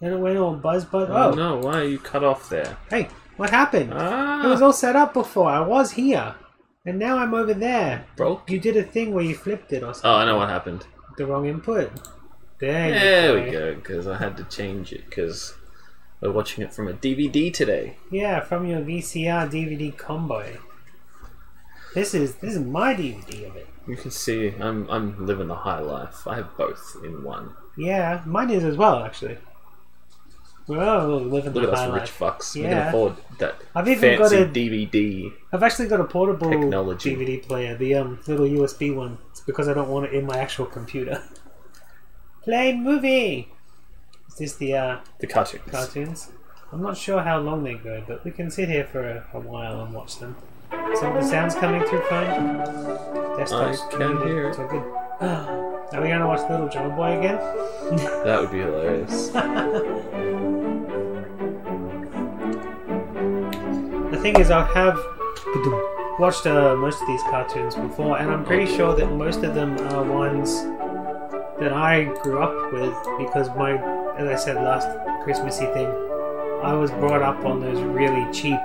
And it went all buzz. Oh no, why are you cut off there? Hey, what happened? It was all set up before. I was here. And now I'm over there. Broke? You did a thing where you flipped it or something. Oh, I know what happened. The wrong input. There we go, because I had to change it, because we're watching it from a DVD today. Yeah, from your VCR DVD combo. This is my DVD of it. You can see I'm living the high life. I have both in one. Yeah, mine is as well, actually. We're all living the high life. Look at us rich fucks. Yeah. We can afford that I've even got fancy a DVD. I've actually got a portable technology. DVD player, the little USB one. It's because I don't want it in my actual computer. Play movie! Is this the cartoons? Cartoons? I'm not sure how long they go, but we can sit here for a while and watch them. So the sound's coming through fine? Desktop's I can hear it. So good. Are we going to watch Little John Boy again? That would be hilarious. The thing is, I have watched most of these cartoons before, and I'm pretty sure that most of them are ones that I grew up with because as I said last Christmassy thing, I was brought up on those really cheap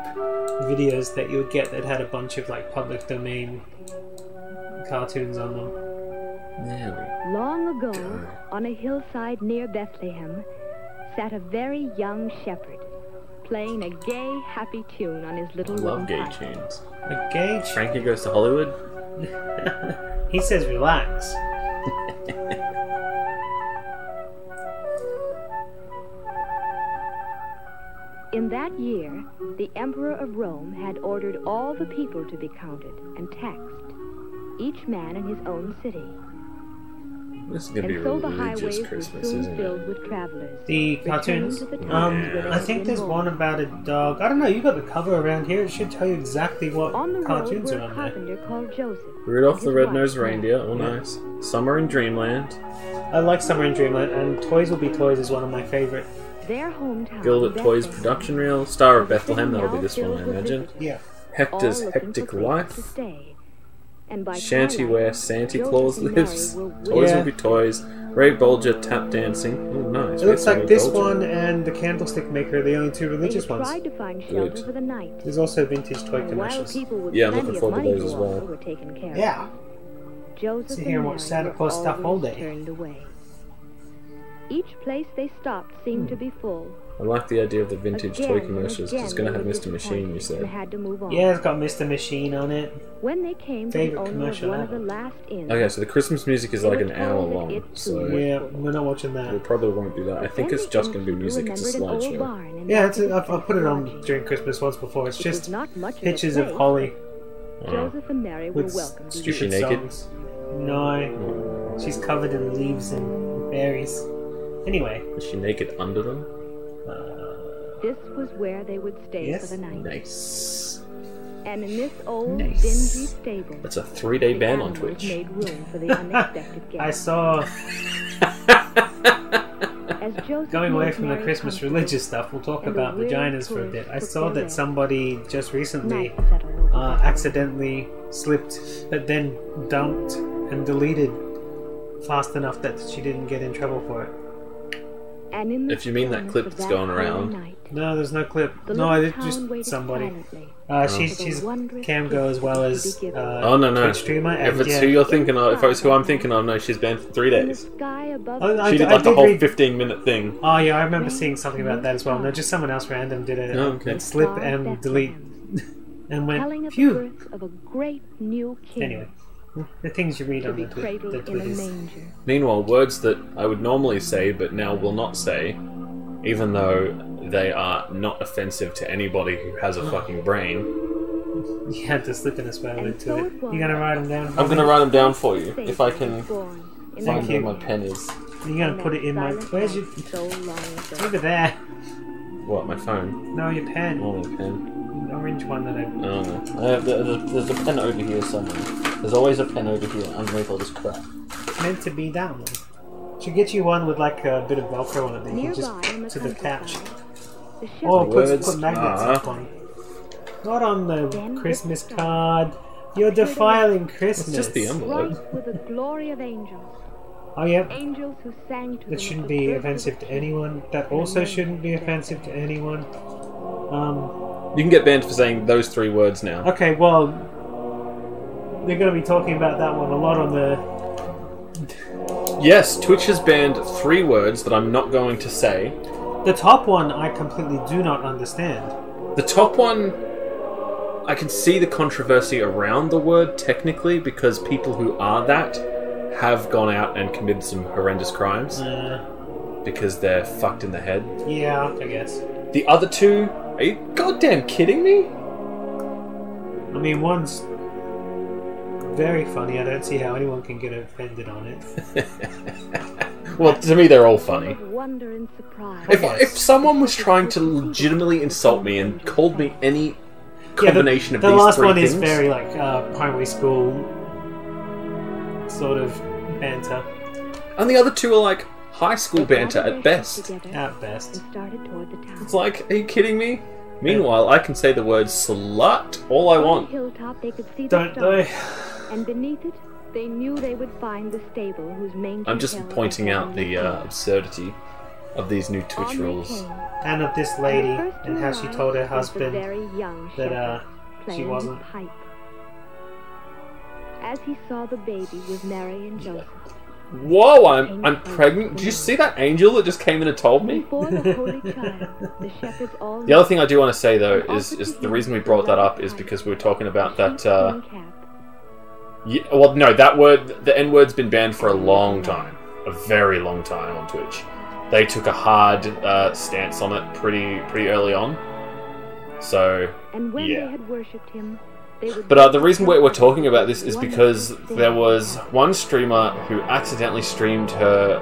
videos that you would get that had a bunch of like public domain cartoons on them. Long ago, on a hillside near Bethlehem, sat a very young shepherd, playing a gay, happy tune on his little love gay pipe. tunes. A gay? Frankie Goes to Hollywood? He says relax. In that year, the Emperor of Rome had ordered all the people to be counted and taxed, each man in his own city. This is going to be a so the religious highways Christmas, were soon isn't filled it? with travelers. The cartoons? To the towns where I they think had there's been one born. about a dog. I don't know, you got the cover around here. It should tell you exactly what On the road cartoons were are a on there. carpenter called Joseph. Rudolph and the his Red-Nosed wife, Reindeer, oh Yeah. nice. Summer in Dreamland. I like Summer in Dreamland, and Toys Will Be Toys is one of my favourite. Their hometown, Gilded Toys Bethlehem, production reel. Star of was a city Bethlehem, that'll be now this one I filled with imagine. visitors, Yeah. Hector's all looking Hectic for places Life. to stay. And by Shanty twilight, where Santa Joseph Claus and Mary lives. were Toys Yeah. Will Be Toys. Ray Bolger tap dancing. Oh nice. It looks Ray like this Bolger. one and the Candlestick Maker are the only two They religious had ones. tried to find shelter Good. for the night. There's also vintage toy And while commercials. people with Yeah, I'm plenty looking of forward to money those as to well. offer were taken care of. Yeah. Joseph Sit and here and Mary watch Santa were Claus stuff all always day. turned away. Each place they stopped seemed to be full. I like the idea of the vintage toy Again and commercials because it's going to again have they Mr. were Machine, you disappointed and said. had to move on. Yeah, it's got Mr. Machine on it. When they came to the Favorite owner of commercial one of ever. the last inns, Okay, so the Christmas music is They like were an hour told that long, it too so was Yeah, full. we're not watching we that. probably won't do that. I think Then it's the just going to be innkeeper music. It's a remembered an old slideshow. barn in Yeah, back it's of I've put it on lodging. during Christmas once before. It's It was just not much pictures of, of a place. Holly Joseph and Mary were with welcome to Is she stupid use. naked? songs. No, she's covered in leaves and berries. Anyway, Is she naked under them? This was where they would stay Yes. for the night. Nice. And in this old, Nice. dingy stable, That's a 3-day the ban on animals Twitch. made room for the unexpected I guests. saw, As Joseph going away made from the Mary Christmas comfortable, religious stuff, we'll talk and the about weary vaginas for a tourists bit. I took saw their that rest. somebody just recently night settled over Bethlehem. accidentally slipped, but then dumped and deleted fast enough that she didn't get in trouble for it. And in the If you mean that stillness clip of that's that going holy around. night, No, there's no clip. the No, little it's town just waited somebody. silently She's for the wondrous cam girl as well as Oh no no! Twitch streamer. If And it's yeah, who you're thinking of, if it's who I'm thinking of, no, she's banned for 3 in the days. sky above Oh, the She did I like the did whole read- 15-minute thing. Oh yeah, I remember seeing something about that as well. No, just someone else random did it Oh, okay. and slip and delete and telling went of the phew. birth of a great new king Anyway, the things you read to on be the cradled in a Twitters. manger. Meanwhile, words that I would normally say but now will not say, even though they are not offensive to anybody who has a fucking brain. You had to slip in a swear And word so to it it. was. You gonna write them down? I'm gonna write them down for you Savior if I was can born in Thank find you. where my pen is. You gonna put it in my? silent Where's your? night so long ago. Over there. What, my phone? No, your pen. Oh, my pen. The orange one that I. Oh no. There's a pen over here somewhere. There's always a pen over here underneath all this crap. It's meant to be that one. Should get you one with like a bit of Velcro on it that you can Nearby in the just sort of attach. countryside, the Or shepherd words put magnets are- up on. Not on the Then Christmas with the card. You're defiling Christmas. It's just the envelope. bright with the glory of angels, Oh yeah. Angels who sang to That them shouldn't of be birth offensive of to king. anyone. That also shouldn't be offensive to anyone. You can get banned for saying those 3 words now. Okay, well, they're going to be talking about that one a lot on the... Yes, Twitch has banned 3 words that I'm not going to say. The top one I completely do not understand. The top one, I can see the controversy around the word technically because people who are that have gone out and committed some horrendous crimes because they're fucked in the head. Yeah, I guess. The other 2, are you goddamn kidding me? I mean, one's very funny. I don't see how anyone can get offended on it. Well, to me, they're all funny. Wonder and surprise. If someone was trying to legitimately insult me and called me any combination of the these last 3 one things... is very, like, primary school sort of banter. And the other 2 are like high school banter at best. At best. And started toward the town. It's like, are you kidding me? Meanwhile, I can say the word slut all I On the want. hilltop, they could see Don't the stars, they? and beneath it, they knew they would find the stable whose manger I'm just held pointing the out the family absurdity of these new Twitch On they rules. came. And of this And lady, the first to and how she arrive told her was the husband very young that shepherd she playing his wasn't. pipe. As he saw the baby with Mary and Joseph, Whoa, I'm pregnant. Did you see that angel that just came in and told me? before the holy child, the shepherds all The other thing I do want to say though is the reason we brought that up is because we were talking about that. Yeah, well, no, that word, the N word's been banned for a long time, a very long time on Twitch. They took a hard stance on it pretty early on. So and when yeah. they had worshipped him, they would But the reason we're talking about this is because there was one streamer who accidentally streamed her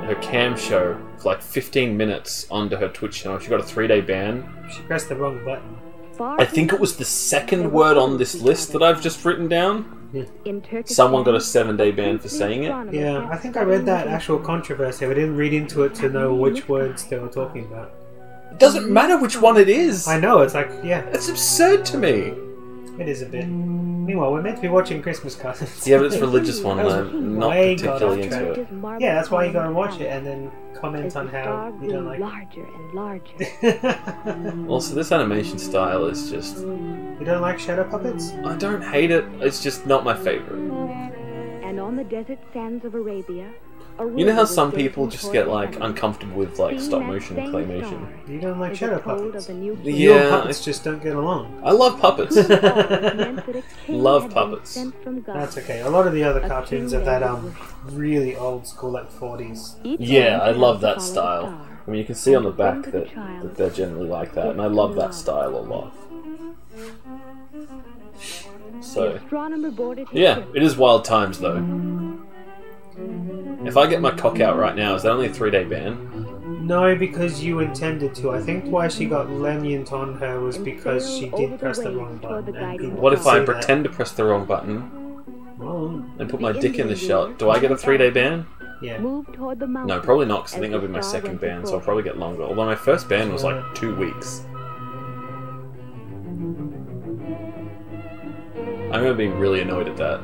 her cam show for like 15 minutes onto her Twitch channel. She got a 3-day ban. She pressed the wrong button. I think it was the second word on this list that I've just written down. Someone got a 7-day ban for saying it. Yeah, I think I read that actual controversy. I didn't read into it to know which words they were talking about. It doesn't matter which one it is. I know, it's like, yeah, It's absurd to me. it is a bit. Meanwhile, we're meant to be watching Christmas cartoons. Yeah, but it's a religious one, and That was I'm not way particularly got off into track. it. Yeah, that's why you gotta watch it and then comment as on the how star you don't grew like larger and larger. it. Also, this animation style is just... You don't like shadow puppets? I don't hate it, it's just not my favourite. And on the desert sands of Arabia, You know how some people just get, like, uncomfortable with, like, stop-motion claymation? You don't like shadow puppets. Yeah, Your puppets just don't get along. I love puppets. Love puppets. That's okay. A lot of the other cartoons are that really old school, like 40s. Yeah, I love that style. I mean, you can see on the back that they're generally like that, and I love that style a lot. So, yeah, it is wild times, though. If I get my cock out right now, is that only a 3-day ban? No, because you intended to. I think why she got lenient on her was because she did press the wrong button. And people What if could I see pretend to press the wrong button that. Well, and put my dick in the shot? Do I get a 3-day ban? yeah. No, probably not, because I think that'll be my second ban, so I'll probably get longer. Although my first ban was like 2 weeks. I remember being really annoyed at that.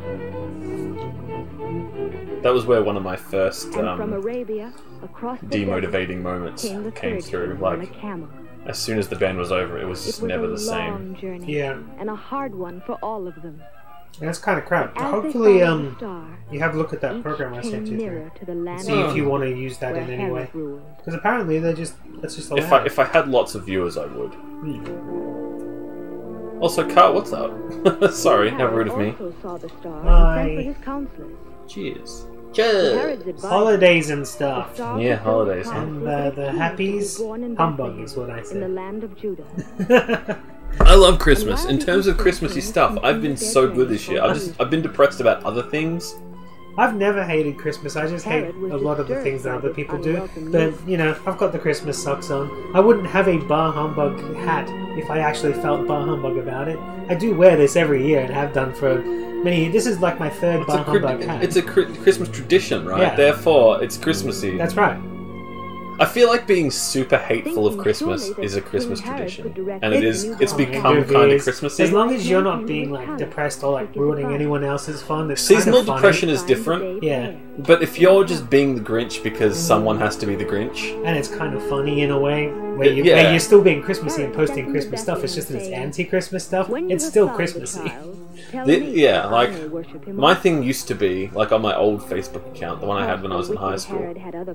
That was where one of my first demotivating moments came through. Like, as soon as the ban was over, it was just never the same. Yeah. And a hard one for all of them. And that's kind of crap. Hopefully, you have a look at that program I sent you through. See if you want to use that in any way. Because apparently that's just allowed. If I had lots of viewers, I would. Also, Carl, what's up? Sorry, how rude of me. Hi. Cheers. Holidays and stuff. Yeah, holidays. Huh? And the happies, humbug is what I in the said. land of Judah. I love Christmas. In terms of Christmassy stuff, I've been so good this year. I've been depressed about other things. I've never hated Christmas. I just hate a lot of the things that other people do. But, you know, I've got the Christmas socks on. I wouldn't have a bar humbug hat if I actually felt bar humbug about it. I do wear this every year and have done for many years. This is like my third bar humbug hat. It's a Christmas tradition, right? Yeah. Therefore, it's Christmassy. That's right. I feel like being super hateful of Christmas is a Christmas tradition, and it's become kind of Christmassy. As long as you're not being like depressed or like ruining anyone else's fun, it's seasonal kind of depression is different. Yeah, but if you're just being the Grinch because someone has to be the Grinch, and it's kind of funny in a way where you're still being Christmassy and posting Christmas stuff. It's just that it's anti-Christmas stuff. It's still Christmassy. Yeah, like my thing used to be like on my old Facebook account, the one I had when I was in high school,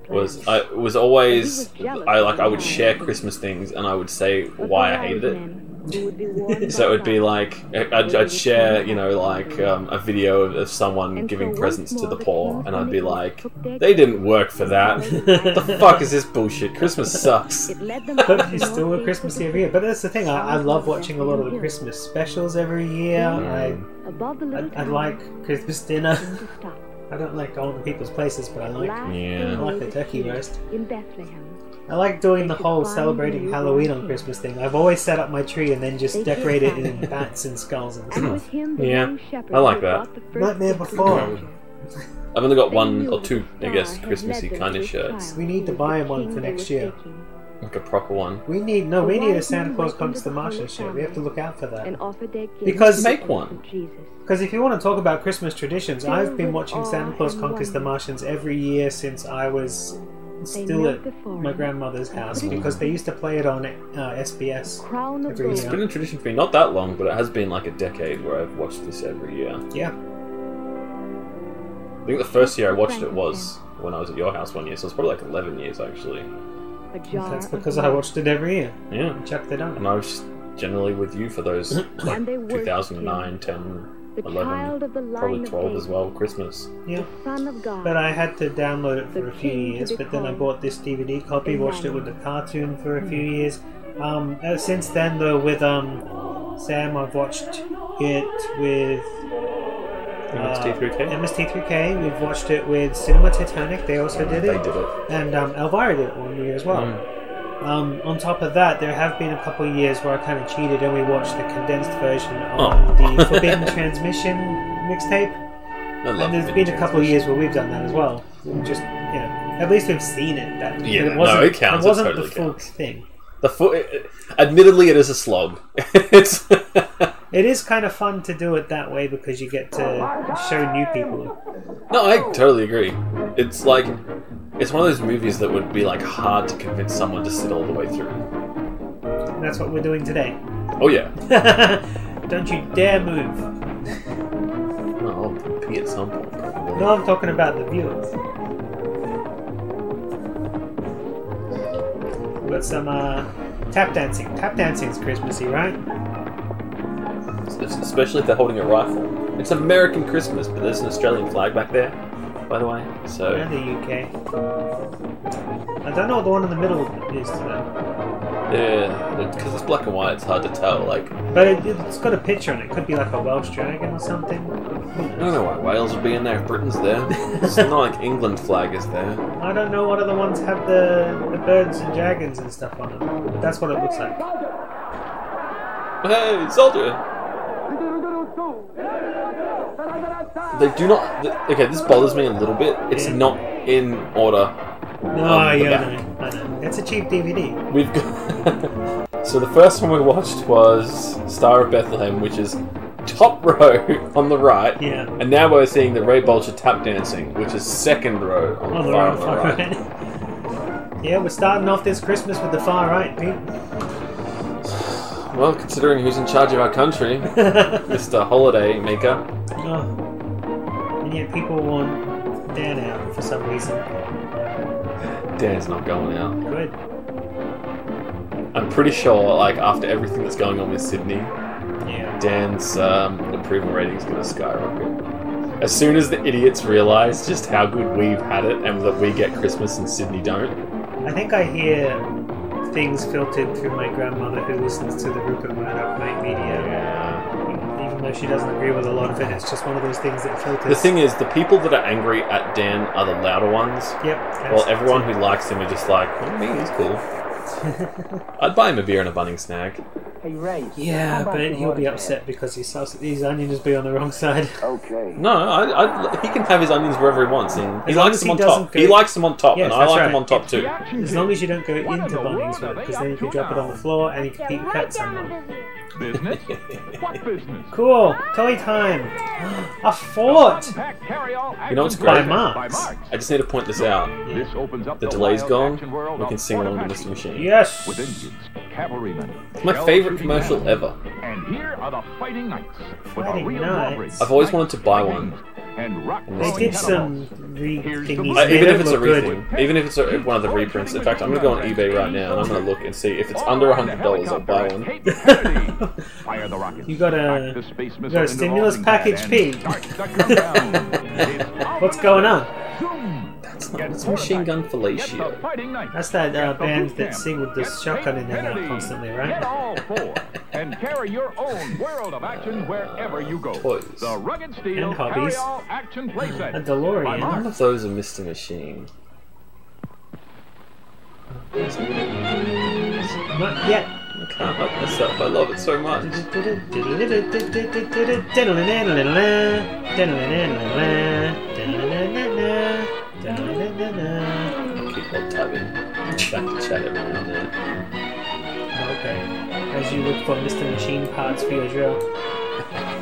was always I would share Christmas things and I would say why I hated it. So it would be like I'd share, you know, like a video of someone giving presents to the poor, and I'd be like, they didn't work for that. The fuck is this bullshit? Christmas sucks. But it's still a Christmassy every year. But that's the thing. I love watching a lot of the Christmas specials every year. I like Christmas dinner. I don't like going to people's places, but I like the turkey roast. I like doing the whole celebrating Halloween on Christmas thing. I've always set up my tree and then just decorate it in bats and skulls and stuff. Yeah, I like that. Nightmare Before. I've only got one or two, I guess, Christmassy kind of shirts. We need to buy one for next year. Like a proper one. We need a Santa Claus Conquers the Martians shirt. We have to look out for that. Because make one. Because if you want to talk about Christmas traditions, I've been watching Santa Claus Conquers the Martians every year since I was still at my grandmother's house, because they used to play it on SBS every year. It's been a tradition for me, not that long, but it has been like a decade where I've watched this every year. Yeah. I think the first year I watched it was when I was at your house one year, so it's probably like 11 years actually. That's because I watched it every year. Yeah. And chucked it on. And I was generally with you for those like 2009, 10, 11, probably 12 as well, Christmas. Yeah. But I had to download it for a few years, but then I bought this DVD copy, watched it with the cartoon for a few years. Since then though, with Sam, I've watched it with MST3K? MST3K, we've watched it with Cinema Titanic, they also did it. They did it. And Elvira did it one year as well. On top of that, there have been a couple of years where I kind of cheated and we watched the condensed version on the Forbidden Transmission mixtape. And there's been a couple of years where we've done that as well. Just, you know, at least we've seen it. It counts. It wasn't totally the full counts. thing. Admittedly, it is a slog. It is kind of fun to do it that way because you get to show new people. No, I totally agree. It's like, it's one of those movies that would be like hard to convince someone to sit all the way through. And that's what we're doing today. Oh yeah. Don't you dare move. Well, I'll pee at some point. Probably. No, I'm talking about the viewers. We've got some tap dancing. Tap dancing's Christmassy, right? Especially if they're holding a rifle. It's American Christmas, but there's an Australian flag back there, by the way. So. And the UK. I don't know what the one in the middle is though. Yeah, because it's black and white, it's hard to tell. Like, but it's got a picture on it. It could be like a Welsh dragon or something. I don't know why Wales would be in there if Britain's there. It's not like England flag is there. I don't know what other ones have the birds and dragons and stuff on them, but that's what it looks like. Hey, soldier! They do not... Okay, this bothers me a little bit. It's not in order. No, yeah, I know. It's a cheap DVD. We've got... So the first one we watched was Star of Bethlehem, which is top row on the right. Yeah. And now we're seeing the Ray Bolger tap dancing, which is second row on the far right. Yeah, we're starting off this Christmas with the far right, Pete. Well, considering who's in charge of our country, Mr. Holiday Maker. Oh. And yet people want Dan out for some reason. Dan's not going out. Good. I'm pretty sure, like, after everything that's going on with Sydney, yeah, Dan's approval rating is going to skyrocket. As soon as the idiots realise just how good we've had it and that we get Christmas and Sydney don't. I think I hear things filtered through my grandmother who listens to the Rupert Murdoch night media. Yeah. Even though she doesn't agree with a lot of it, it's just one of those things that filters. The thing is, the people that are angry at Dan are the louder ones. Yep. While everyone who likes him are just like, what do you mean, he's cool. I'd buy him a beer and a Bunnings snag. Hey, Ray. Yeah, but he'll be upset because his onions be on the wrong side. Okay. No, he can have his onions wherever he wants. And he likes them on top. Go... He likes them on top, yes, and I like right. them on top too. As long as you don't go into Bunnings with it, because then you can drop it on the floor and you can hurt someone. Business? What business? Cool. Toy time. A fort. You know what's great? By Marks. I just need to point this out. This opens up The delay's gone. We can sing along to Mr. Machine. Yes. with engines, cavalrymen. It's my favourite commercial ever. And here are the Fighting Knights. Fighting Knights? I've always wanted to buy one. And rock They did some re-thingies. Even if it's a rethink, even if it's one of the reprints. In fact, I'm going to go on eBay right now and I'm going to look and see if it's under $100. I'll buy one. Fire the rockets. You got a stimulus package, Pete. What's going on? That's not. It's Machine Gun Fellatio. That's that band that sing with the shotgun in their mouth constantly, right? Get all four and carry your own world of action wherever you go. Toys. The Rugged Steel And hobbies. Carry-All Action Playset. A DeLorean. None of those are Mr. Machine. Not yet. I can't help myself. I love it so much. I'll keep on tabbing. Back to chat every now and then. Okay. As you look for Mr. Machine parts for your drill.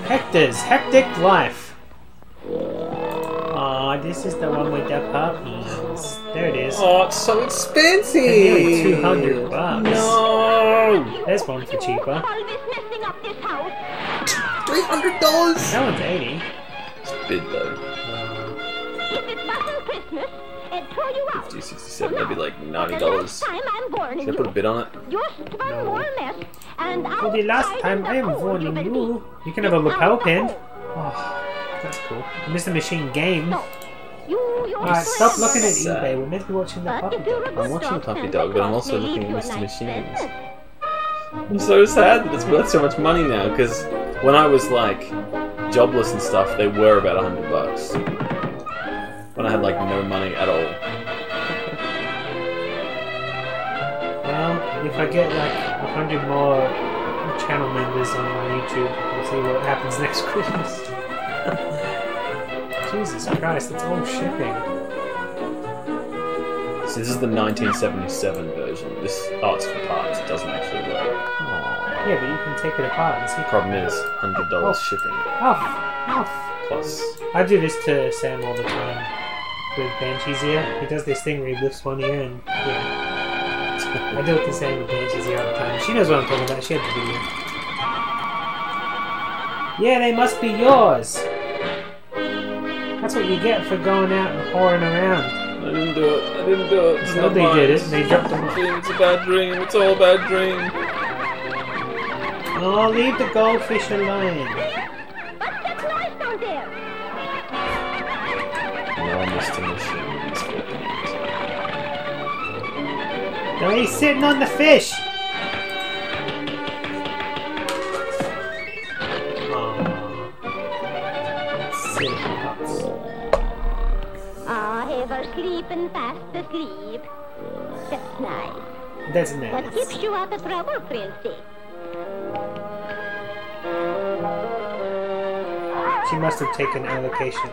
Hector's Hectic Life. Aw, this is the one with the puppies. There it is. Oh, it's so expensive! Nearly $200. No! There's one for cheaper. $300! That one's 80. It's big though. If it wasn't Christmas, it'd throw you out. 50, 67, maybe like $90. Time I'm warning Should I put a bid on it? Just one more mess, and For the last time I am warning you. You can have a lapel pin. Oh, that's cool. Mr. Machine game. Alright, stop looking at eBay. We're meant to be watching the puppy dog. I'm watching Puppy Dog, but I'm also looking at Mr. Machines. I'm so sad that it's worth so much money now, because when I was like jobless and stuff, they were about $100. When I had like no money at all. Well, if I get like 100 more channel members on my YouTube, we'll see what happens next Christmas. Jesus Christ, it's all shipping. So this is the 1977 version. This art's for parts. It doesn't actually work. Aww. Yeah, but you can take it apart and see. Problem is, $100 shipping Off! plus. I do this to Sam all the time with Banshee's ear. He does this thing where he lifts one ear and yeah. I do it to Sam with Banshee's ear all the time. She knows what I'm talking about. She had the video. Yeah, they must be yours. That's what you get for going out and whoring around. I didn't do it. I didn't do it. It's No, not they mine. did it. They dropped them off. It's a bad dream. It's all a bad dream. Oh, leave the goldfish alone. What's that noise down there? No, Mr. Machine. No, he's sitting on the fish. Ever sleeping fast asleep. That's nice. That's What nice. keeps you out of trouble, Princey? She must have taken allocation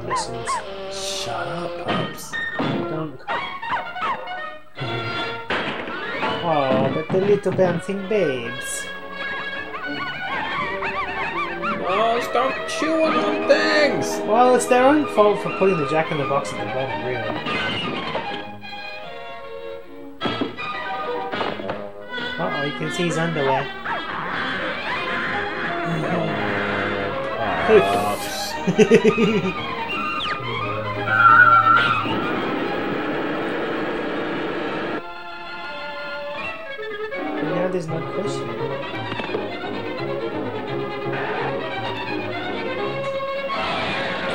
lessons. Shut up, Pops. Don't. Oh, but the little bouncing babes. Oh, stop chewing on things! Well, it's their own fault for putting the Jack-in-the-Box at the bottom, really. Uh-oh, you can see his underwear. Pops. But now there's no question.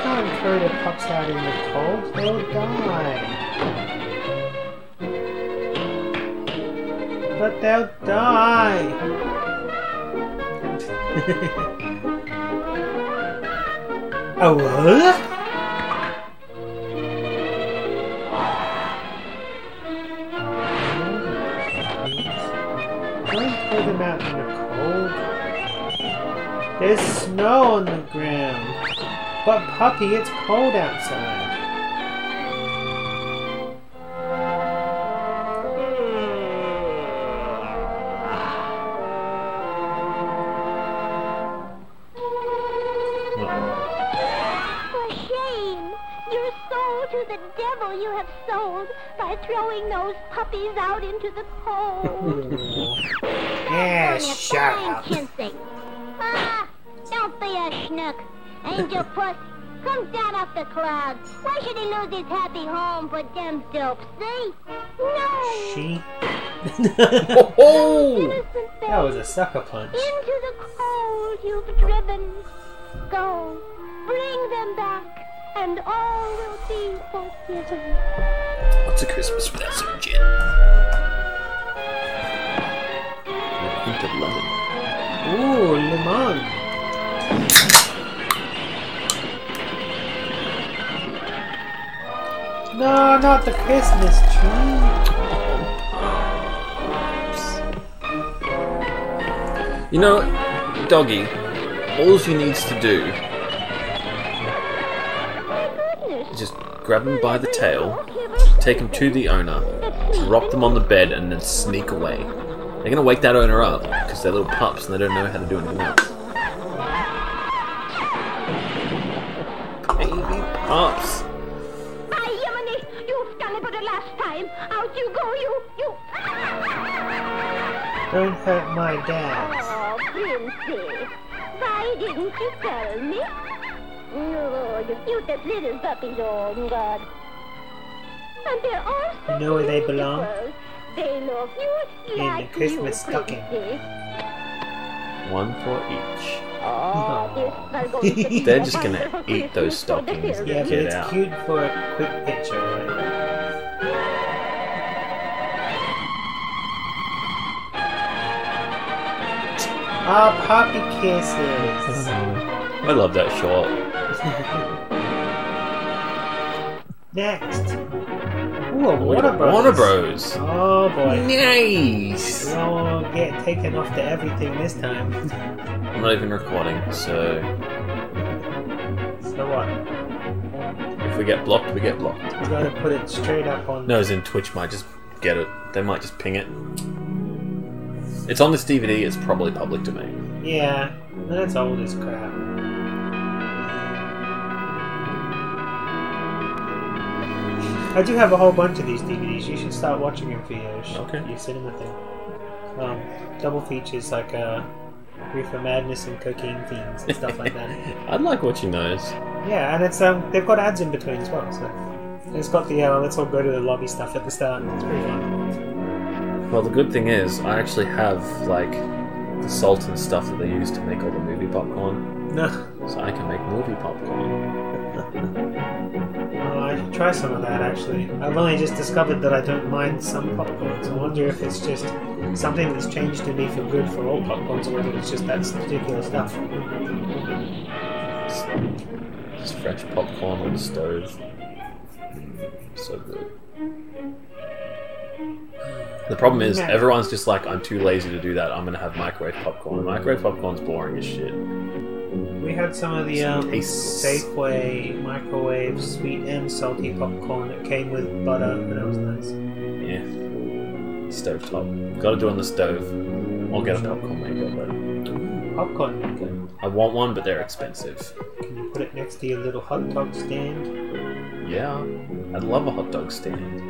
Can't throw the pups out in the cold, they'll die. But they'll die! Oh, what? Why throw them out in the cold. There's snow on the ground. But puppy, it's cold outside. You have sold by throwing those puppies out into the cold. Yeah, shut up. Ah, don't be a schnook. Angel Puss, come down off the clouds. Why should he lose his happy home for them dopes, see? No! She? Innocent That was a sucker punch. into the cold you've driven. Go, bring them back. And all will be forgiven. What's a Christmas without some gin? And a hint of lemon. Ooh, lemon. No, not the Christmas tree. You know, Doggy, all she needs to do is just grab them by the tail, take them to the owner, drop them on the bed, and then sneak away. They're gonna wake that owner up, because they're little pups and they don't know how to do anything else. Baby pups! By Yemeni, you've done it for the last time. Out you go, you! Don't hurt my dad. Oh, Princess, why didn't you tell me? Oh, the cutest little puppies, oh God. And they're all so You know where they belong? beautiful. They love you In like the Christmas you, stocking. Princess. One for each. Oh, this was going to be They're a just gonna wonderful eat those Christmas for the stockings and Yeah, but get it's out. cute for a quick picture, right? Ah, puppy kisses. I love that shot. Next. Ooh, a Warner Bros. Warner Bros. Oh boy. Nice! We all get taken off to everything this time. I'm not even recording, so So what? if we get blocked, we get blocked. We gotta put it straight up on. No, as in Twitch might just get it. They might just ping it. It's on this DVD, it's probably public domain. Yeah, that's old as crap. I do have a whole bunch of these DVDs. You should start watching them for your cinema thing. Double features like Reefer Madness and Cocaine Fiends and stuff like that. I'd like watching those. Yeah, and it's they've got ads in between as well. So it's got the let's all go to the lobby stuff at the start. It's pretty fun. Well, the good thing is, I actually have, like, the salt and stuff that they use to make all the movie popcorn. No, So I can make movie popcorn. I should try some of that actually. I've only just discovered that I don't mind some popcorns. I wonder if it's just something that's changed in me for good for all popcorns, or whether it's just that particular stuff. Just fresh popcorn on the stove. So good. The problem is, everyone's just like, I'm too lazy to do that, I'm gonna have microwave popcorn. Microwave popcorn's boring as shit. We had some of the Safeway microwave sweet and salty popcorn that came with butter, and that was nice. Yeah. Stovetop. Gotta do it on the stove. I'll get a popcorn maker, but Popcorn maker. I want one, but they're expensive. Can you put it next to your little hot dog stand? Yeah, I'd love a hot dog stand.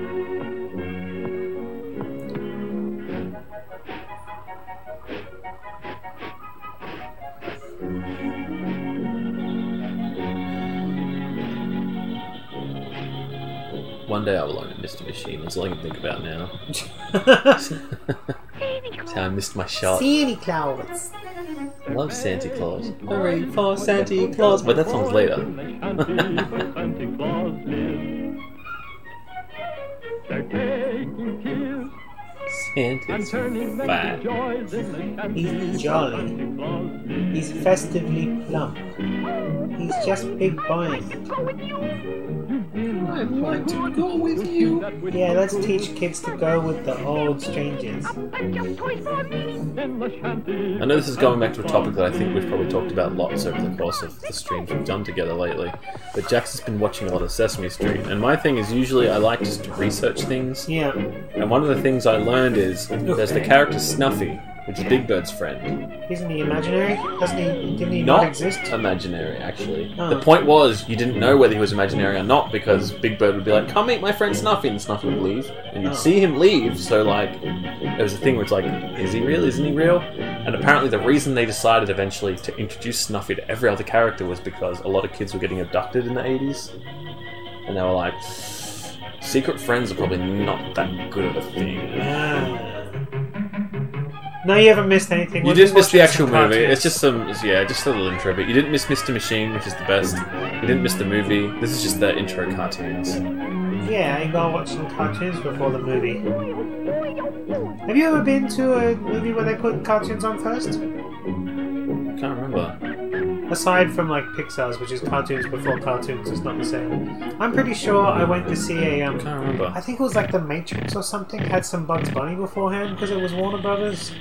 One day I will own a Mr. Machine. That's all I can think about now. That's how I missed my shot. Santa Claus. I love Santa Claus. Hooray for Santa Claus! But that song's later. Santa's fat. He's jolly. He's festively plump. He's just big boned. I'd like to go with you. Yeah, let's teach kids to go with the old strangers. I know this is going back to a topic that I think we've probably talked about lots over the course of the streams we've done together lately, but Jax has been watching a lot of Sesame Street, and my thing is usually I like just to research things. Yeah. And one of the things I learned is there's the character Snuffy, which is Big Bird's friend. Isn't he imaginary? Didn't he not exist? Imaginary, actually. Oh. The point was, you didn't know whether he was imaginary or not, because Big Bird would be like, come meet my friend Snuffy, and Snuffy would leave. And you'd see him leave, so like, there was a thing where it's like, is he real, isn't he real? And apparently the reason they decided eventually to introduce Snuffy to every other character was because a lot of kids were getting abducted in the 80s. And they were like, secret friends are probably not that good of a thing. No, you haven't missed anything. You didn't miss the actual movie. It's just some, yeah, just a little intro bit. You didn't miss Mr. Machine, which is the best. You didn't miss the movie. This is just the intro cartoons. Yeah, you gotta watch some cartoons before the movie. Have you ever been to a movie where they put cartoons on first? Can't remember. Aside from like Pixar's, which is cartoons before cartoons, it's not the same. I'm pretty sure I went to see a Can't remember. I think it was like The Matrix or something. Had some Bugs Bunny beforehand because it was Warner Brothers.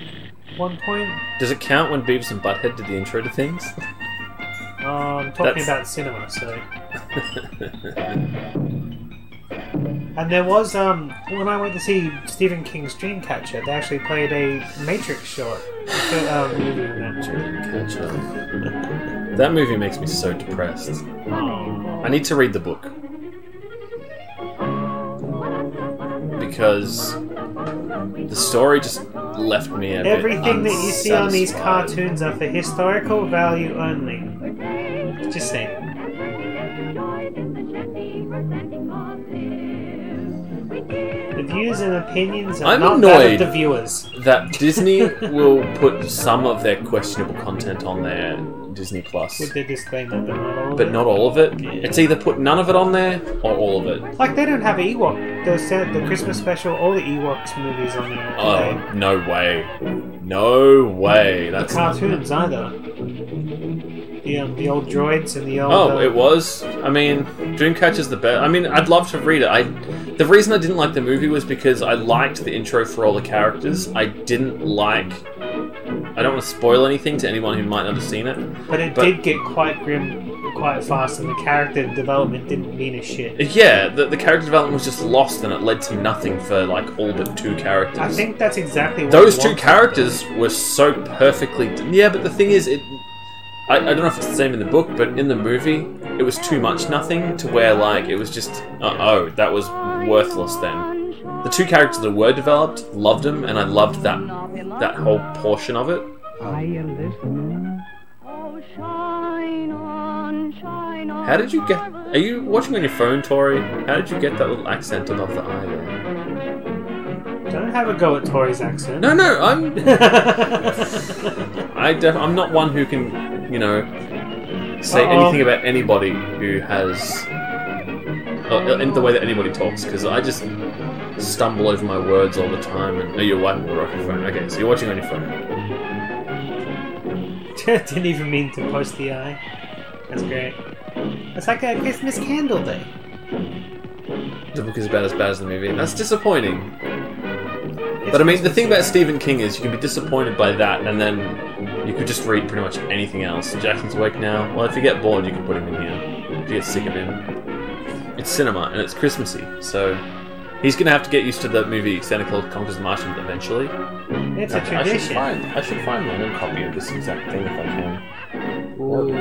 One point. Does it count when Beavis and Butthead did the intro to things? I'm talking about cinema, so. And there was when I went to see Stephen King's Dreamcatcher, they actually played a Matrix short movie in that. Dreamcatcher. That movie makes me so depressed. I need to read the book. Because the story just left me a Everything bit that you see on these unsatisfied. cartoons are for historical value only. Just saying. The views and opinions are I'm not that annoyed of the viewers. that Disney will put some of their questionable content on their Disney Plus, With the disclaimer, but not all of but it. not all of it. Yeah. It's either put none of it on there or all of it. Like, they don't have Ewok. The Christmas special, all the Ewoks movies on there. Oh, no way. No way. The That's cartoons either. The old droids and the old... Oh, it was? I mean, Dreamcatcher's the best. I mean, I'd love to read it. The reason I didn't like the movie was because I liked the intro for all the characters. I didn't like... I don't want to spoil anything to anyone who might not have seen it. But it did get quite grim quite fast, and the character development didn't mean a shit. Yeah, the character development was just lost, and it led to nothing for, like, all but 2 characters. I think that's exactly what Those you 2 wanted. characters were so perfectly... Yeah, but the thing is, I don't know if it's the same in the book, but in the movie, it was too much nothing to where, like, it was just, that was worthless then. The 2 characters that were developed, loved them, and I loved that whole portion of it. How did you get... Are you watching on your phone, Tori? How did you get that little accent above the eye there? Don't have a go at Tori's accent. No, I'm... I'm not one who can, say anything about anybody who has... in the way that anybody talks, because I just stumble over my words all the time. And you're wiping water off your phone. Okay, so you're watching on your phone. Didn't even mean to post the eye. That's great. It's like a Christmas candle day. The book is about as bad as the movie. That's disappointing. But I mean, the thing about Stephen King is you can be disappointed by that, and then you could just read pretty much anything else. Jackson's awake now. Well, if you get bored, you can put him in here. If you get sick of him. It's cinema, and it's Christmassy, so he's going to have to get used to the movie Santa Claus Conquers the Martians eventually. It's a tradition. I should find my own copy of this exact thing if I can. Ooh.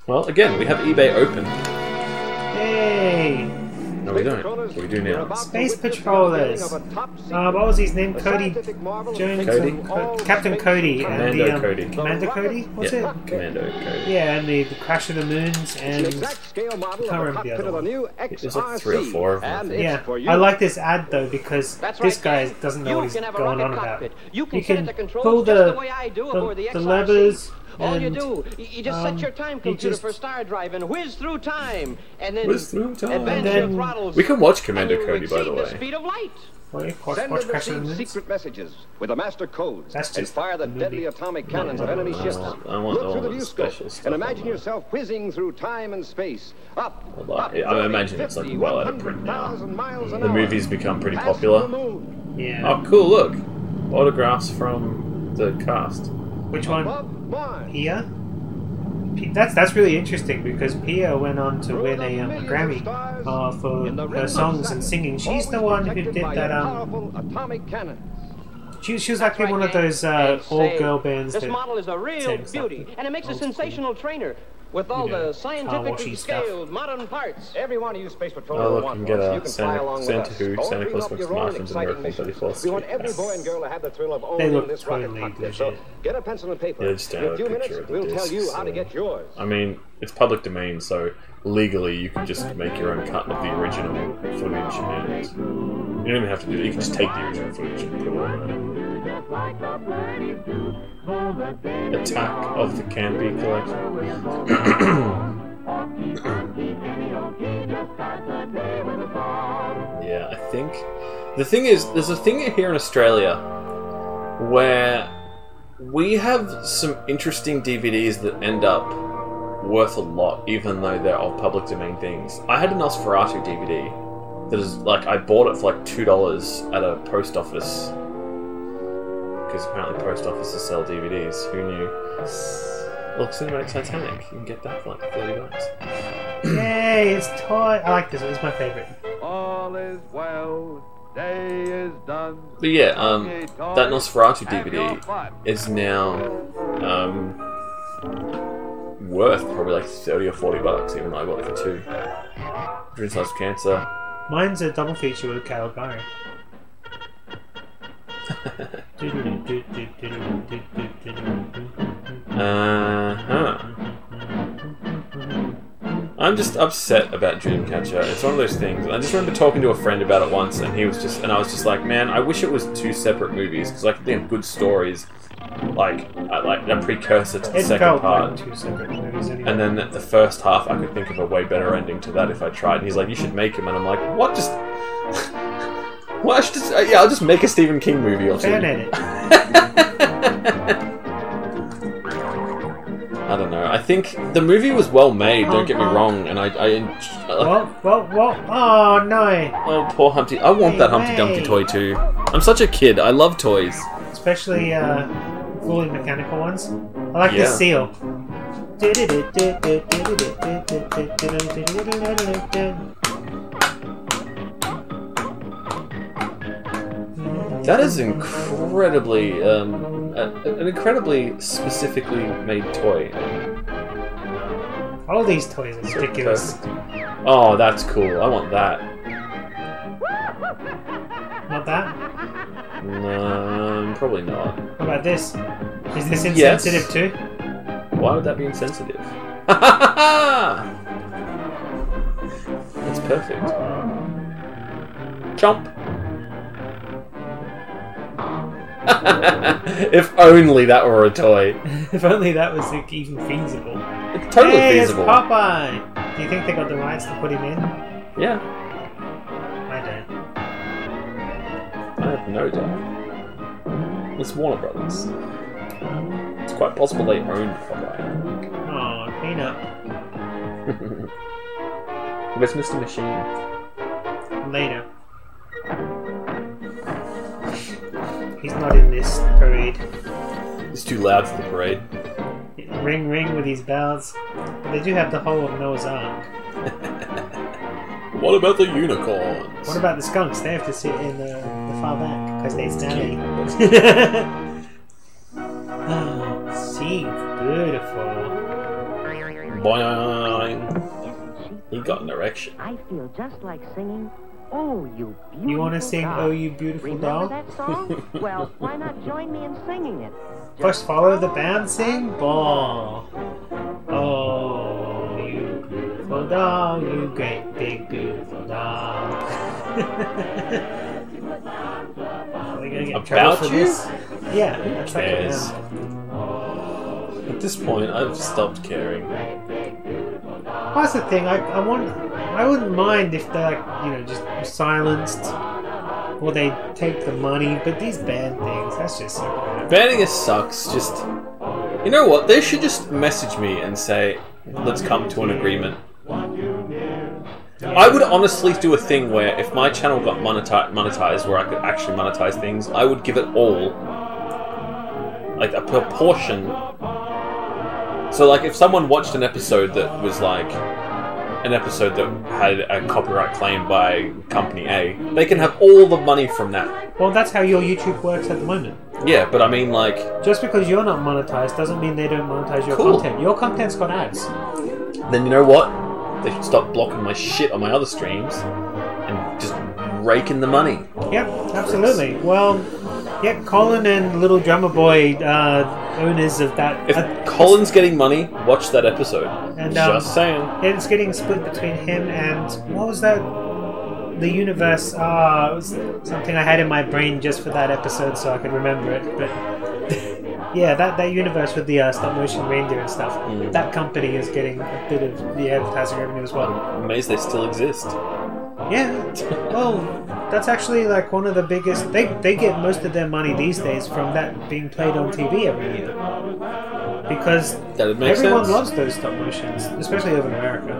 Well, again, we have eBay open. Yay! No, we don't. What do we do now? Space Patrollers. What was his name? Cody Jones? Cody? Captain Cody. Commando and the, Cody. Commander Cody? What's Yeah, it? Commando Cody. Yeah, and the Crash of the Moons, and I can't remember the other one. There's like 3 or 4 of them. Yeah, I like this ad though because this guy doesn't know what he's going on about. You can pull the levers. All you do, you just set your time computer for star drive and whiz through time, and then advance your throttles. We can watch Commando and Cody, by the exceed way. speed of light. Send and receive secret messages with the master codes and fire the deadly atomic cannons of enemy ships. Look through the viewscope and imagine yourself whizzing through time and space. Up, I imagine it's like well out of print now. The movie's become pretty popular. Yeah. Oh, cool! Look, autographs from the cast. Which one? Pia? That's really interesting because Pia went on to win a Grammy for her songs and singing. She's the one who did that. She was actually one of those all-girl bands. This model is a real beauty, and it makes a sensational trainer. With all the scientifically scaled modern parts. Every one of you Space Patrol look, you can get a Santa Who, Santa Claus vs. Martians and Miracle 34th Street. We want every boy and girl to have the thrill of owning this rocket cockpit. So get a pencil and paper. Yeah, just in a few minutes, we'll tell you how to get yours. I mean, it's public domain, so legally you can just make your own cut of the original footage, and you don't even have to do it. You can just take the original footage and put it on. Attack of the Canby Collection. Yeah, I think the thing is, there's a thing here in Australia where we have some interesting DVDs that end up worth a lot, even though they're all public domain things. I had a Nosferatu DVD that is like, I bought it for like $2 at a post office. Because apparently post offices sell DVDs. Who knew? Look, Cinematic Titanic. You can get that for like $30. Yay, it's toy. I like this one. It's my favorite. All is well. Day is done. But yeah, that Nosferatu DVD is now worth probably like $30 or $40, even though I bought it for $2. Dream Size of Cancer. Mine's a double feature with Caligari. I'm just upset about Dreamcatcher. It's one of those things. I just remember talking to a friend about it once, and I was just like, man, I wish it was 2 separate movies because I could think of good stories, like a precursor to the second part. Like 2 separate movies anyway. And then the first half, I could think of a way better ending to that if I tried. And he's like, you should make him, and I'm like, what? Just. Well, I'll just make a Stephen King movie or something. I don't know. I think the movie was well made. Don't get me wrong, and I What? Oh no! Oh, poor Humpty. I want that Humpty Dumpty toy too. I'm such a kid. I love toys, especially fully mechanical ones. I like the seal. That is incredibly, an incredibly specifically made toy. All these toys are ridiculous. Oh, that's cool. I want that. Not that? No, probably not. What about this? Is this insensitive too? Why would that be insensitive? It's perfect. Chomp. If only that were a toy. If only that was like, even feasible. It's totally feasible. It's Popeye! Do you think they got the rights to put him in? Yeah. I don't. I have no doubt. It's Warner Brothers. It's quite possible they owned Popeye. Oh, Peanut. Where's Mr. Machine? Later. He's not in this parade. It's too loud for the parade. Ring ring with his bells. But they do have the whole of Noah's Ark. What about the unicorns? What about the skunks? They have to sit in the far back because they're smelly. Oh, she's beautiful. Boing. He got an erection. I feel just like singing. Oh, you beautiful You want to sing doll. Oh, You Beautiful Doll? Remember that song? Well, why not join me in singing it? First follow the bouncing ball. Oh, you beautiful doll, you great big beautiful doll. Are we going to get in trouble for this? Yeah, that's like it now. At this point, I've stopped caring. That's the thing. I wouldn't mind if they're just silenced or they take the money, but these ban things, that's just so bad. Banning us sucks. Just, you know what? They should just message me and say, let's come to an agreement. I would honestly do a thing where if my channel got monetized, where I could actually monetize things, I would give it all, like a proportion. So like if someone watched an episode that was like an episode that had a copyright claim by company A, they can have all the money from that. Well, that's how your YouTube works at the moment. Yeah, but I mean like... Just because you're not monetized doesn't mean they don't monetize your content. Your content's got ads. Then you know what? They should stop blocking my shit on my other streams and just rake in the money. Yep, absolutely. Well, yeah, Colin and Little Drummer Boy, owners of that. If Colin's getting money, watch that episode. And, just saying. It's getting split between him and what was that? The universe. It was something I had in my brain just for that episode, so I could remember it. But yeah, that universe with the stop motion reindeer and stuff. That company is getting a bit of the advertising revenue as well. I'm amazed they still exist. Yeah, well, that's actually like one of the biggest. They get most of their money these days from that being played on TV every year, because everyone loves those stop motions, especially over in America.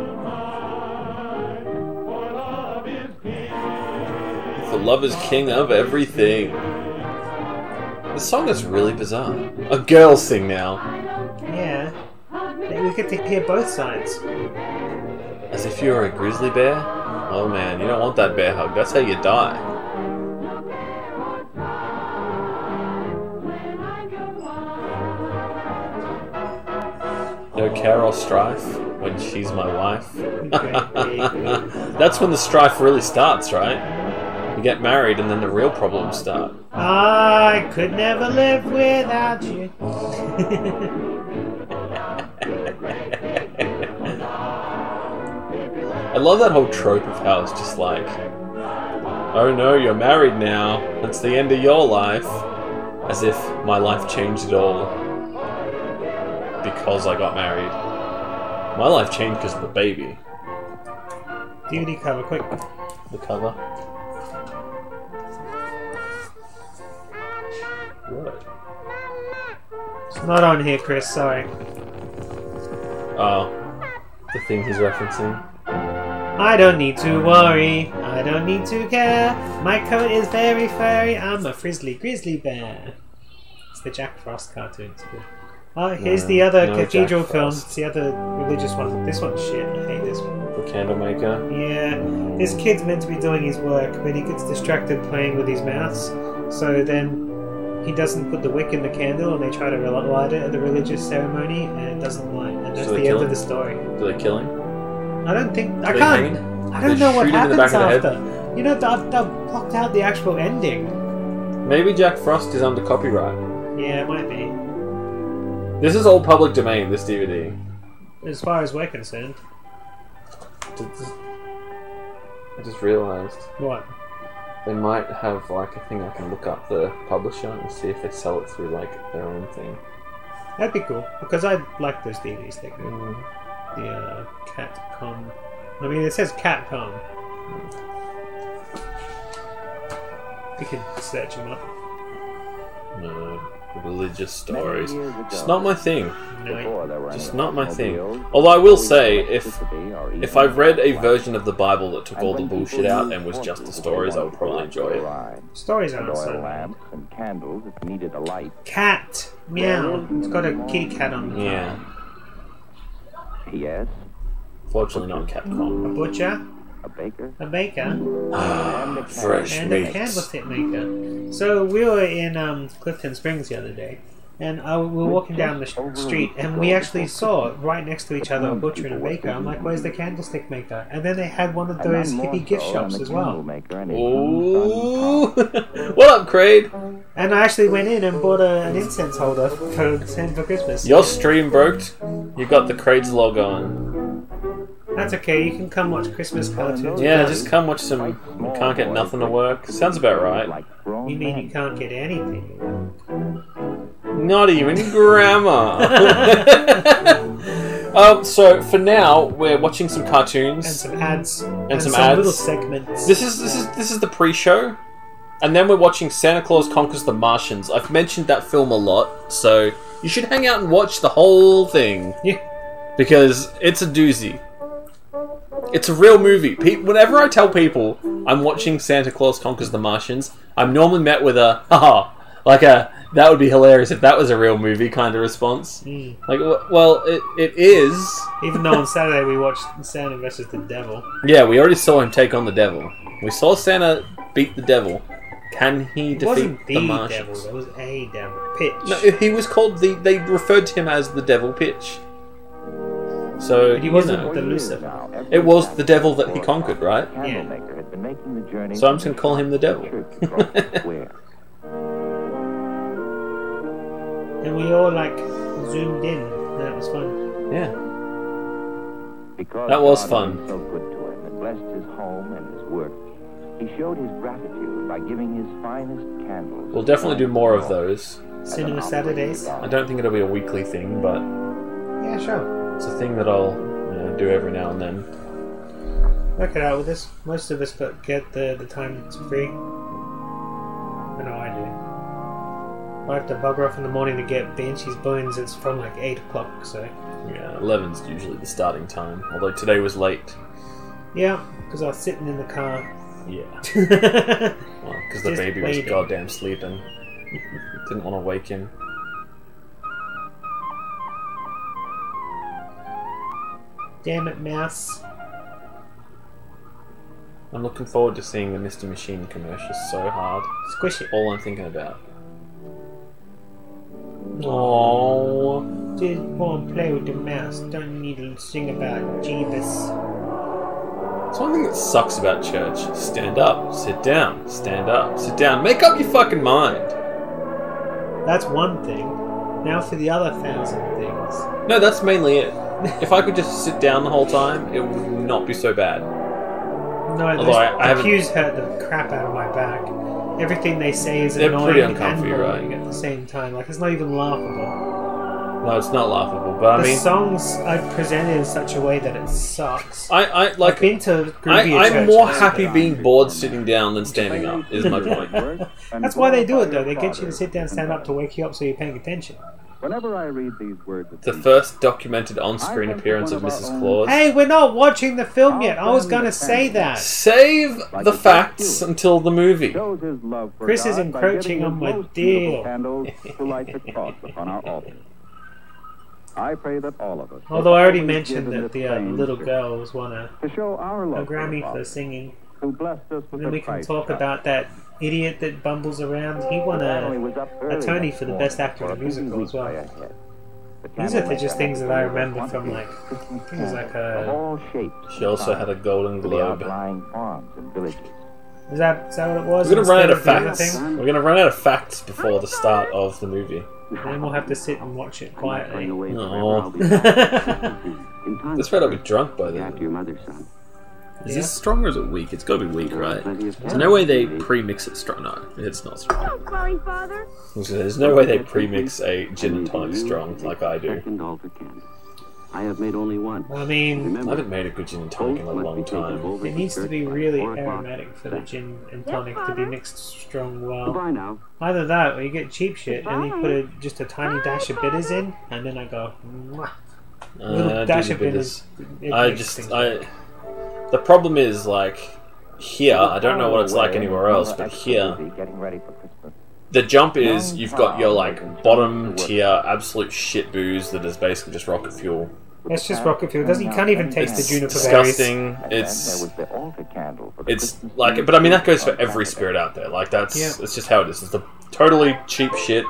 The love is king of everything. The song is really bizarre. A girl sing now. Yeah, we get to hear both sides. As if you were a grizzly bear? Oh man, you don't want that bear hug. That's how you die. No care or strife when she's my wife. That's when the strife really starts, right? You get married and then the real problems start. I could never live without you. I love that whole trope of how it's just like, oh no, you're married now. That's the end of your life. As if my life changed at all because I got married. My life changed because of the baby. DVD cover, quick. The cover. What? It's not on here, Chris, sorry. Oh. The thing he's referencing. I don't need to worry, I don't need to care. My coat is very furry, I'm a frizzly grizzly bear. It's the Jack Frost cartoon, it's good. Oh, here's the other cathedral film. It's the other religious one. This one's shit, I hate this one. The Candlemaker? Yeah. This kid's meant to be doing his work, but he gets distracted playing with his mouse. So then he doesn't put the wick in the candle and they try to light it at the religious ceremony and it doesn't light. And that's the end of the story. Do they kill him? I don't think... I can't... I don't know what happens after. You know, I've blocked out the actual ending. Maybe Jack Frost is under copyright. Yeah, it might be. This is all public domain, this DVD. As far as we're concerned. I just realised. What? They might have like a thing I can look up the publisher and see if they sell it through like their own thing. That'd be cool, because I like those DVDs they go. The Catcom. I mean, it says Catcom. You could search them up. No, religious stories. Just not my thing. No. Just not my thing. Although I will say, if I read a version of the Bible that took all the bullshit out and was just the stories, I would probably enjoy it. Stories aren't so bad. Cat! Meow! It's got a kitty cat on the Yeah. Yes. Fortunately not Capcom. A butcher? A baker? A baker? Fresh and meat. a candlestick maker. So we were in Clifton Springs the other day, and we were walking down the street, and we actually saw right next to each other a butcher and a baker. I'm like, where's the candlestick maker? And then they had one of those hippie gift shops as well. Ooh! What up, Craig? And I actually went in and bought an incense holder for Christmas. Your stream broke. You got the Craig's logo on. That's okay, you can come watch Christmas cartoons. Yeah, just come watch some. You can't get nothing to work. Sounds about right. You mean you can't get anything? Not even grammar. So for now, we're watching some cartoons and some ads and some ads. Little segments. This is the pre-show. And then we're watching Santa Claus Conquers the Martians. I've mentioned that film a lot, so you should hang out and watch the whole thing. Yeah. Because it's a doozy. It's a real movie. Whenever I tell people I'm watching Santa Claus Conquers the Martians, I'm normally met with a, haha, like a, that would be hilarious if that was a real movie kind of response. Mm. Like, well, it is. Even though on Saturday we watched Santa versus the Devil. Yeah, we already saw him take on the devil. We saw Santa beat the devil. Can he defeat the Martians? Devil, it was a devil. Pitch. No, he was called they referred to him as the devil Pitch. So, but he wasn't the Lucifer. It was the devil that he conquered, right? Yeah. So I'm just going to call him the devil. And we all, like, zoomed in. That was fun. Yeah. That was fun. So good to him and blessed his home and his work. He showed his gratitude by giving his finest candles. We'll definitely do more of those. Cinema Saturdays. I don't think it'll be a weekly thing, but yeah, sure. It's a thing that I'll do every now and then. Work it out with this. Most of us get the time it's free. I know I do. I have to bugger off in the morning to get Banshee's Bones. It's from like 8 o'clock, so... Yeah, 11's usually the starting time. Although today was late. Yeah, because I was sitting in the car. Yeah. Well, because the baby was goddamn sleeping. Didn't want to wake him. Damn it, mouse. I'm looking forward to seeing the Mr. Machine commercial so hard. Squish it. All I'm thinking about. Oh, just want to play with the mouse. Don't need to sing about Jeebus. That's one thing that sucks about church. Stand up, sit down, stand up, sit down. Make up your fucking mind. That's one thing. Now for the other 1,000 things. No, that's mainly it. If I could just sit down the whole time, it would not be so bad. No, the pews hurt the crap out of my back. Everything they say is annoying and boring at the same time. Like, it's not even laughable. No, it's not laughable, but I mean... The songs are presented in such a way that it sucks. I've been to I'm more happy being bored sitting down than standing up, is my point. That's why they do it, though. They get you to sit down, stand up to wake you up so you're paying attention. Whenever I read these words, the first documented on-screen appearance of Mrs. Claus. Hey, we're not watching the film yet. I was going to say that. Save the facts until the movie. Chris is encroaching on my deal. I pray that all of us. Although I already mentioned that the little girls won a Grammy for singing. And then we can talk about that idiot that bumbles around. He won a Tony for the best actor in a musical as well. These are just things that I remember from like, I think it was like a... She also had a Golden Globe. Is that what it was? We're going to run out of facts. We're going to run out of facts before the start of the movie. Then we'll have to sit and watch it quietly. No. This way I'll be drunk by then. Is this strong or is it weak? It's got to be weak, right? There's no way they pre-mix it strong. No, it's not strong. Don't worry, Father. There's no way they pre-mix a gin and tonic strong like I do. I have made only one. I mean, I haven't made a good gin and tonic in a long time. It needs to be really aromatic for the gin and tonic to be mixed strong well. Either that, or you get cheap shit and you put just a tiny dash of bitters in, and then I go, mwah. A little dash of bitters. The problem is, like, here, I don't know what it's like anywhere else, but here, the jump is you've got your, like, bottom tier absolute shit booze that is basically just rocket fuel. It's just rocket fuel. You can't even taste the juniper disgusting. It's like, but I mean that goes for every spirit out there. Like it's just how it is. It's the totally cheap shit,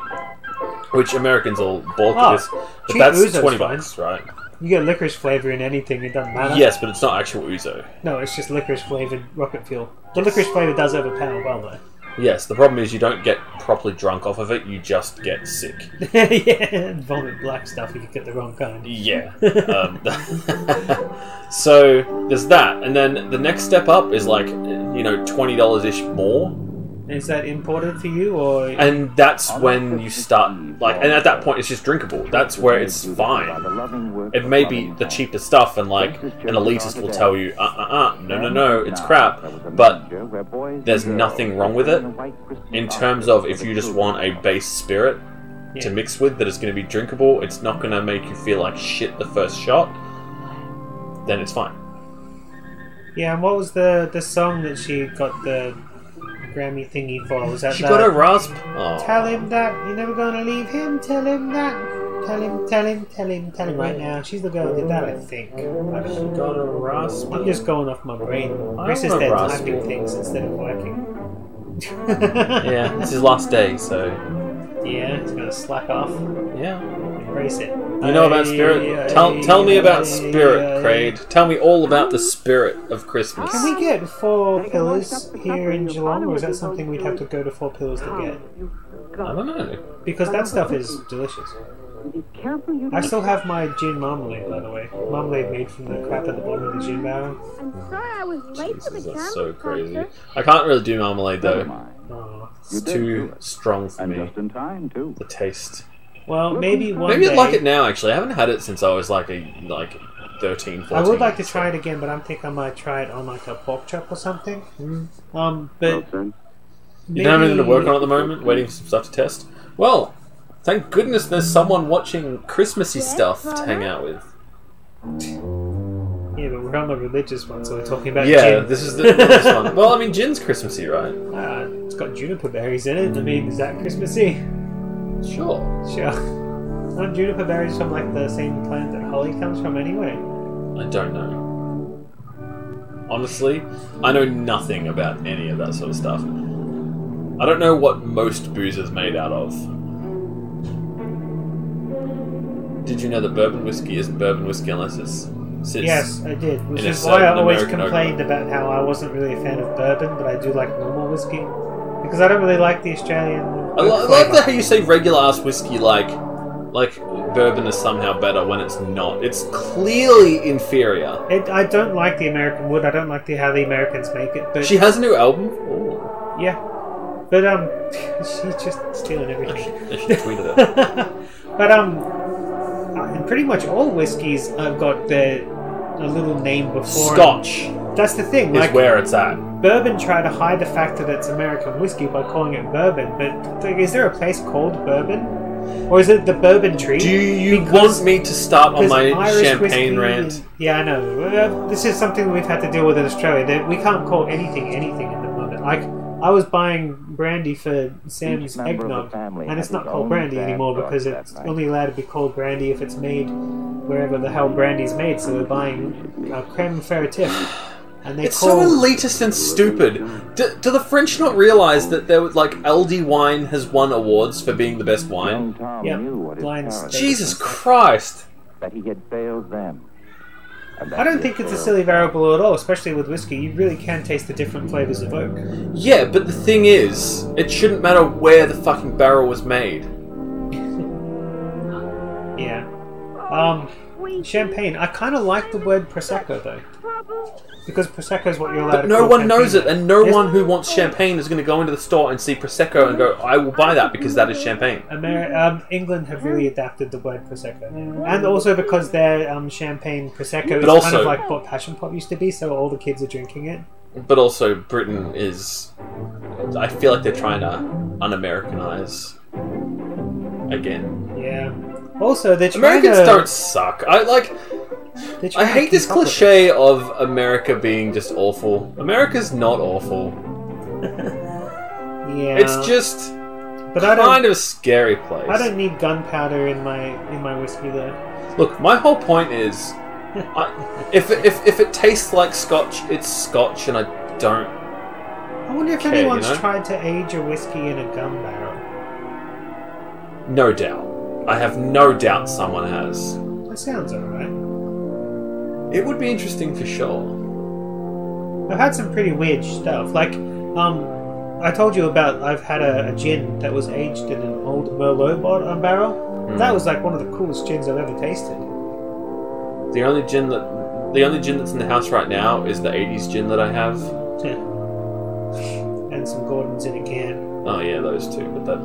which Americans will balk at this. But that's $20, right? You get licorice flavor in anything, it doesn't matter. Yes, but it's not actual ouzo. No, it's just licorice flavored rocket fuel. The licorice flavor does overpower well, though. Yes, the problem is you don't get properly drunk off of it, you just get sick. Yeah, vomit black stuff if you get the wrong kind. Yeah. So, there's that. And then the next step up is like, $20-ish more. Is that imported for you, or...? And that's when you start, like, and at that point it's just drinkable. That's where it's fine. It may be the cheapest stuff, and like, an elitist will tell you, no, it's crap. But there's nothing wrong with it, in terms of if you just want a base spirit to mix with that is going to be drinkable, it's not going to make you feel like shit the first shot, then it's fine. Yeah, and what was the song that she got the Grammy thingy for? Was that she got a rasp? Oh. Tell him that you're never gonna leave him. Tell him that. Tell him right now. She's the girl who did that, I think. She got a rasp. I'm just going off my brain. Chris is there typing things instead of working. Yeah, it's his last day, so... Yeah, he's gonna slack off. Yeah. Embrace it. You know about spirit? Tell me about spirit, Craig. Tell me all about the spirit of Christmas. Can we get 4 pillars here in Geelong, or is that something we'd have to go to 4 pillars to get? I don't know. Because that stuff is delicious. I still have my gin marmalade, by the way. Marmalade made from the crap at the bottom of the gin barrel. Jesus, that's so crazy. I can't really do marmalade though. It's too strong for me. The taste. Well, maybe one Maybe day... I'd like it now, actually. I haven't had it since I was like 13, 14. I would like to try it again, but I'm thinking I might try it on like a pork chop or something. But... You don't have anything to work on at the moment? Waiting for some stuff to test? Well, thank goodness there's someone watching Christmassy stuff to hang out with. Yeah, but we're on the religious one, so we're talking about gin. Yeah, this is the religious one. Well, I mean, gin's Christmassy, right? It's got juniper berries in it. I mean, is that Christmassy? Sure. Aren't juniper berries from like the same plant that holly comes from anyway? I don't know. Honestly, I know nothing about any of that sort of stuff. I don't know what most booze is made out of. Did you know that bourbon whiskey isn't bourbon whiskey unless it's sits? Yes, I did. Which is why I always complained about how I wasn't really a fan of bourbon, but I do like normal whiskey. Because I don't really like the Australian... I like how you say regular-ass whiskey like bourbon is somehow better when it's not. It's clearly inferior. I don't like the American wood. I don't like how the Americans make it. But she has a new album? Ooh. Yeah. But, she's just stealing everything. She tweeted it. But, pretty much all whiskies have got a little name before. Scotch. That's the thing. Is where it's at. Bourbon tried to hide the fact that it's American whiskey by calling it bourbon, but is there a place called Bourbon? Or is it the Bourbon Tree? Do you want me to start on my Irish champagne rant? Yeah, I know. This is something we've had to deal with in Australia. We can't call anything at the moment. Like, I was buying brandy for Sam's eggnog, and it's not called brandy anymore because it's only allowed to be called brandy if it's made wherever the hell brandy's made. So we're buying creme ferratif. And it's so elitist and stupid. Do the French not realise that Aldi wine has won awards for being the best wine? Yeah. Jesus Christ! That he had failed them. I don't think it's a silly variable at all, especially with whiskey. You really can taste the different flavours of oak. Yeah, but the thing is, it shouldn't matter where the fucking barrel was made. Yeah. Champagne. I kind of like the word Prosecco, though. Because Prosecco is what you're allowed to call no one knows champagne. it, and no one who wants champagne is going to go into the store and see Prosecco and go, I will buy that because that is champagne. England have really adapted the word Prosecco. And also because their champagne Prosecco is kind of like what Passion Pop used to be, so all the kids are drinking it. But also, Britain is... I feel like they're trying to un-Americanize again. Yeah. Also, they're trying Americans don't suck. I hate this cliche of America being just awful. America's not awful. Yeah. It's just kind of a scary place. I don't need gunpowder in my whiskey though. Look, my whole point is, if it tastes like Scotch, it's Scotch, and I don't. I wonder if anyone's tried to age a whiskey in a gun barrel. No doubt. I have no doubt someone has. That sounds alright. It would be interesting for sure. I've had some pretty weird stuff. Like, I told you about I've had a gin that was aged in an old Merlot barrel. That was like one of the coolest gins I've ever tasted. The only gin that's in the house right now is the 80s gin that I have. Yeah. and some Gordons in a can. Oh yeah, those two. But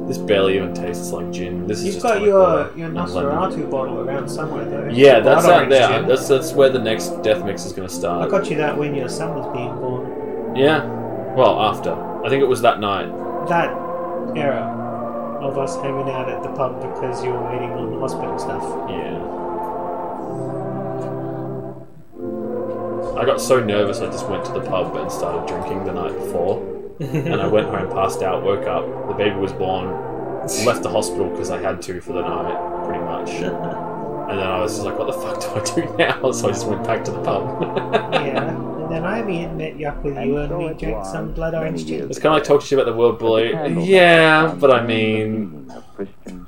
this barely even tastes like gin. This is You've just got like your Nosferatu bottle around somewhere though. Yeah, that's out there. Gin. That's where the next death mix is going to start. I got you that when your son was being born. Yeah. Well, after. I think it was that night. That era of us hanging out at the pub because you were waiting on the hospital stuff. Yeah. I got so nervous I just went to the pub and started drinking the night before. And I went home, passed out, woke up, the baby was born, left the hospital because I had to for the night, pretty much. And then I was just like, what the fuck do I do now? So I just went back to the pub. Yeah, and then I met you up with you and we drank some blood orange gin. It's kind of like talking to you about the World Bully. Yeah, but I mean,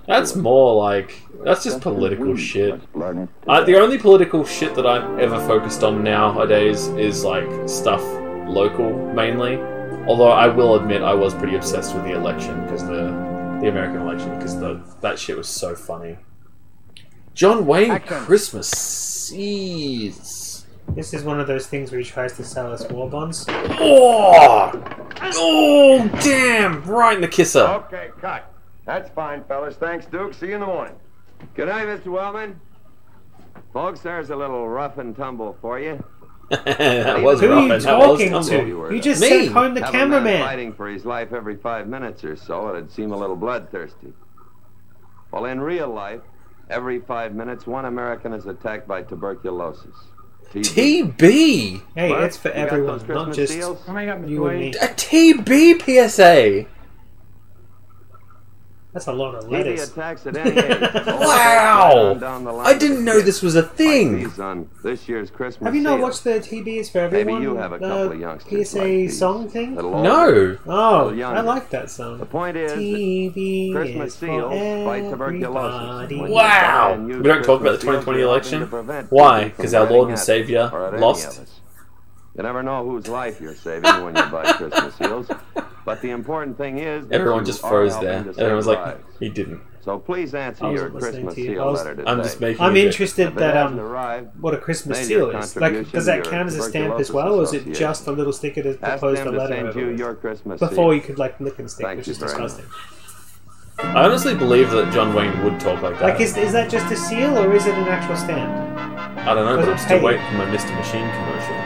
that's more like, that's just political shit. The only political shit that I'm ever focused on nowadays is like stuff local, mainly. Although I will admit I was pretty obsessed with the election, because the American election, because that shit was so funny. John Wayne Christmas seeds. This is one of those things where he tries to sell us war bonds. Oh! Oh, damn! Right in the kisser. Okay, cut. That's fine, fellas. Thanks, Duke. See you in the morning. Good night, Mr. Wellman. Folks, there's a little rough and tumble for you. That was Who rough are you and talking that was to? You just sent home the cameraman. Fighting for his life every 5 minutes or so, it'd seem a little bloodthirsty. Well, in real life, every 5 minutes, one American is attacked by tuberculosis. TB? Hey, it's for everyone, not just you and me. A TB PSA? That's a lot of letters. Wow! I didn't know this was a thing. This year's Christmas. Have you not watched the TB is for everyone? Maybe you have a couple of youngsters PSA song thing? No. Oh, I like that song. The point is, TB Christmas seals fight tuberculosis. Wow! We don't talk about the 2020 election. Why? Because our Lord and Savior lost. You never know whose life you're saving when you buy Christmas seals. But the important thing is... Everyone just froze there. Everyone was like, he didn't. So please answer your Christmas seal letter today. I'm just making I'm interested that, what a Christmas seal is. Like, does that count as a stamp as well, or is it just a little sticker to propose the letter over before you could, like, lick and stick, which is disgusting. I honestly believe that John Wayne would talk like that. Like, is that just a seal, or is it an actual stamp? I don't know, but I'm still waiting for my Mr. Machine commercial.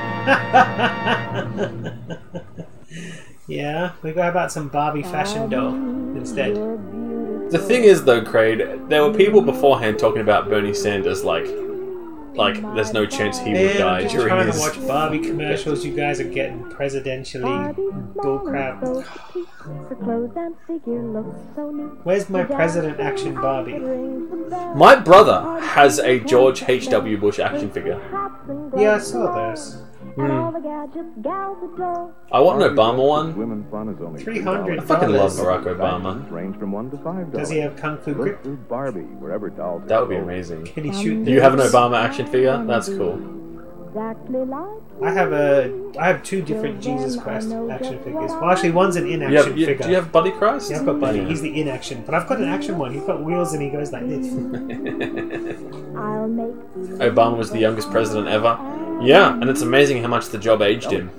Yeah, we go about some Barbie fashion doll instead. The thing is, though, Craig, there were people beforehand talking about Bernie Sanders like there's no chance he would die I'm just during trying his... to watch Barbie commercials. You guys are getting presidentially bullcrap. Where's my president action Barbie? My brother has a George H.W. Bush action figure. Yeah, I saw those. I want an Obama one. $300. I fucking love Barack Obama. Does he have Kung Fu grip? That would be amazing. Can he shoot? You have an Obama action figure? That's cool. I have two different Jesus Christ action figures. Well, actually, one's an inaction figure. Do you have Buddy Christ? Yeah, I've got Buddy. He's the inaction, but I've got an action one. He's got wheels and he goes like this. Obama was the youngest president ever. Yeah, and it's amazing how much the job aged him.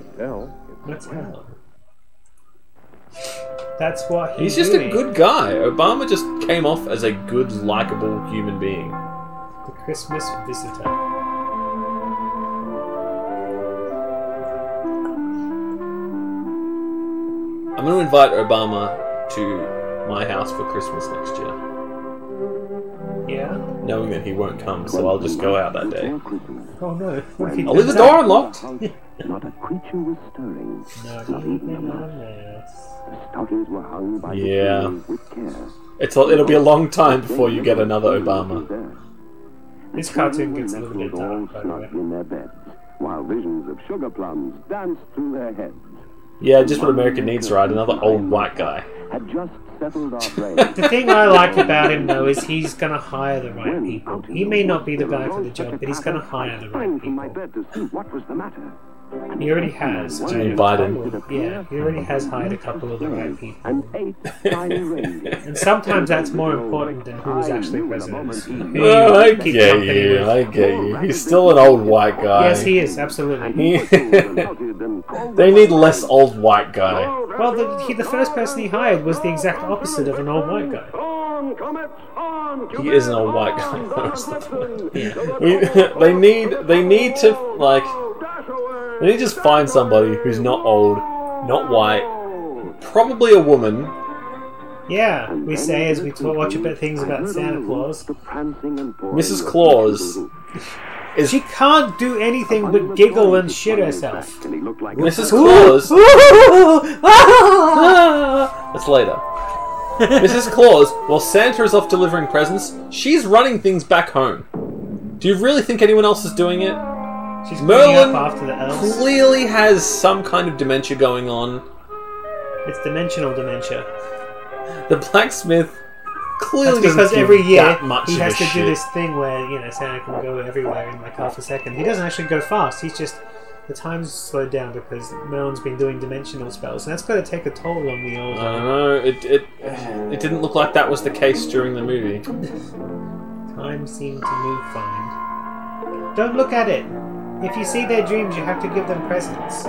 That's what he's just a good guy. Obama just came off as a good, likable human being. The Christmas visitor. I'm going to invite Obama to my house for Christmas next year. Yeah? Knowing that he won't come, so I'll just go out that day. Oh no. I'll leave the door unlocked. Not a creature was stirring. Not even a mouse. The stockings were hung by yeah. with care. It'll be a long time before you get another Obama. This cartoon gets a little bit dark, by the way. In their beds, while visions of sugar plums danced through their heads. Yeah, just what America needs, right? Another old white guy. Had just settled our The thing I like about him, though, is he's going to hire the right people. He may not be the guy for the job, but he's going to hire the right people. What was the matter? He already has. Biden. Yeah, he already has hired a couple of the right people. And sometimes that's more important than who's actually president. Well, I get you. He's still an old white guy. Yes, he is, absolutely. They need less old white guy. Well, the first person he hired was the exact opposite of an old white guy. He is an old white guy. Yeah. They need to they need to just find somebody who's not old, not white, probably a woman. Yeah, we say as we watch a bit things about Santa Claus. Mrs. Claus. She can't do anything but giggle and shit herself. Mrs. Claus. That's later. Mrs. Claus, while Santa is off delivering presents, she's running things back home. Do you really think anyone else is doing it? She's Merlin up after the elves. Clearly has some kind of dementia going on. It's dimensional dementia. The blacksmith clearly That's because doesn't every give year that much he of has a to shit. do this thing where, you know, Santa can go everywhere in like half a second. He doesn't actually go fast. He's just the time's slowed down because Merlin's been doing dimensional spells, and that's got to take a toll on the old. I don't know. It didn't look like that was the case during the movie. Time seemed to move fine. Don't look at it. If you see their dreams, you have to give them presents.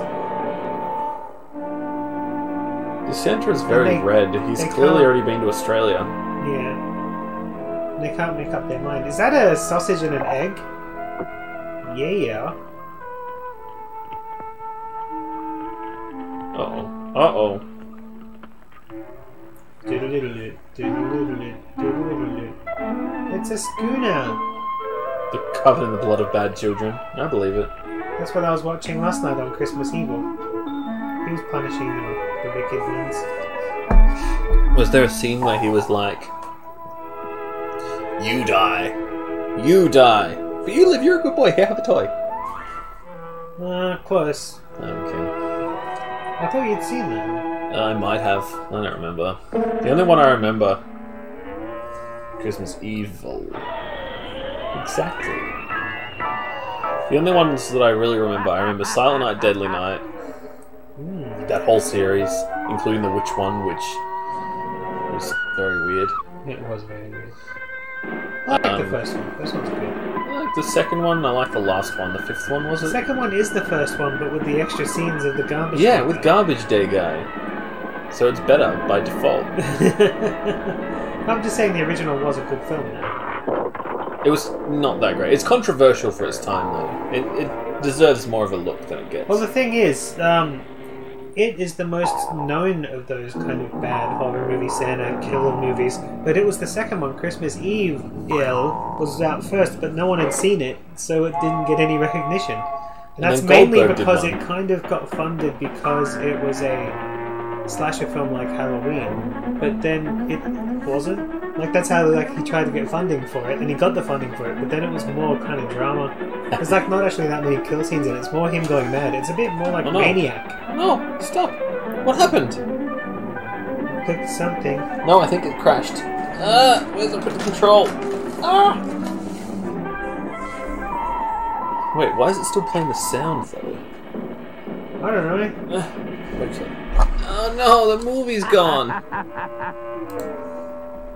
The Santa is very red. He's clearly already been to Australia. Yeah. They can't make up their mind. Is that a sausage and an egg? Yeah. Uh-oh. Uh-oh. It's a schooner. They're covered in the blood of bad children. I believe it. That's what I was watching last night on Christmas Eve. He was punishing the wicked ones. Was there a scene where he was like, "You die. You die. But you live, you're a good boy. Here, have a toy." Close. Okay. I thought you'd seen that. I might have. I don't remember. The only one I remember... Christmas Evil. Exactly. The only ones that I really remember, I remember Silent Night, Deadly Night. That whole series, including the witch one, which was very weird. It was very weird. I like the first one. This one's good. I like the second one. I like the last one. The fifth one, was it? The second one is the first one, but with the extra scenes of the garbage. Yeah, with Garbage Day Guy. So it's better by default. I'm just saying the original was a good film now. It was not that great. It's controversial for its time, though. It deserves more of a look than it gets. Well, the thing is, it is the most known of those kind of bad horror movie Santa killer movies, but it was the second one, Christmas Eve, was out first, but no one had seen it, so it didn't get any recognition. And that's mainly because it kind of got funded because it was a slasher film like Halloween, but then it wasn't. Like, that's how he tried to get funding for it, and he got the funding for it, but then it was more kind of drama. There's like not actually that many kill scenes in it, it's more him going mad. It's a bit more like Maniac. No, stop! What happened? Clicked something. No, I think it crashed. Where's the control? Wait, why is it still playing the sound, though? I don't know. Oh no, the movie's gone!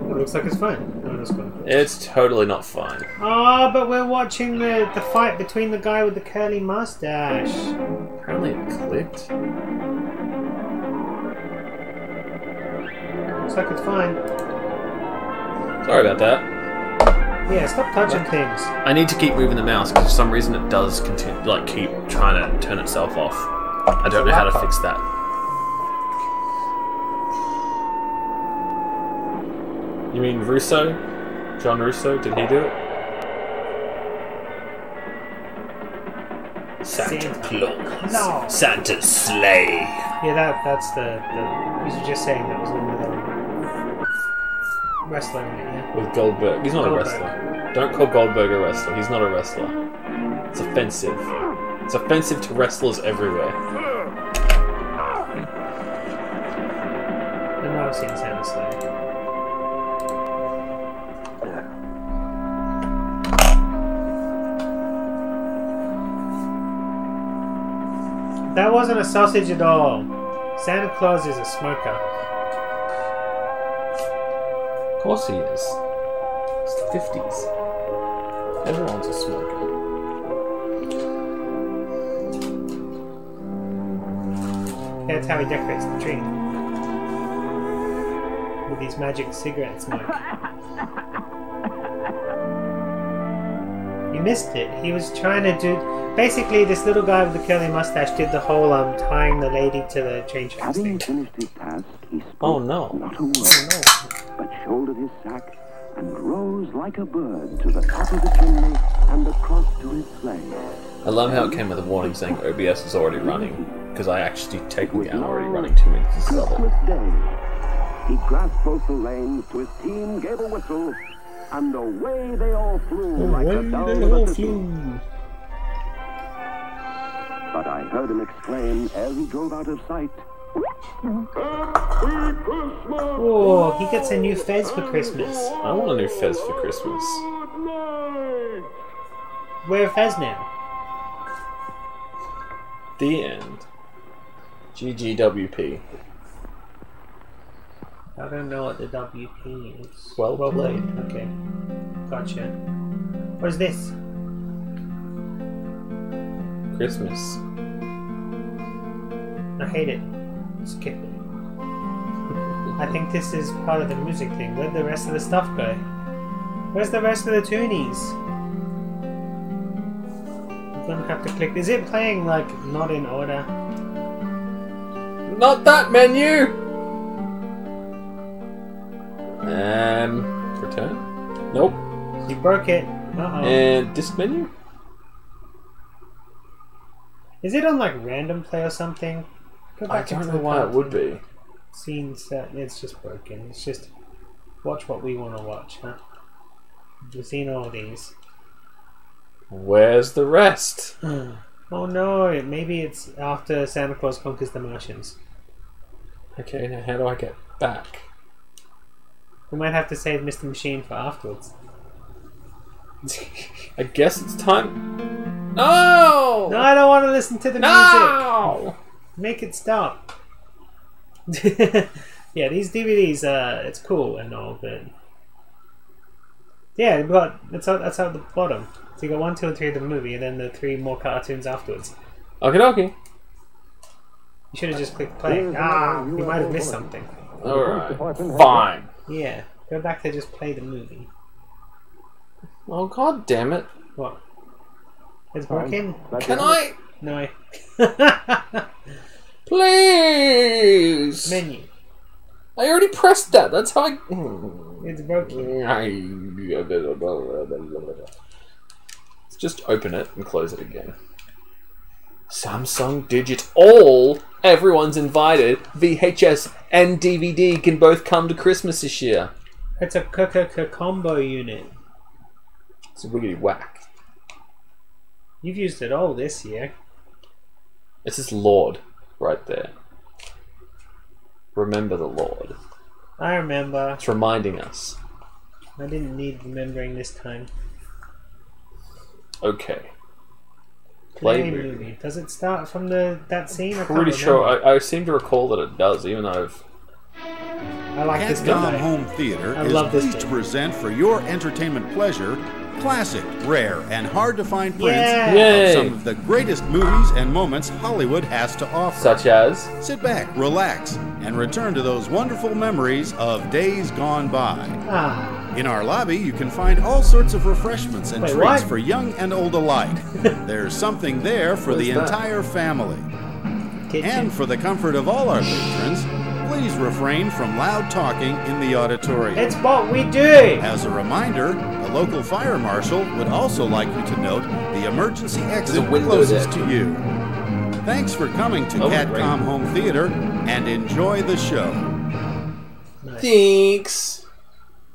It looks like it's fine. No, it's gone. It's totally not fine. Oh, but we're watching the fight between the guy with the curly mustache. Apparently it clicked. Looks like it's fine. Sorry about that. Yeah, stop touching things. I need to keep moving the mouse because for some reason it does continue, keep trying to turn itself off. I don't know how to fix that. You mean Russo? John Russo? Did he do it? Santa Claus. No. Santa's sleigh. Yeah, that's the you were just saying that was the one with wrestler in it, yeah. With Goldberg. He's not a wrestler. Don't call Goldberg a wrestler. He's not a wrestler. It's offensive. It's offensive to wrestlers everywhere. I've never seen Santa's sleigh. That wasn't a sausage at all. Santa Claus is a smoker. Of course he is. It's the 50s. Everyone's a smoker. That's how he decorates the tree. with these magic cigarettes, Mike. You missed it. He was trying to do... Basically, this little guy with the curly mustache did the whole tying the lady to the train tracks thing. Having finished his task, he spoke oh no! Not a word, but shouldered his sack and rose like a bird to the top of the chimney and across to his sleigh. I love how it came with a warning saying OBS is already running, because I actually technically am already running 2 minutes to double. Christmas Day. He grasped both the reins to his team, gave a whistle, and away they all flew like a down of a thistle. But I heard him exclaim as he drove out of sight. Oh, he gets a new fez for Christmas. I want a new fez for Christmas. Wear a fez now. The end. GGWP. I don't know what the WP is. Well played. Okay. Gotcha. What is this? Christmas. I hate it. Skip it. I think this is part of the music thing. Where'd the rest of the stuff go? Where's the rest of the toonies? I'm gonna have to click. Is it playing like not in order? Not that menu! Return? Nope. You broke it. Uh-oh. And disc menu? Is it on like random play or something? Go I back don't into know the why it would be. Scene set. It's just broken. It's just watch what we want to watch, huh? We've seen all these. Where's the rest? Oh no, maybe it's after Santa Claus conquers the Martians. Okay, now how do I get back? We might have to save Mr. Machine for afterwards. I guess it's time. No! No, I don't want to listen to the music. Make it stop. Yeah, these DVDs, it's cool and all, but yeah, that's out the bottom. So you got 1, 2, and 3 of the movie, and then the 3 more cartoons afterwards. Okay, okay. You should have just clicked play. You might have missed something. Alright, fine. Yeah, go back to just play the movie. Oh god damn it! What? It's working. Can I? No. Please! Menu. I already pressed that, that's how I... It's broken. Let's just open it and close it again. Samsung Digit All! Everyone's invited. VHS and DVD can both come to Christmas this year. It's a combo unit. It's a wiggity whack. You've used it all this year. This is Lord right there. Remember the Lord. I remember. It's reminding us. I didn't need remembering this time. Okay. Play movie. Does it start from that scene? Pretty sure. I seem to recall that it does, even though I like this guy. Home Theater is pleased to present for your entertainment pleasure classic, rare, and hard-to-find prints of some of the greatest movies and moments Hollywood has to offer. Such as? Sit back, relax, and return to those wonderful memories of days gone by. In our lobby, you can find all sorts of refreshments and treats for young and old alike. There's something there for the entire family. And for the comfort of all our patrons, please refrain from loud talking in the auditorium. It's what we do! As a reminder, a local fire marshal would also like you to note the emergency exit closest to you. Thanks for coming to Catcom Home Theater, and enjoy the show. Nice. Thanks!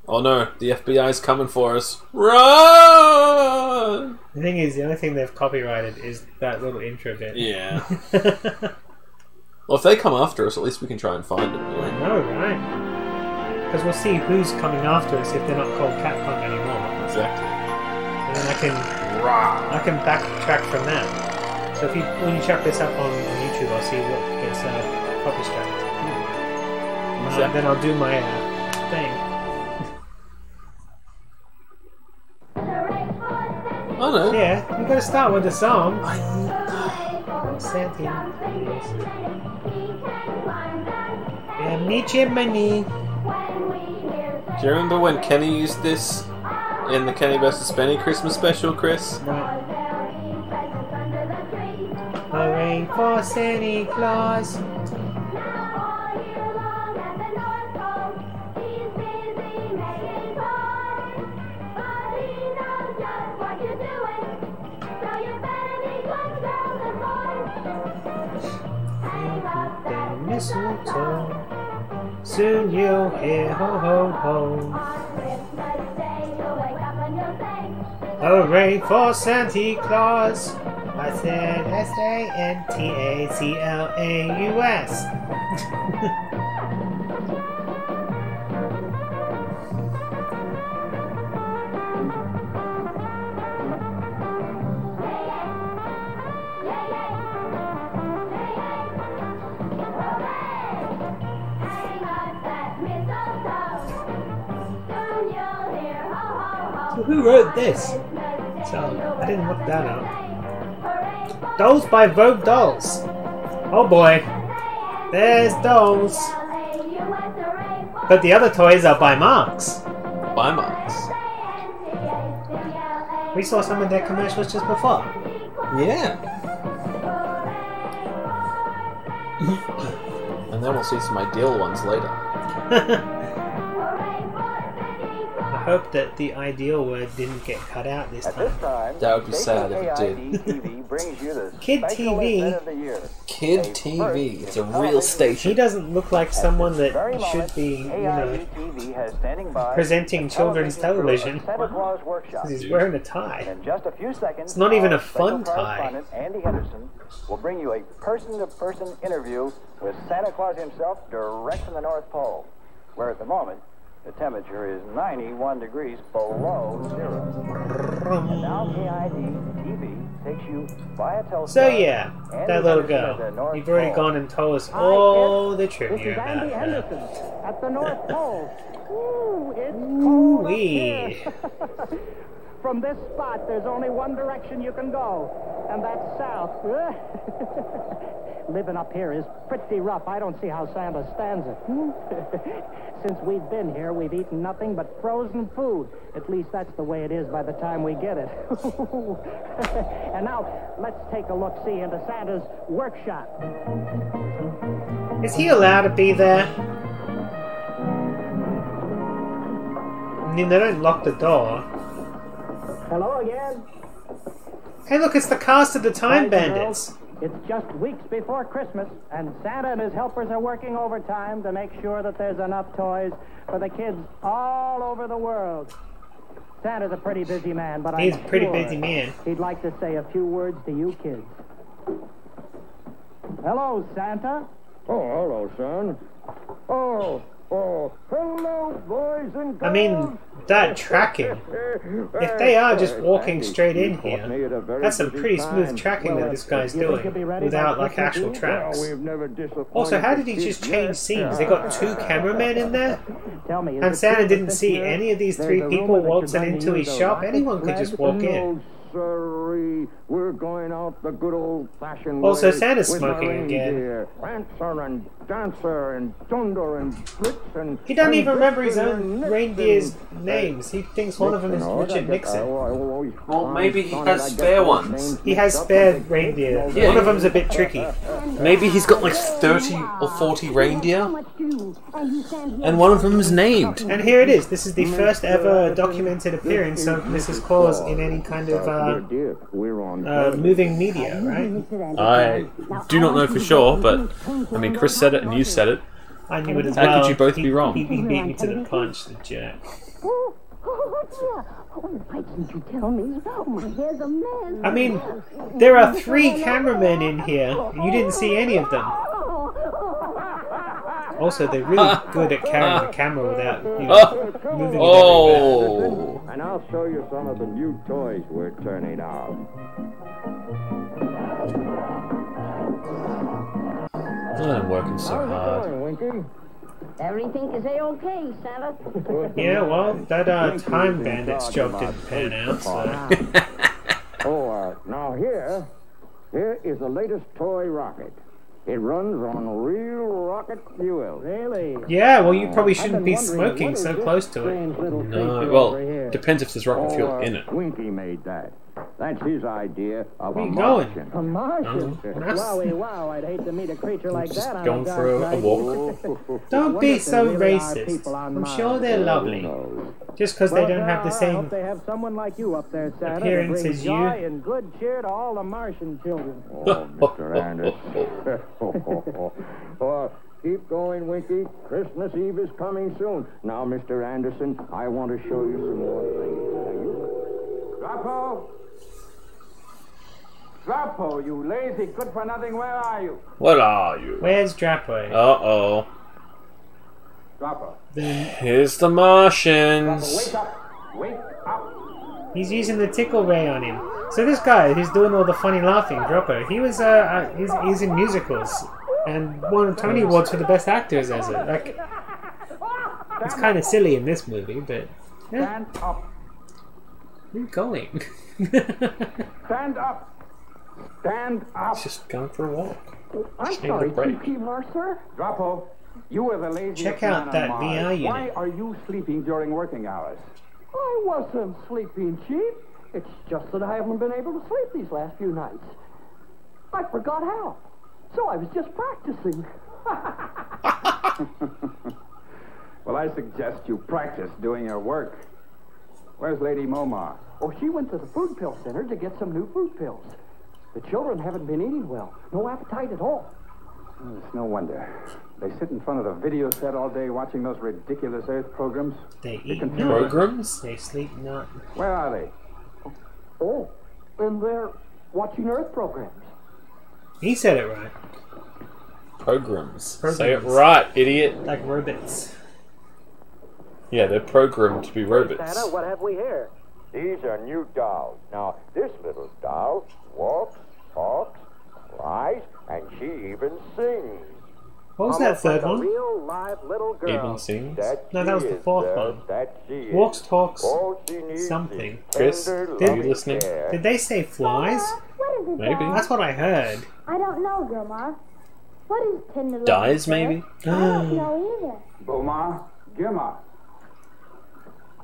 Oh no, the FBI's coming for us. Run! The thing is, the only thing they've copyrighted is that little intro bit. Yeah. Well, if they come after us, at least we can try and find them. I know, right? Because we'll see who's coming after us if they're not called Capcom anymore. Exactly. And then I can backtrack from that. So if when you chuck this up on YouTube, I'll see what gets copy striked. Then I'll do my thing. Oh no. Yeah, you gotta start with the song. Santa. Yeah, meet your money. Do you remember when Kenny used this in the Kenny vs. Benny Christmas special, Chris? No. Hooray for Santa Claus. Mistletoe. Soon you'll hear ho ho ho. Hooray for Santa Claus. I said S-A-N-T-A-C-L-A-U-S. Who wrote this? So I didn't look that up. Dolls by Vogue Dolls. Oh boy. There's dolls. But the other toys are by Marks. By Marks. We saw some of their commercials just before. Yeah. And then we'll see some Ideal ones later. I hope that the Ideal word didn't get cut out this time. That would be sad if it did. Kid TV? Kid TV. It's a real station. He doesn't look like someone that should be, you know, presenting children's television. Because he's wearing a tie. It's not even a fun tie. Andy Henderson will bring you a person-to-person interview with Santa Claus himself direct from the North Pole, where at the moment the temperature is 91 degrees below zero. And now KID TV takes you via telephone. So yeah, that little girl. You've already gone and told us all the trivia about Andy her. Henderson at the North Pole. Ooh, it's Ooh cold up wee. here. From this spot, there's only one direction you can go, and that's south. Living up here is pretty rough. I don't see how Santa stands it. Since we've been here, we've eaten nothing but frozen food. At least that's the way it is by the time we get it. And now, let's take a look-see into Santa's workshop. Is he allowed to be there? I mean, they don't lock the door. Hello again. Hey look, it's the cast of the Time Boys and Bandits. girls, it's just weeks before Christmas, and Santa and his helpers are working overtime to make sure that there's enough toys for the kids all over the world. Santa's a pretty busy man, but He's I'm a pretty sure busy man. he'd like to say a few words to you kids. Hello, Santa. Oh, hello, son. Oh, hello, boys and girls. I mean, that tracking. If they are just walking straight in here, that's some pretty smooth tracking that this guy's doing, without like actual tracks. Also, how did he just change scenes? They got two cameramen in there? And Santa didn't see any of these three people waltzing into his shop? Anyone could just walk in. Sorry, we're going out the good old-fashioned Also, way Santa's with smoking my again. reindeer. Prancer and Dancer and Dunder and Blitz and... He doesn't even remember his own reindeer's names. He thinks one of them is Richard Nixon. Well, maybe he has spare ones. He has spare reindeer. Yeah. One of them's a bit tricky. Maybe he's got like 30 or 40 reindeer, and one of them is named. And here it is. This is the first ever documented appearance of Mrs. Claus in any kind of moving media, right? I do not know for sure, but I mean, Chris said it and you said it. I knew it as How well. could you both be wrong? He beat me to the punch, the jerk. Oh, why didn't you tell me? Oh, my hair's a mess. I mean, there are 3 cameramen in here. You didn't see any of them. Also, they're really good at carrying the camera without, you know, moving it everywhere. And I'll show you some of the new toys we're turning out. I'm working so hard. Everything is A-OK, Santa. Yeah, well, that Time Bandits joke didn't pan out, so... Now here is the latest toy rocket. It runs on real rocket fuel. Really? Yeah, well, you probably shouldn't be smoking so close to it. No, well, depends if there's rocket fuel in it. Winky made that. That's his idea of Where a you going? Martian. A Martian? That's- Wowie, wow, I'd hate to meet a creature like Just that on going a for a dark walk. night. Don't be so Wonder if there really are racist. people on I'm Mars. sure they're lovely. Just because they don't have the I same hope they have someone like you up there, Santa, appearance to bring as you. joy and good cheer to all the Martian children. Oh, Mr. Anderson. Oh, keep going, Winky. Christmas Eve is coming soon. Now, Mr. Anderson, I want to show you some more things. Drapo! Drapo, you lazy good-for-nothing, where are you? What are you? Where's Drapway? Uh-oh. Drapo. Here's the Martians. Drapo, wake up! Wake up! He's using the tickle ray on him. So this guy who's doing all the funny laughing, Droppo, he was he's in musicals and won Tony Awards for the best actors as it. Like, it's kind of silly in this movie, but yeah. Stand up! Where are you going? Stand up! Stand up! He's just going for a walk. I'm Just needed a sorry, break. Chief Marcer. Drapo, you were the laziest Check man out on that Mars. VR unit. Why are you sleeping during working hours? I wasn't sleeping, Chief. It's just that I haven't been able to sleep these last few nights. I forgot how. So I was just practicing. Well, I suggest you practice doing your work. Where's Lady Momar? Oh, she went to the food pill center to get some new food pills. The children haven't been eating well. No appetite at all. Oh, it's no wonder. They sit in front of the video set all day watching those ridiculous Earth programs. They eat confuse not. Programs? They sleep not. Where are they? Oh, and they're watching Earth programs. He said it right. Programs. Say it Programs. right, idiot. Like robots. Yeah, they're programmed to be robots. Santa, what have we here? These are new dolls. Now, this little doll walks, talks, cries, and she even sings. What was that third Like a one? real live little girl. Even sings? No, that was the fourth one. That she is. Walks, talks, All she needs something. is Chris, tender, are you loving listening? care. Did they say flies? What is it, Maybe. Dad? That's what I heard. I don't know, Grandma. What is tender? Dies, loving maybe? care? I don't know either. Bomar, Gemma.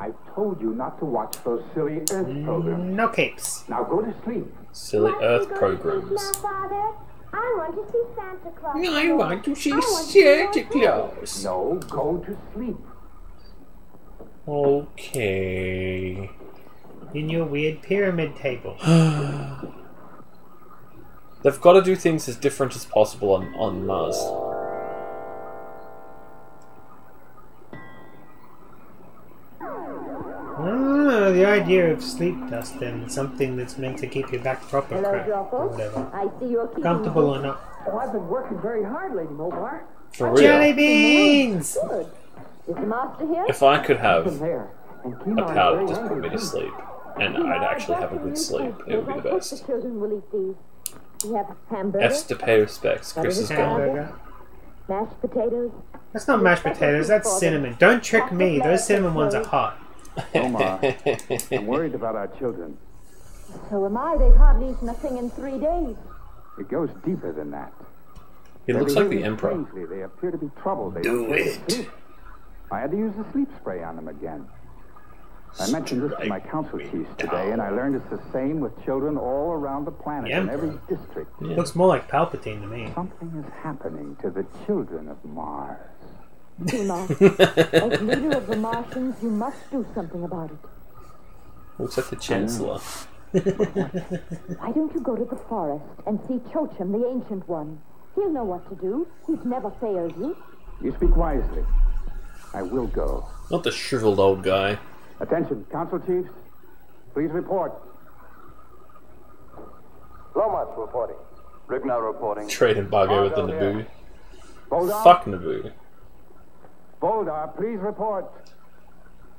I told you not to watch those silly Earth programs. No capes. Now go to sleep. Silly Want Earth to go to programs. sleep now, Father? I want to see Santa Claus. I want to see I want to see Santa Santa Claus. No, go to sleep. Okay. In your weird pyramid table. They've got to do things as different as possible on Mars. The idea of sleep dust and something that's meant to keep your back proper crap or whatever. I see you're keeping Comfortable or not. Oh, I've been working very hard, Lady Mobar. For real. Jelly beans! Good. Is the master here? If I could have There. And a Kima powder is just very put me to angry. sleep, and I'd actually have a good sleep, it would be the best. The children will eat these. We have hamburger, F's to pay respects. Chris is gone. Hamburger. mashed potatoes. That's not mashed potatoes, that's cinnamon. Don't trick me, those cinnamon ones are hot. Omar, I'm worried about our children. So am I. They've hardly eaten a thing in 3 days. It goes deeper than that. He They're looks like the behaving Emperor. strangely. They appear to be troubled. They Do don't get to it. sleep. I had to use the sleep spray on them again. I mentioned this to my council chiefs today, and I learned it's the same with children all around the planet, The in every Emperor. district. Looks more like Palpatine to me. Something is happening to the children of Mars. Tuna, as leader of the Martians, you must do something about it. Looks like the Chancellor. Why don't you go to the forest and see Chochim, the Ancient One? He'll know what to do. He's never failed you. You speak wisely. I will go. Not the shriveled old guy. Attention, council chiefs. Please report. Lomas reporting. Ricknow reporting. Trade embargo with the Naboo. Boldar, Fuck Naboo. Boldar, please report.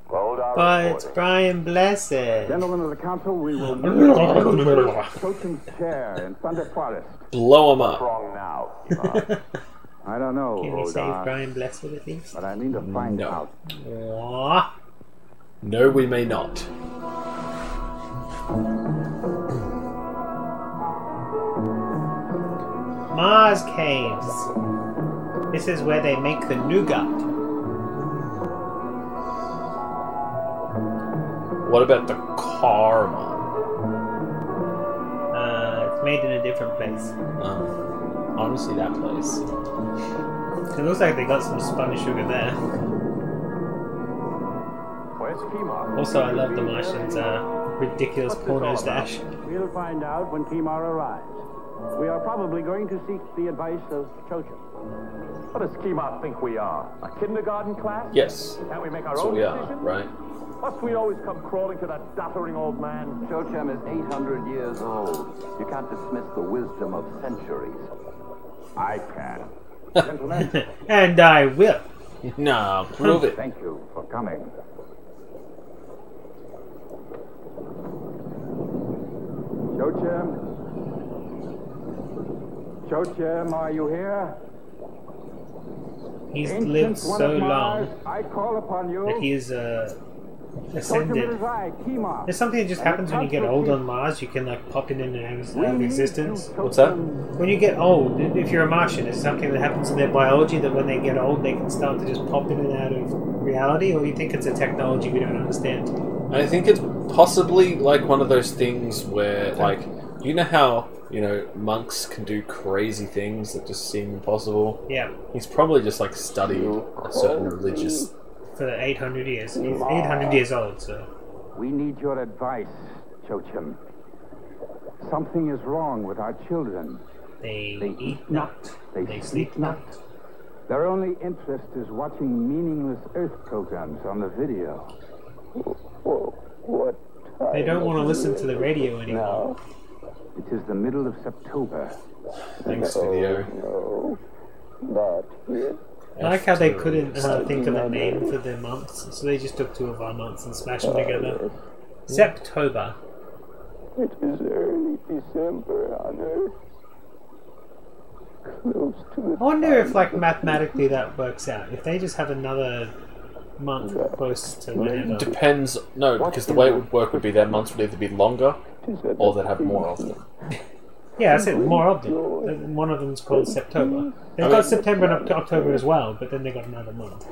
Boldar But it's reporting. Brian Blessed. Gentlemen of the council, we will Chochim's chair in Thunder Forest. Blow him up. Wrong now, Iman. I don't know, Can we save Boldar, Brian Blessed at least? but I need to find No. out. Aww. No, we may not. Mars caves. This is where they make the nougat. What about the caramel? It's made in a different place. I want to see that place. It looks like they got some spun sugar there. Also, I love the Martians' ridiculous porno stash. We'll find out when Kimar arrives. We are probably going to seek the advice of Chochum. What does Kimar think we are? A kindergarten class? Yes. Can't we make our So own we are, decisions? right? Must we always come crawling to that doddering old man? Chochum is 800 years old. You can't dismiss the wisdom of centuries. I can. Gentlemen. And I will. No, prove it. Thank you for coming. Chochum? Chochum, are you here? He's lived so long I call upon you. that he's ascended. There's something that just happens when you get old on Mars. You can like pop in and out of existence. What's that? When you get old, if you're a Martian, it's something that happens in their biology that when they get old, they can start to just pop in and out of reality. Or you think it's a technology we don't understand? I think it's possibly like one of those things where, like, you know how, you know, monks can do crazy things that just seem impossible? Yeah. He's probably just like studied a certain religious... For 800 years. He's 800 years old, so... We need your advice, Chochum. Something is wrong with our children. They eat not. They sleep not. Their only interest is watching meaningless Earth programs on the video. What time They don't want to listen to the radio anymore. It is the middle of September. Thanks, video. No, not here. I like how they couldn't think of a name for their months, so they just took 2 of our months and smashed them together. September. It is early December on Earth. Close to the I wonder if, like, mathematically that works out. If they just have another month close to whenever. Depends. No, because the way it would work would be their months would either be longer or they'd have more of them. Yeah, that's it. More of them. One of them's called September. They've got September and October as well, but then they got another month.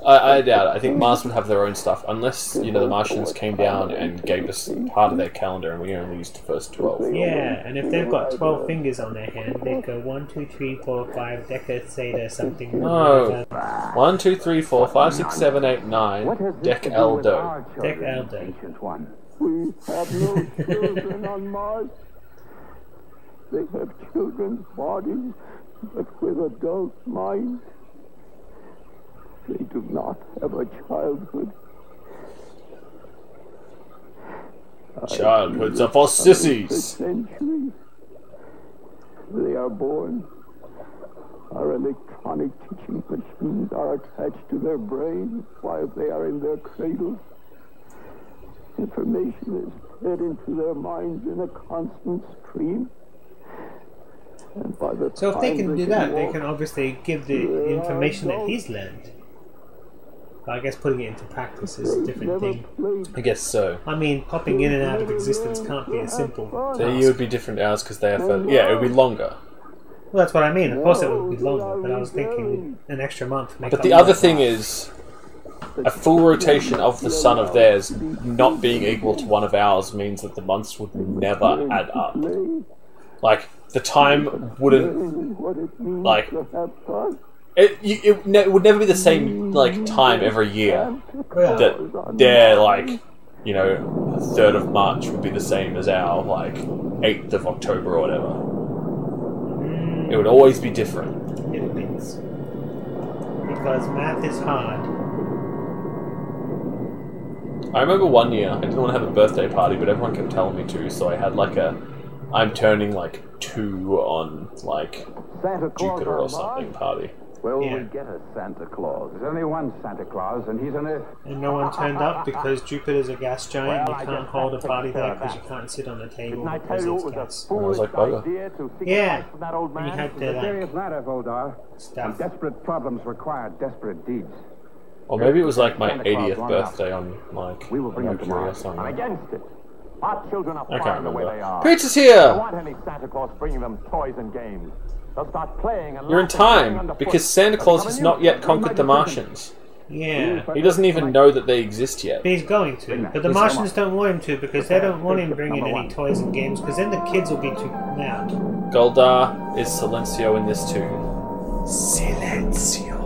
I doubt it. I think Mars would have their own stuff, unless, you know, the Martians came down and gave us part of their calendar and we only used the first 12. Yeah, and if they've got 12 fingers on their hand, they'd go 1, 2, 3, 4, 5, Deca, Theta, something. No. 1, 2, 3, 4, 5, 6, 7, 8, 9. Dec Eldo. Dec Eldo. We have no children on Mars. They have children's bodies, but with adult minds. They do not have a childhood. Childhoods are for sissies. Centuries. They are born. Our electronic teaching machines are attached to their brains while they are in their cradles. Information is fed into their minds in a constant stream. And by the So if they can do that, they can obviously give the information that he's learned. But I guess putting it into practice is a different thing. I guess so. I mean, popping in and out of existence can't be as simple. So you would be different hours because they are... Yeah, it would be longer. Well, that's what I mean. Of course it would be longer, but I was thinking an extra month. But the other thing is, a full rotation of the sun of theirs not being equal to one of ours means that the months would never add up. Like, the time wouldn't... Like... It would never be the same, like, time every year. That their, like, you know, 3rd of March would be the same as our, like, 8th of October or whatever. It would always be different. It is. Because math is hard. I remember one year, I didn't want to have a birthday party, but everyone kept telling me to, so I had, like, I'm turning, like, 2 on, like, Jupiter or something party. Well, we get a Santa Claus. There's only one Santa Claus, and he's an Earth. And no one turned up because Jupiter's a gas giant. You can't hold a party there because you can't sit on the table because it's gas. I was like, bugger. Yeah, and you had to, Serious matter, Voldar. Stuff. Desperate problems require desperate deeds. Or maybe it was like my 80th birthday on, like, we will bring him Mercury or tomorrow. something. I'm against it. Our children are fine the way they are. Pizza's I here! don't want any Santa Claus bringing them toys and games. They'll start playing and You're in time, because Santa Claus has not yet conquered the Martians. Yeah. He doesn't even know that they exist yet. But he's going to. But the Martians don't want him to, because they don't want him bringing any toys and games, because then the kids will be too loud. Goldar is Silencio in this tune. Silencio.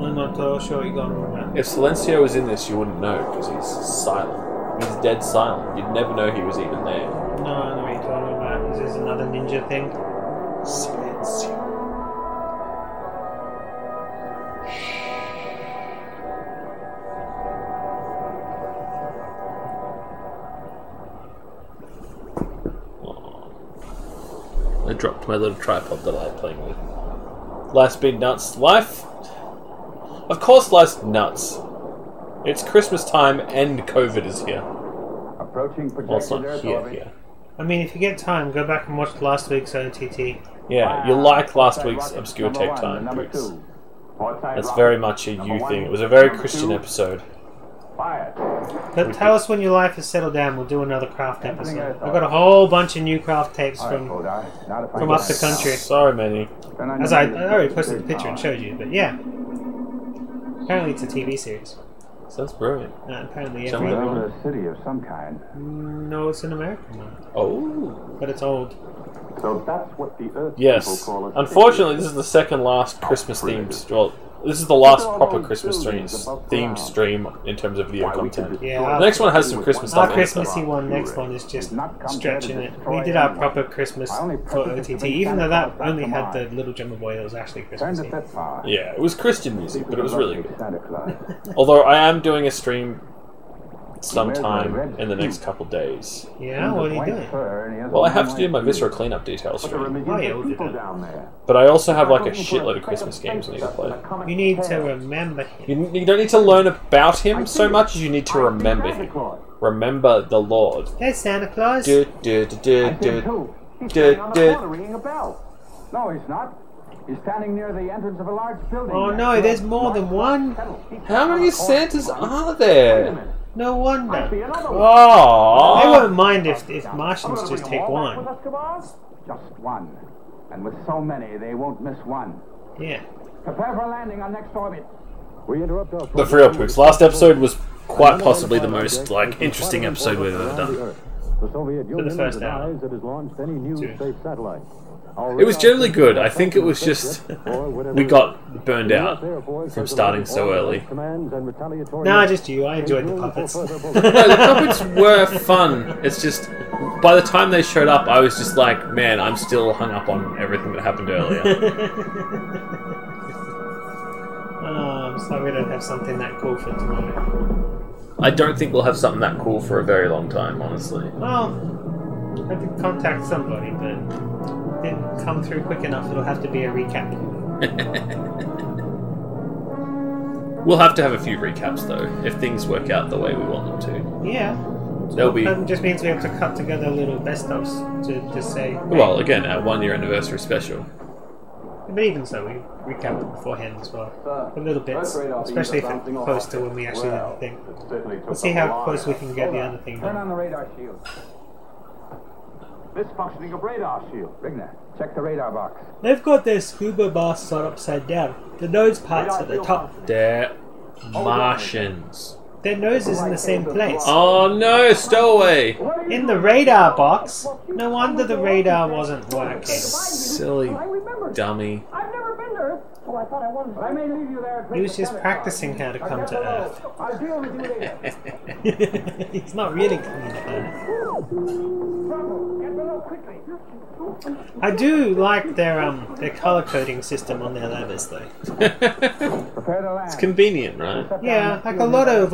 I'm not sure what you got on that. If Silencio was in this, you wouldn't know, because he's silent. He's dead silent. You'd never know he was even there. No, I know what you're talking about. Is this another ninja thing? Silencio. I dropped my little tripod that I like playing with. Life's been nuts. Life? Of course life's nuts. It's Christmas time and COVID is here. Approaching well, it's not projected here. I mean, if you get time, go back and watch last week's OTT. Yeah, you'll like last week's Obscure Take Time, Bruce. That's very much a you thing. It was a very Christian episode. But tell us when your life has settled down, we'll do another craft episode. I've got a whole bunch of new craft tapes from up the country. So many. As I already posted the picture and showed you, but yeah. Apparently it's a TV series. Sounds brilliant. Apparently Over a city of some kind. No, it's an American one. Oh. But it's old. So that's what the Earth people Yes. call us. Unfortunately, this is the second last Christmas themed. Well, this is the last proper Christmas themed stream in terms of video content. Yeah, the next one has some Christmas stuff. Our Christmassy one, next one is just stretching it. We did our proper Christmas for OTT, even though that only had the Little Drummer Boy. It was actually Christmassy. Yeah, it was Christian music, but it was really good. Although I am doing a stream sometime in the next couple days. Yeah, what are you doing? Well, I have to do my visceral cleanup details stream. Oh, yeah, we'll do that. But I also have like a shitload of Christmas games I need to play. You need to remember him. You don't need to learn about him so much as you need to remember him. Remember the Lord. Hey, Santa Claus. He's ringing a bell. No, he's not. He's standing near the entrance of a large building. Oh no, there's more than one. How many Santas are there? No wonder. Oh. They won't mind if Martians just take one. Just one. And with so many, they won't miss one. Yeah. Prepare for landing on next orbit. We interrupt our But for real, Pooks, last episode was quite possibly the most interesting episode we've ever done. The Soviet Union first denies it has launched any new space satellite. It was generally good. I think it was just we got burned out from starting so early. Nah, just you. I enjoyed the puppets. No, the puppets were fun. It's just by the time they showed up, I was just like, man, I'm still hung up on everything that happened earlier. I'm sorry we don't have something that cool for tomorrow. I don't think we'll have something that cool for a very long time, honestly. Well, I did contact somebody, but didn't come through quick enough. It'll have to be a recap. We'll have to have a few recaps though, if things work out the way we want them to. Yeah. There'll be. That just means we have to cut together little best ofs to say. Hey. Well, again, our 1 year anniversary special. But even so, we recapped it beforehand as well. A little bits, especially if it's close to when we actually did the thing. Let's see how close we can get the other thing. Turn on the radar shield. Misfunctioning of radar shield. Rigner, check the radar box. They've got their scuba masks on upside down. The nose part's at the top. They're Martians. Their nose is in the same place. Oh no, stowaway! In the radar box? No wonder the radar wasn't working. Silly dummy. I've never been there. Oh, I thought I wanted. But I may leave you there. He was just practicing how to come to Earth. I'll deal with you later. He's not really coming to Earth. Get below quickly. I do like their color coding system on their levers though. It's convenient, right? Yeah, like a lot of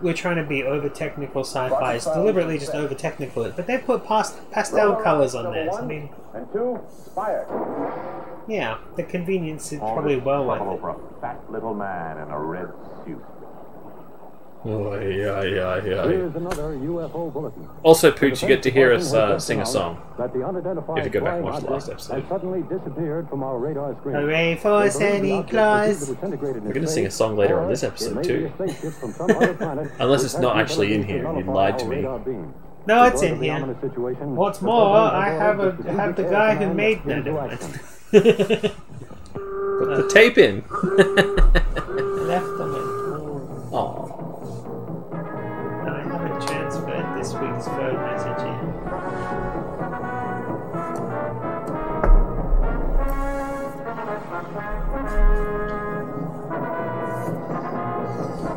we're trying to be over technical sci-fi. It's deliberately just over technical, but they put pastel colors on there. I mean, and two, fire. Yeah, the convenience is probably well worth it. For a fat little man in a red suit. Oh, yeah. Here's another UFO bulletin. Also, Pooch, you get to hear us sing a song. That the unidentified If you go back and watch the flying last object episode. has suddenly disappeared from our radar screen. Hooray for Santa Claus! We're going to sing a song later on this episode, too. Unless it's not actually in here, you lied to me. No, it's in here. What's more, I have the guy who made that. Put the tape in. Left them in. Aww. I haven't transferred this week's phone message yet.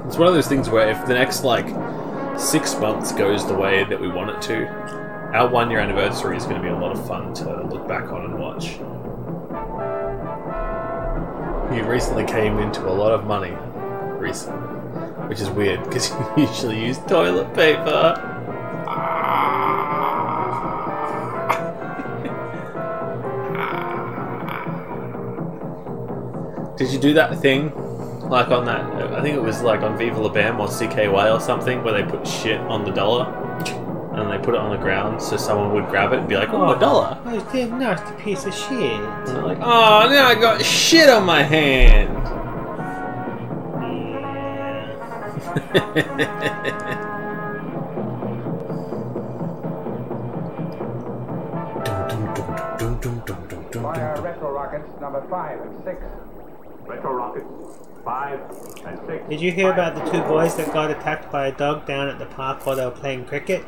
It's one of those things where if the next, like, 6 months goes the way that we want it to, our 1-year anniversary is going to be a lot of fun to look back on and watch. He recently came into a lot of money, recently, which is weird because you usually use toilet paper. Did you do that thing, like on that, I think it was like on Viva La Bam or CKY or something, where they put shit on the dollar and they put it on the ground so someone would grab it and be like, oh, a dollar. Oh, it's a nasty piece of shit. And they're like, oh, now I got shit on my hand. Fire retro rockets number 5 and 6. Retro rockets 5 and 6. Did you hear about the 2 boys that got attacked by a dog down at the park while they were playing cricket?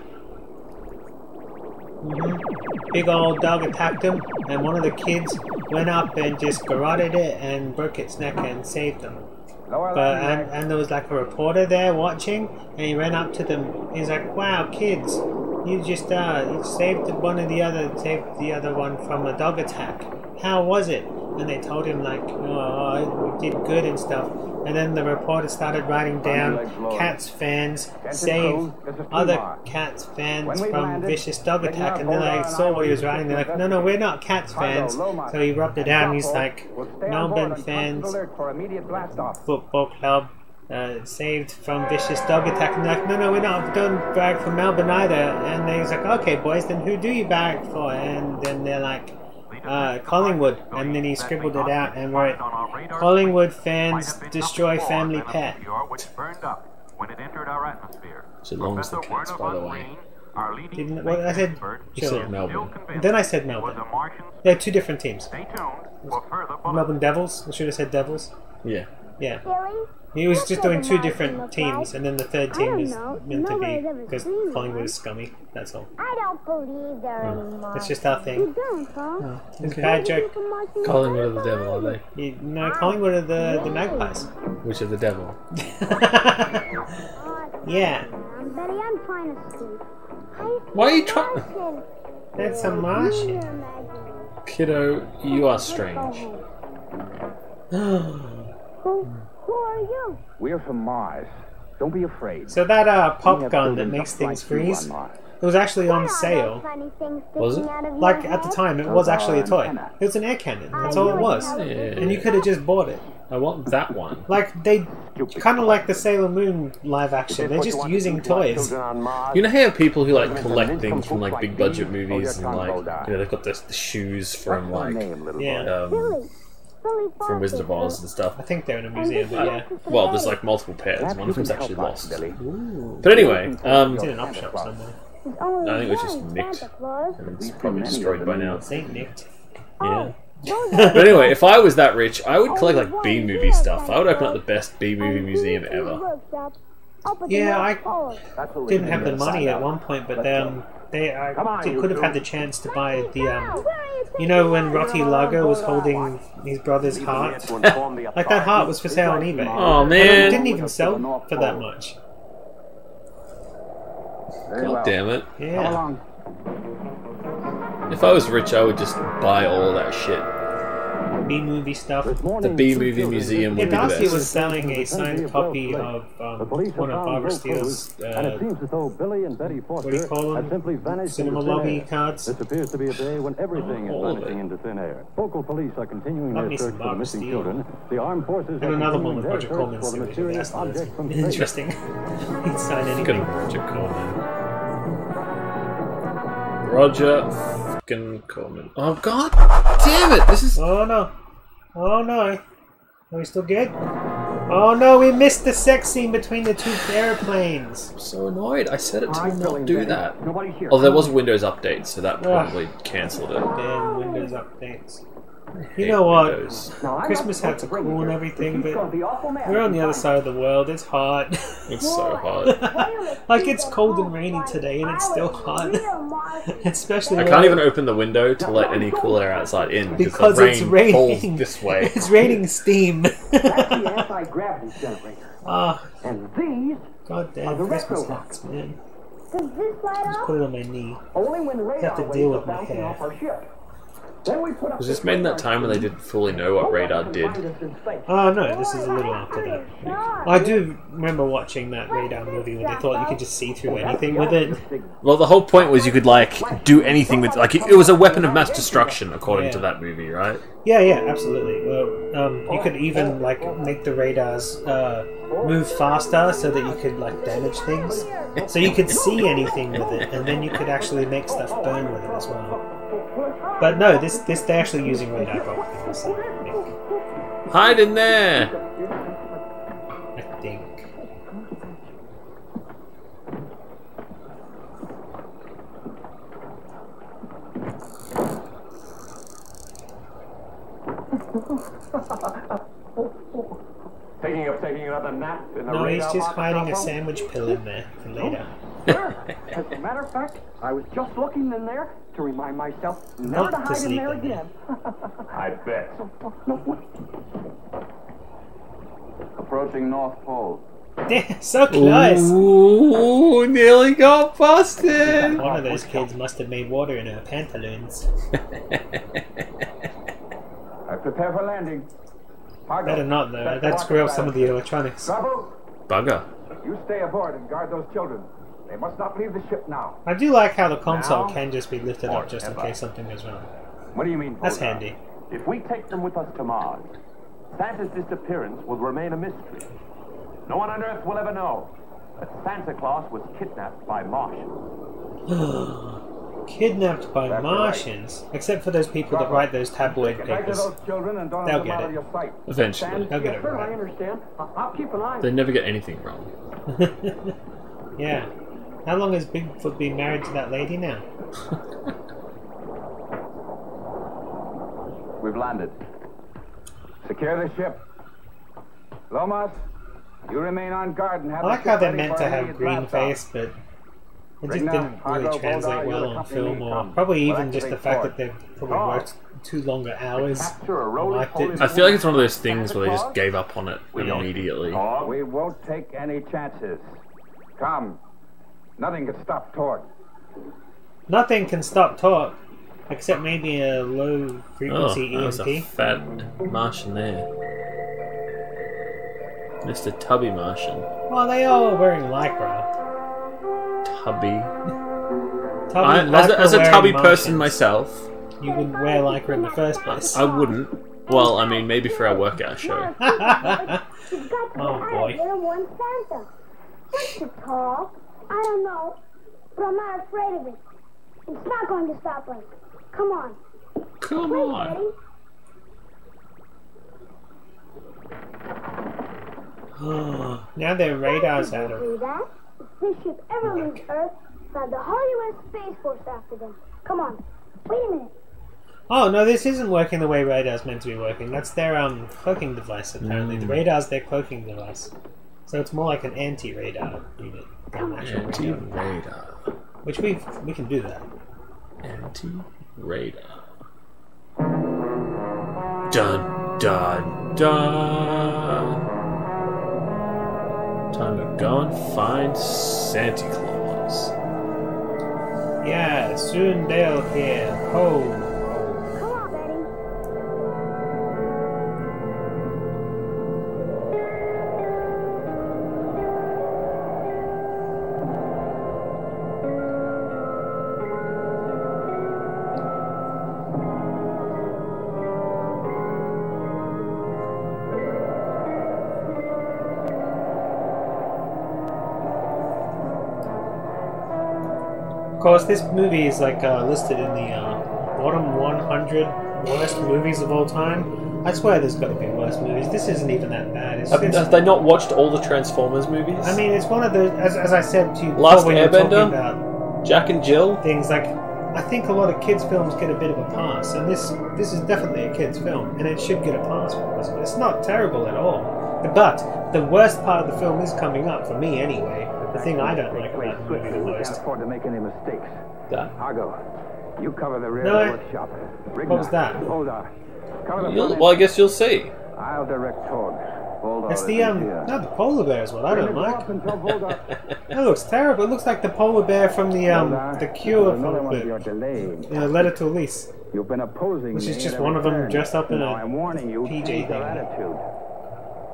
Big old dog attacked them, and one of the kids went up and just garroted it and broke its neck and saved them. But and there was like a reporter there watching, and he ran up to them. He's like, "Wow, kids, you just you saved saved the other one from a dog attack. How was it?" And they told him like, "Oh, we did good and stuff." And then the reporter started writing down Cats fans save other Cats fans from vicious dog attack. And then I saw what he was writing. They're like, no, we're not Cats fans. So he rubbed it out and he's like, Melbourne fans football club saved from vicious dog attack. And they're like, no, we don't brag for Melbourne either. And then he's like, okay, boys, then who do you brag for? And then they're like, Collingwood, and then he scribbled it out and wrote, Collingwood fans destroy family pet. It's as long as the Cats, by the way. Well, I said Melbourne. Then I said Melbourne. They're 2 different teams. Melbourne Devils. I should have said Devils. Yeah. Yeah. He was just doing 2 different teams, and then the 3rd team is meant to be because Collingwood is scummy. That's all. I don't believe there anymore. It's just our thing. You don't, huh? Oh, it's a bad joke. Collingwood are the devil, are they? No, Collingwood are the Magpies. Which are the devil? Yeah. Betty, I'm trying to sleep. Why are you trying? That's a Martian. Kiddo, you are strange. Who are you? We're from Mars. Don't be afraid. So that pop gun that makes things freeze, it was actually on sale. Was it? Like at the time, it was actually a toy. It was an air cannon. That's all it was. Yeah. And you could have just bought it. I want that one. Like they, kind of like the Sailor Moon live action. They're just using toys. You know how people who like collect things from like big budget movies and like they've got the shoes from like from Wizard of Oz and stuff. I think they're in a museum, but yeah. Well, there's like multiple pairs. One of them's actually lost. But anyway, it's in an op shop somewhere. I think it was just nicked, and it's probably destroyed by now. They nicked. Yeah. But anyway, if I was that rich, I would collect like B-movie stuff. I would open up the best B-movie museum ever. Yeah, I didn't have the money at one point, but I could have had the chance to buy the you know when Rotti Lago was holding his brother's heart? Like that heart was for sale on eBay. Oh man! And it didn't even sell for that much. God damn it! Yeah. If I was rich, I would just buy all that shit. B-movie stuff. The B-movie museum would be the Darcy best. was selling a signed copy of one of Barbara Steele's, what do you call them? Cinema lobby cards. This appears to be a day when everything is vanishing into thin air. Local police are continuing their search for the missing children. The armed forces and another one with Roger Corman. Interesting. He'd sign anything. Roger Corman. Roger fucking Corman. Oh god damn it! This is. Oh no! Oh no! Are we still good? Oh no! We missed the sex scene between the two airplanes. I'm so annoyed. I set it to not do that. Oh, there was a Windows update, so that probably cancelled it. Damn Windows updates. You know what? Christmas hats are cool and everything, but we're on the other side of the world. It's hot. It's so hot. Like, it's cold and rainy today, and it's still hot. Especially. I can't even open the window to let any cool air outside in because the rain it's raining pulls this way. It's raining steam. That's the anti-gravity generator. And these God damn Christmas hats, man. Does this light Just up? put it on my knee. Only when I have to deal with my hair. Was this made in that time when they didn't fully know what radar did? Oh no, this is a little after that. I do remember watching that radar movie when they thought you could just see through anything with it. Well, the whole point was you could, like, do anything with... Like, it was a weapon of mass destruction, according to that movie, right? Yeah, yeah, absolutely. Well, you could even, like, make the radars move faster so that you could, like, damage things. So you could see anything with it, and then you could actually make stuff burn with it as well. But no, this they're actually using radar optics, I think. Hide in there! I think. Taking another nap in the No, he's radar just box hiding a also? sandwich pill in there for later. As a matter of fact, I was just looking in there to remind myself never to hide in there again. I bet. Approaching North Pole. So close! Ooh, nearly got busted! One of those kids must have made water in her pantaloons. I prepare for landing. Better not, though. That'd screw up some of the electronics. Bugger. You stay aboard and guard those children. They must not leave the ship now. I do like how the console can just be lifted up just in case something goes wrong. What do you mean? That's handy. If we take them with us to Mars, Santa's disappearance will remain a mystery. No one on Earth will ever know that Santa Claus was kidnapped by Martians. Kidnapped by Martians? Except for those people that write those tabloid papers. They'll get it. Eventually. They'll get it I right. understand. I'll keep an eye. They never get anything wrong. Yeah. How long has Bigfoot been married to that lady now? We've landed. Secure the ship. Lomas, you remain on guard and have I like how they're meant to have green face, but it just didn't really translate well on film, or probably even just the fact that they've probably worked 2 longer hours. Liked it. I feel like it's one of those things where they just gave up on it immediately. We won't take any chances. Come. Nothing can stop torque. Nothing can stop torque, except maybe a low frequency that was a EMP. fat Martian there. Mr. Tubby Martian. Well, they all are wearing lycra. Tubby. Lycra As a wearing tubby Martians. person myself, You wouldn't wear lycra in the first place. I wouldn't. Well, I mean, maybe for our workout show. Oh boy. One Santa. What's it called? I don't know, but I'm not afraid of it. It's not going to stop us. Come on. Come Wait, on. Daddy. Now their radar's out of. Do that? If this ship ever leaves Earth, we'll have the whole U.S. Space Force after them. Come on. Wait a minute. Oh no, this isn't working the way radar's meant to be working. That's their cloaking device apparently. The radar's their cloaking device. So it's more like an anti-radar unit than an actual radar. Anti-radar. Which we can do that. Anti-radar. Dun dun dun. Time to go and find Santa Claus. Yeah, soon they'll hear. Ho! Come on, Betty. Of course, this movie is like listed in the bottom 100 worst movies of all time. I swear there's got to be worse movies. This isn't even that bad. Have they not watched all the Transformers movies? I mean, it's one of those, as I said to you Last before, when you were talking Airbender, about Jack and Jill. Things like, I think a lot of kids' films get a bit of a pass, and this is definitely a kids' film, and it should get a pass because of it. It's not terrible at all. But the worst part of the film is coming up, for me anyway. The thing I don't like about the movie the most. Can't afford to make any mistakes. That. Argo, you cover the rear No, of the shop. What was that? Hold on. Cover the Well, I guess you'll see. I'll direct Togs. It's the no, the polar bear is what I don't like. That looks terrible. It looks like the polar bear from the Cure film, Letter to Elise. You've been opposing which is just one of them dressed up in a I'm warning you, PJ thing. attitude.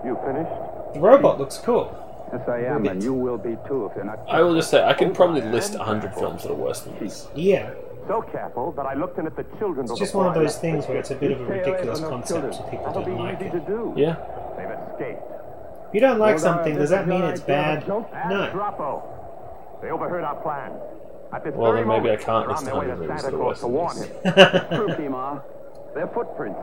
You finished? The robot looks cool. Yes, I am, and you will be too if you're not. I will just say, I can probably list 100 films that are worse than this. Yeah. So careful that I looked in at the children. It's just one of those things where it's a bit of a ridiculous concept, so people don't like it. Yeah. They've escaped. If you don't like something, does that mean it's bad? No. They overheard our plan. Well, then maybe I can't list 100 movies that are worse than this. Spooky, Ma. Their footprints.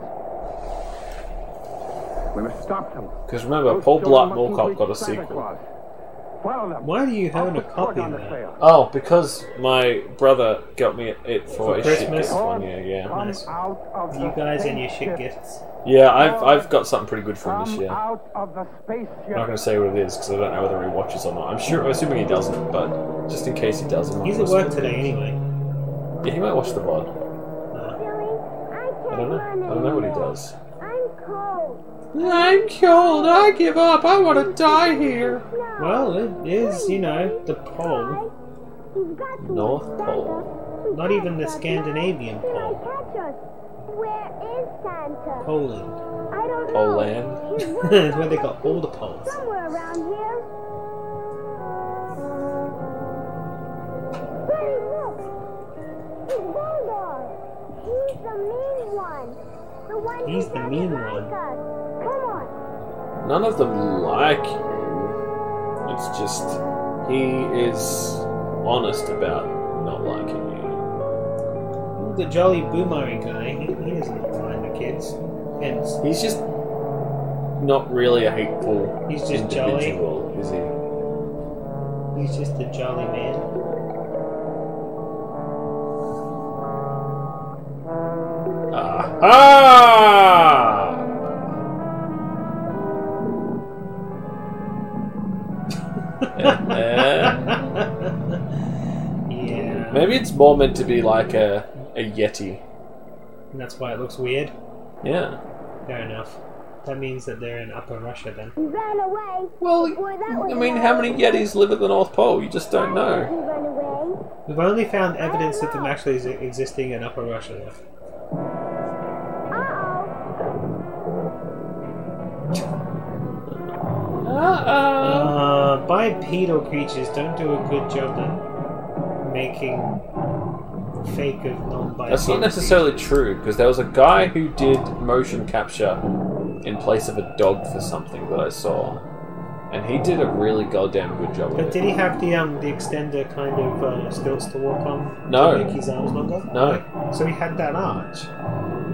We must stop them. Because remember, Paul Blart Mall Cop got a sequel. Why do you own a copy of that? Oh, because my brother got me it for a shit Christmas? gift one year, yeah. Nice. You guys and your shit gifts. Yeah, I've got something pretty good for him this year. I'm Out of the spaceship. not going to say what it is, because I don't know whether he watches or not. I'm assuming he doesn't, but just in case he doesn't. He's at work today anyway. Yeah, he might watch the VOD. I don't know what he does. I'm cold, I give up, I want to die here. Well, it is, you know, the pole. North Pole. Not even the Scandinavian pole. Where is Santa? Poland. I don't know. Poland. It's where they got all the poles. Somewhere around here. Hey, look! It's Bulldog. He's the mean one. The one He's the mean one. Come on. None of them like you. It's just he is honest about not liking you. The jolly boomerang guy, he doesn't mind the kids. Hence, he's just not really a hateful he's just individual, is he? He's just a jolly man. Aha! Yeah. Maybe it's more meant to be like a Yeti. And that's why it looks weird? Yeah. Fair enough. That means that they're in Upper Russia then. He ran away. Well, I mean, how many Yetis live at the North Pole? You just don't know. He ran away. We've only found evidence of them actually existing in Upper Russia though. Bipedal creatures don't do a good job at making fake of non-bipedal. That's not necessarily true, because there was a guy who did motion capture in place of a dog for something that I saw, and he did a really goddamn good job of it. But did he have the extender kind of stilts to walk on? No. To make his arms longer? No. So he had that arch.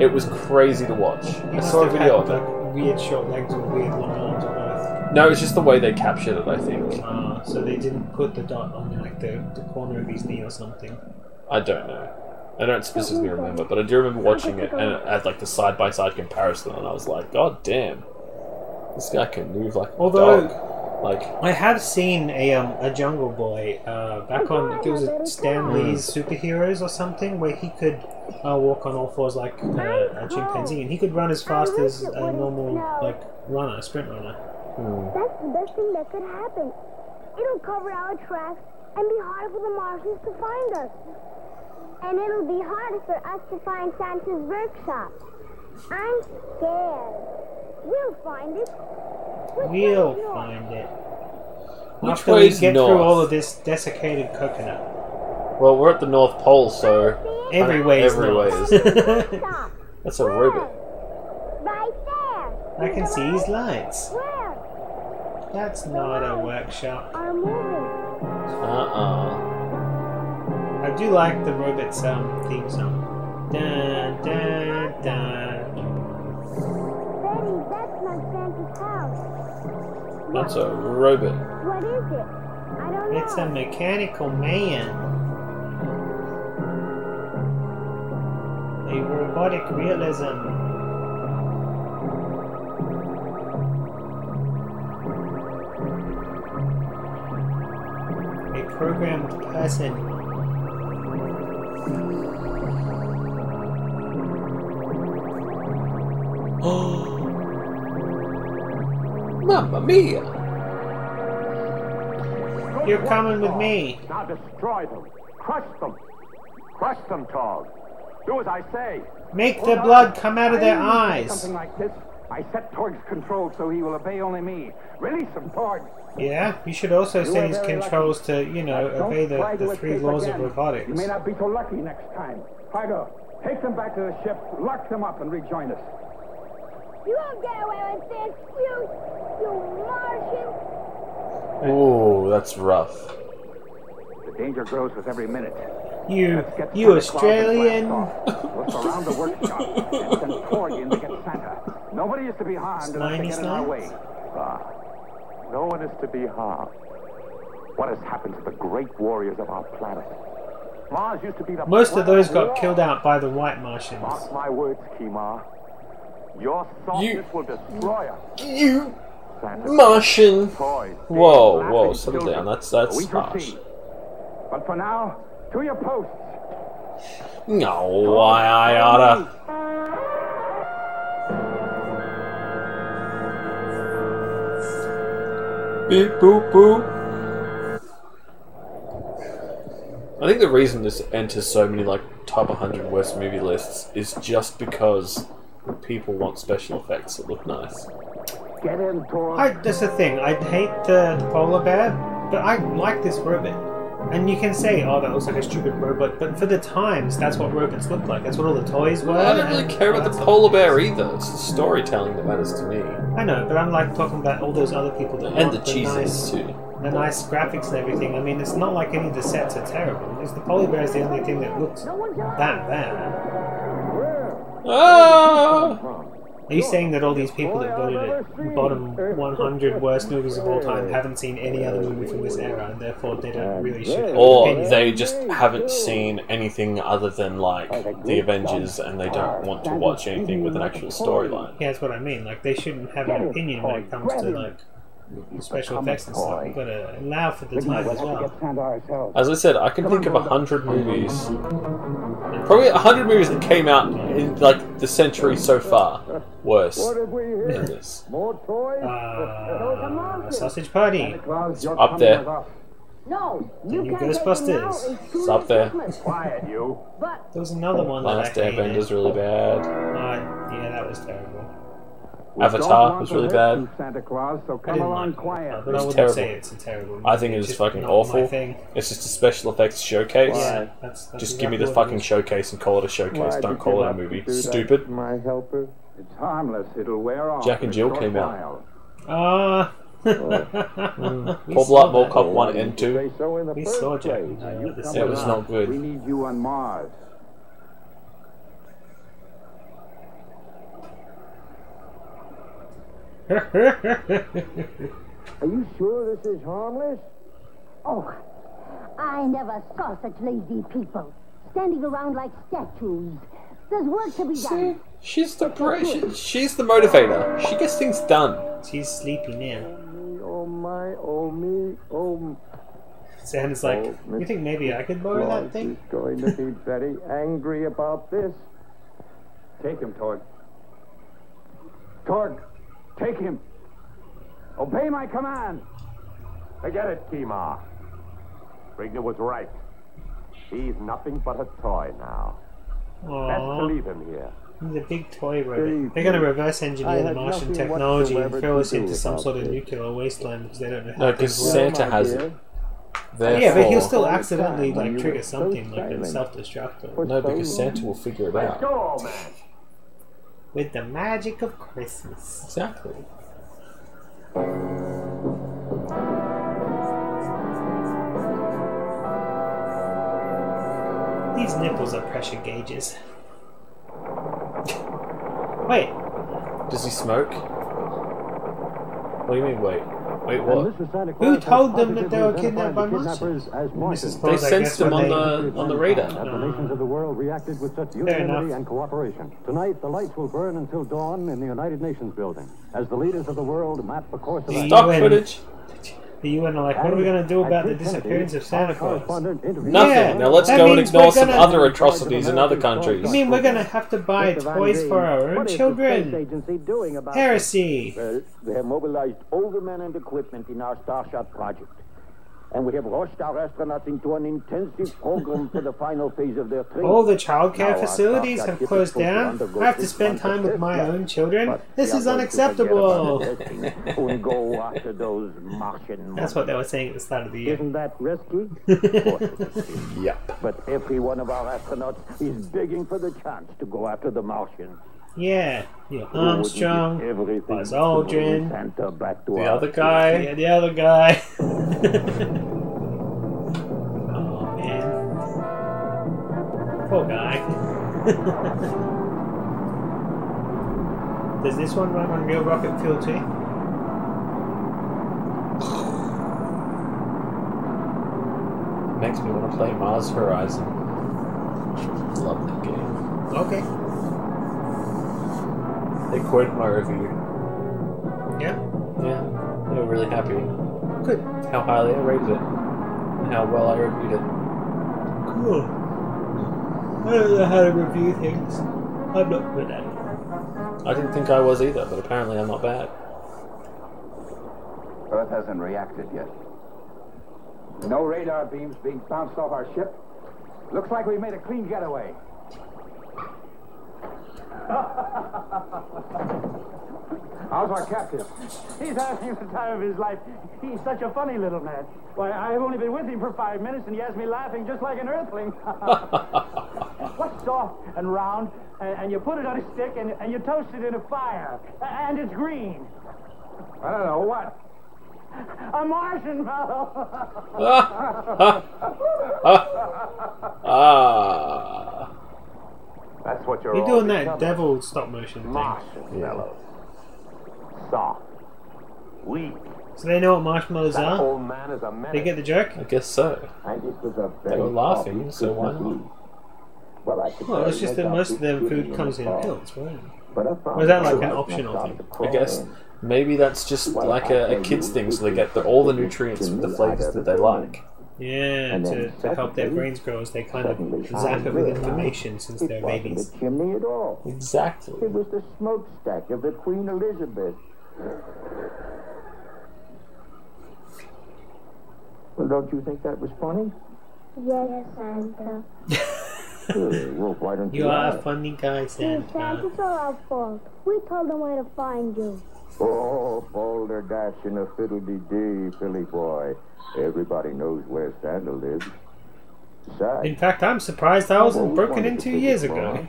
It was crazy to watch. I saw a video of it. Like weird short legs and weird long arms or both. No, it's just the way they captured it, I think. So they didn't put the dot on like the corner of his knee or something. I don't know. I don't specifically remember, but I do remember watching it and it had like the side-by-side comparison, and I was like, God damn, this guy can move like a dog. Like, I have seen a Jungle Boy back on, it was a Stan Lee's Superheroes or something, where he could walk on all fours like a chimpanzee, and he could run as fast as a normal like runner, sprint runner. That's the best thing that could happen. It'll cover our tracks and be hard for the Martians to find us. And it'll be harder for us to find Santa's workshop. I'm scared. We'll find it. We'll find it. Which After way we is get north? through all of this desiccated coconut. well, we're at the North Pole, so Every way is north. That's a ribbit. Right there. I can see his lights. Where? That's not a workshop. Are moving. I I do like the robot's theme song. Dun, dun, dun. Betty, that's not Santa's house. That's a robot. What is it? I don't know. It's a mechanical man. A robotic realism. A programmed person. Oh, Mamma mia! You're coming with me. Now destroy them. Crush them. Crush them, Tog. Do as I say. Make the blood come out of their eyes. Something like this. I set Torg's controls so he will obey only me. Release him, Torg. Yeah, you should also set his controls to, you know, obey the 3 laws of robotics. You may not be so lucky next time. Fido, take them back to the ship, lock them up, and rejoin us. You won't get away with this, you Martian. Oh, that's rough. The danger grows with every minute. You Australian. Let's surround the workshop and send Torg in to get Santa. Nobody is to be harmed unless they get in our way. No one is to be harmed. What has happened to the great warriors of our planet? Mars used to be the Most of those got killed out by the white Martians. Mark my words, Kima. Your softness will destroy us. You Martian. Whoa, settle down. That's harsh. But for now, to your posts. No, I oughta. Beep boop boop. I think the reason this enters so many like top 100 worst movie lists is just because people want special effects that look nice. Get in, Torg. That's the thing. I hate the polar bear, but I like this robot. And you can say, oh, that looks like a stupid robot, but for the times, that's what robots look like. That's what all the toys were. I don't really care about the polar bear either. It's the storytelling that matters to me. I know, but I'm like talking about all those other people that and the cheeses too. The nice graphics and everything. I mean, it's not like any of the sets are terrible. It's the polar bear is the only thing that looks that bad. Ah! Are you saying that all these people that voted it bottom 100 worst movies of all time haven't seen any other movie from this era, and therefore they don't really should? Or they just haven't seen anything other than like the Avengers, and they don't want to watch anything with an actual storyline. Yeah, that's what I mean. Like they shouldn't have an opinion when it comes to like special effects and stuff. You've got to allow for the time as well. As I said, I can think of 100 movies, probably 100 movies that came out in like the century so far, worse than this. Sausage Party. It's up there. No, you can't Ghostbusters. It's up there. Quiet, you. There was another one that Last I hated. Airbender's really bad. Yeah, that was terrible. Avatar was really bad. Santa Claus, so come along quiet. But I wouldn't terrible. say it's a terrible movie. I think it is fucking awful. It's just a special effects showcase. Yeah, that's just give me the fucking showcase and call it a showcase. Don't call it a movie. Stupid. My helper. It's harmless. It'll wear off. Jack and Jill came out. Ah. Paul Blart Mall Cop 1 and 2. We saw Jack and Jill. It was not good. We need you on Mars. Are you sure this is harmless? Oh, I never saw such lazy people. Standing around like statues. There's work to be done. She's the motivator. She gets things done. She's sleepy now. Oh my, oh me, oh. Santa's like, you think maybe I could borrow that thing? She's going to be very angry about this. Take him, Torg. Torg, take him. Obey my command. Forget it, Kima. Rigner was right. He's nothing but a toy now. Best to leave him here. He's a big toy robot. They're going to reverse engineer the Martian technology and throw us into some sort of nuclear wasteland because they don't know how No, because Santa has it. Yeah, but he'll still accidentally like trigger something like a self-destruct. No, because Santa will figure it out. Go, old man. With the magic of Christmas. Exactly. These nipples are pressure gauges. Wait. Does he smoke? What do you mean, wait? Wait, what? Who told them that they were kidnapped by Martians? They sensed them on the radar. The nations of the world reacted with such unanimity and cooperation. Tonight, the lights will burn until dawn in the United Nations building, as the leaders of the world map the course of action. Stock footage. The UN are like, what are we going to do about the disappearance of Santa Claus? Nothing. Now let's go and ignore some other atrocities in other countries. You mean we're going to have to buy toys for our own children? Heresy! Well, we have mobilized all the men and equipment in our Starshot project. And we have rushed our astronauts into an intensive program for the final phase of their training. All the childcare facilities have closed down. I have to spend time with my own children. This is unacceptable. Go after those Martian. That's what they were saying at the start of the year. Isn't that risky? Yep. But every one of our astronauts is begging for the chance to go after the Martians. Yeah, Armstrong, Buzz Aldrin, the other guy. Yeah, the other guy. Oh man, poor guy. Does this one run on real rocket fuel too? Makes me want to play Mars Horizon. Love that game. Okay. They quoted my review. Yeah? Yeah. They were really happy. Good. How highly I rated it. And how well I reviewed it. Cool. I don't know how to review things. I'm not good at it. I didn't think I was either, but apparently I'm not bad. Earth hasn't reacted yet. No radar beams being bounced off our ship. Looks like we made a clean getaway. How's our captain? He's having the time of his life. He's such a funny little man. Why, I've only been with him for 5 minutes and he has me laughing just like an earthling. What's soft and round, and you put it on a stick and you toast it in a fire, and it's green? I don't know, what? A marshmallow! That's what you're doing that devil stop motion thing. Marshmallow. Soft. Weak. So they know what marshmallows are? Old man is a menace. They get the joke? I guess so. And it was a They were laughing, so why not? Well, it's just that most of their food comes in pills, right? Or is that like an optional thing? I guess maybe that's just like a kid's thing, so they get all the nutrients with the flavors that they like. Yeah, to help their brains grow as they kind of zap it with information since they're babies. The chimney at all. Exactly. It was the smokestack of the Queen Elizabeth. Well, don't you think that was funny? Yes, Santa. Well, why don't you are a funny guy, Santa. Santa, it's all our fault. We told them where to find you. Oh, boulder dash in a fiddle-dee-dee, Philly boy. Everybody knows where Santa lives. Besides, in fact, I'm surprised I wasn't broken in 2 years ago.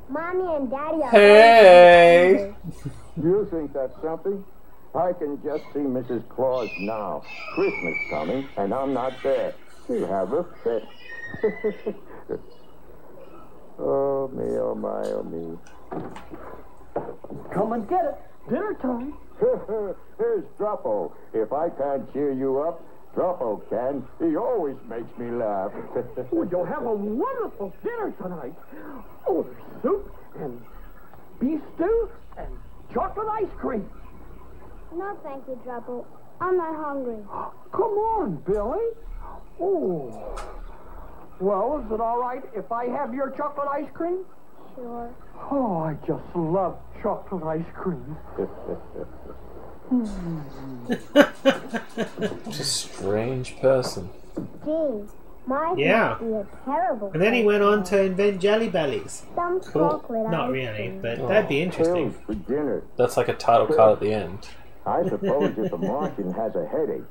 Mommy and Daddy are Hey! You think that's something? I can just see Mrs. Claus now. Christmas coming, and I'm not there. She'll have a fit. Oh, me, oh, my, oh, me. Come and get it. Dinner time. Here's Druppo. If I can't cheer you up, Druppo can. He always makes me laugh. Well, you'll have a wonderful dinner tonight. Oh, there's soup and beef stew and chocolate ice cream. No, thank you, Druppo. I'm not hungry. Come on, Billy. Oh. Well, is it all right if I have your chocolate ice cream? Sure. Oh, I just love chocolate ice cream. Just a strange person. Gee, mine yeah. must be a terrible And then he went on to invent Jelly Bellies. Some Cool. chocolate Not ice really, cream. but that'd be interesting. For dinner. That's like a title card at the end. I suppose if a Martian has a headache,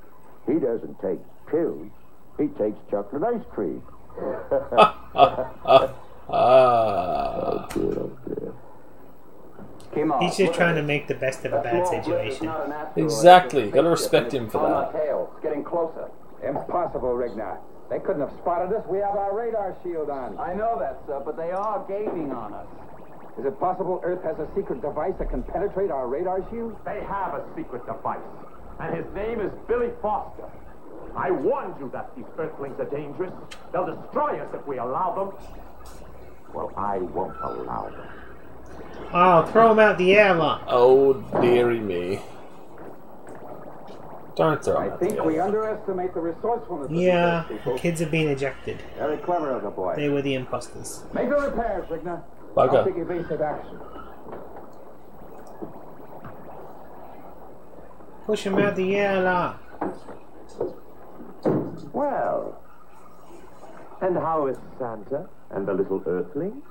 he doesn't take pills. He takes chocolate ice cream. Oh, dear. He's just trying to make the best of a bad situation. Exactly. Gotta respect him for that. Getting closer. Impossible, Rigna. They couldn't have spotted us. We have our radar shield on. I know that, sir, but they are gaping on us. Is it possible Earth has a secret device that can penetrate our radar shield? They have a secret device, and his name is Billy Foster. I warned you that these Earthlings are dangerous. They'll destroy us if we allow them. Well, I won't allow them. Oh, throw him out the airlock. Oh, dearie me. Don't throw him I think we underestimate the resourcefulness yeah, of these people. kids are being ejected. Very clever of the boy. They were the imposters. Make the repairs, Rigna. Bugger. I'll take evasive action. Push him out the airlock. Well, and how is Santa and the little Earthling?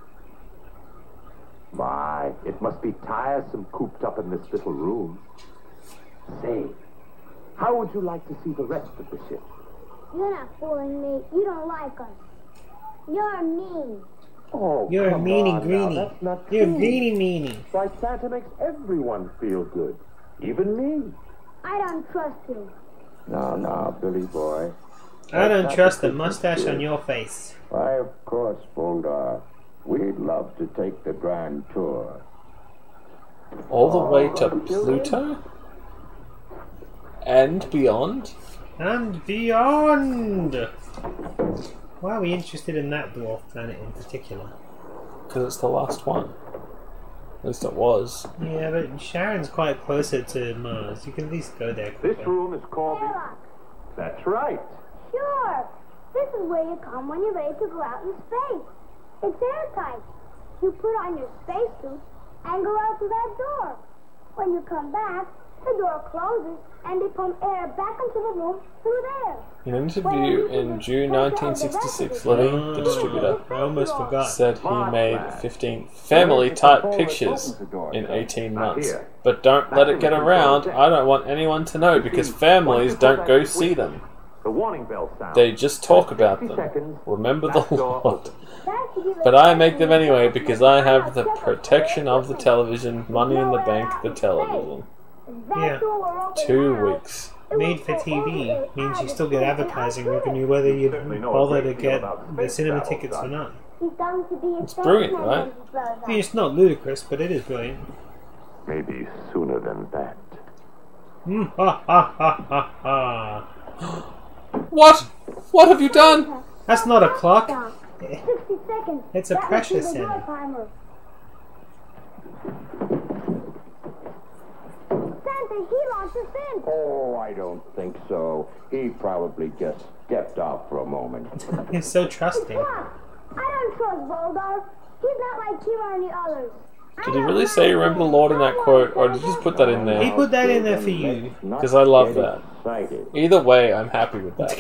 My, it must be tiresome cooped up in this little room. Say, how would you like to see the rest of the ship? You're not fooling me. You don't like us. You're mean. Oh, You're a come meanie on greenie. now, that's not You're true. greenie meanie. Why, Santa makes everyone feel good. Even me. I don't trust you. No, Billy boy. I don't trust the mustache on your face. Why, of course, Boldar. We'd love to take the grand tour. All the way to Pluto? And beyond? And beyond! Why are we interested in that dwarf planet in particular? Because it's the last one. At least it was. Yeah, but Sharon's quite closer to Mars. You can at least go there quicker. This room is called the... That's right. Sure. This is where you come when you're ready to go out in space. It's airtight. You put on your spacesuit and go out through that door. When you come back, the door closes and they pump air back into the room through there. In an interview in June 1966, Levine, the distributor, I almost forgot. said he made 15 family-type pictures in 18 months. But don't let it get around. I don't want anyone to know because families don't go see them. The warning bell sounds. They just talk about them. Remember the Lord. But I make them anyway because I have the protection of the television, money in the bank, the television. Yeah. 2 weeks. Made for TV means you still get advertising revenue whether you bother to get the cinema tickets or not. It's brilliant, right? I mean, it's not ludicrous, but it is brilliant. Maybe sooner than that. Ha ha ha ha ha. What? What have you done? That's not a clock. 60 seconds. It's a pressure center. Santa, he launched us in. Oh, I don't think so. He probably just stepped off for a moment. He's so trusting. I don't trust Voldar. He's not like Kira and the others. Did he really say remember the Lord in that quote, or did he just put that in there? He put that in there for you. Because I love that. Either way, I'm happy with that.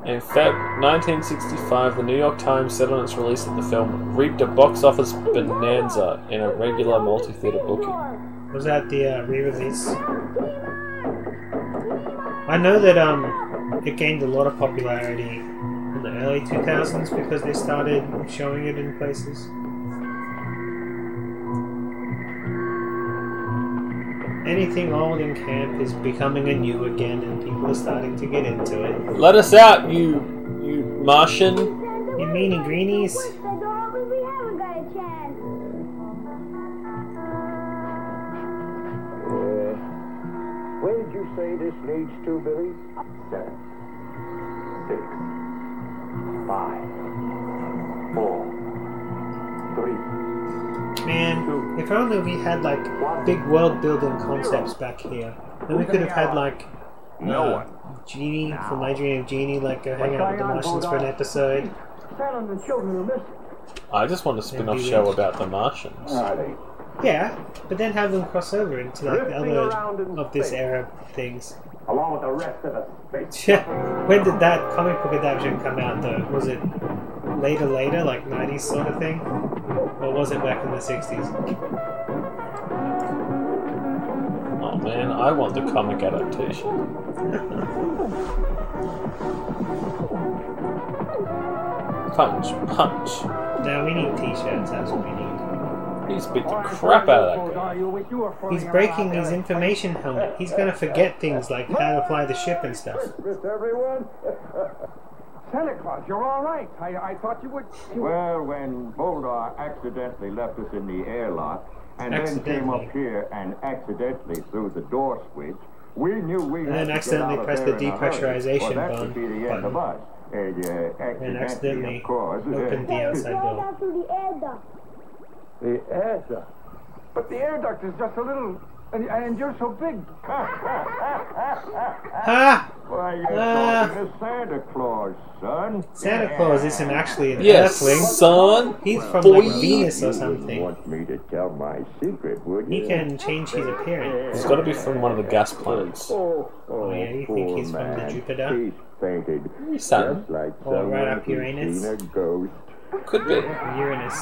In Feb 1965, the New York Times said on its release that the film reaped a box office bonanza in a regular multi-theater booking. Was that the re-release? I know that it gained a lot of popularity in the early 2000s because they started showing it in places. Anything old in camp is becoming a new again, and people are starting to get into it. Let us out, you Martian! You meanie greenies! We haven't got a chance. Where did you say this leads to, Billy? 7, 6, 5, 4, 3. Man, if only we had like big world building concepts back here. Then we could have had like Genie from My Dream of Genie, like go hang out with the Martians for an episode. I just want a spin-off show about the Martians. Yeah, but then have them cross over into like the other of this era things. Along with the rest of the space. When did that comic book adaptation come out though? Was it later, like 90s sort of thing? Or was it back in the 60s? Oh man, I want the comic adaptation. Punch, punch. Now we need t-shirts, that's what we need. He's beat the crap out of that guy. He's breaking his information helmet. He's gonna forget things like how to fly the ship and stuff. Everyone. Santa Claus, you're all right. I thought you would... Well, when Boldar accidentally left us in the airlock, and then came up here and accidentally threw the door switch, we knew we had to accidentally pressed the depressurization well, that would be the end of us. And accidentally opened the outside door. The air duct? But the air duct is just a little... And you're so big. Ha! Why, you're talking to Santa Claus, son. Santa Claus isn't actually an yes, Earthling. son. He's from like Venus or something. You want me to tell my secret, would you? He can change his appearance. He's got to be from one of the gas planets. Oh yeah, you think he's from the Jupiter? He's fainted. Saturn. Just like or right up Uranus? seen a ghost. Could be. Uranus.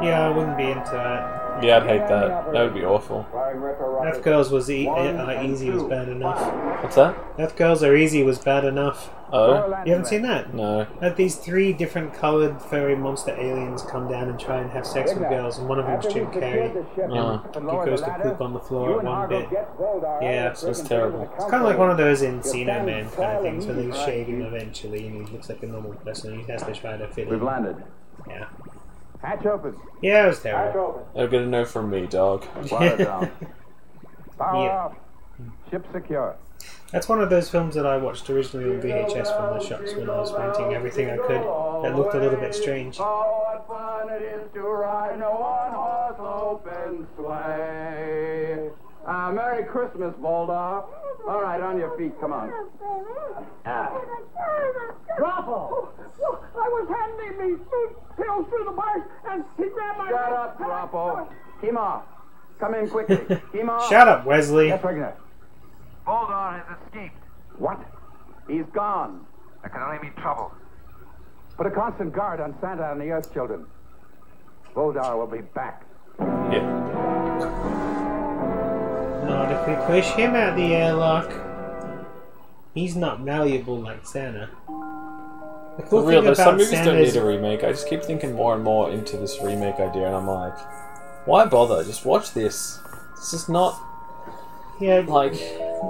Yeah, I wouldn't be into that. Yeah, I'd hate that. That would be awful. Earth Girls was easy was bad enough. What's that? Earth Girls Are Easy was bad enough. Oh? You haven't seen that? No. That these 3 different coloured furry monster aliens come down and try and have sex with girls, and one of them's Jim Carrey. And he goes to poop on the floor at one bit. Yeah, so it's terrible. It's kind of like one of those Encino Man kind of things where he's shaving eventually and he looks like a normal person and he has to try to fit in. We've landed. Yeah. Hatch open. Yeah, it was terrible. They're gonna know from me, dog. Power down. Power off. Ship secure. That's one of those films that I watched originally on VHS from the shops when I was renting everything I could. That looked a little bit strange. Oh, what fun it is to ride in a one-horse open sleigh. Merry Christmas, Boldar. All right, on your feet. Come on. Bravo! I was handing me pills through the bars, and he grabbed my... Shut up, Bravo. Kima, come in quickly. Kima. Shut up, Wesley. Yes, Regner. Boldar has escaped. What? He's gone. That can only mean trouble. Put a constant guard on Santa and the Earth children. Boldar will be back. Yeah. Not if we push him out the airlock. He's not malleable like Santa. The cool For real, thing though, some about movies don't need Santa's... a remake. I just keep thinking more and more into this remake idea, and I'm like, why bother? Just watch this. This is not... Yeah, like...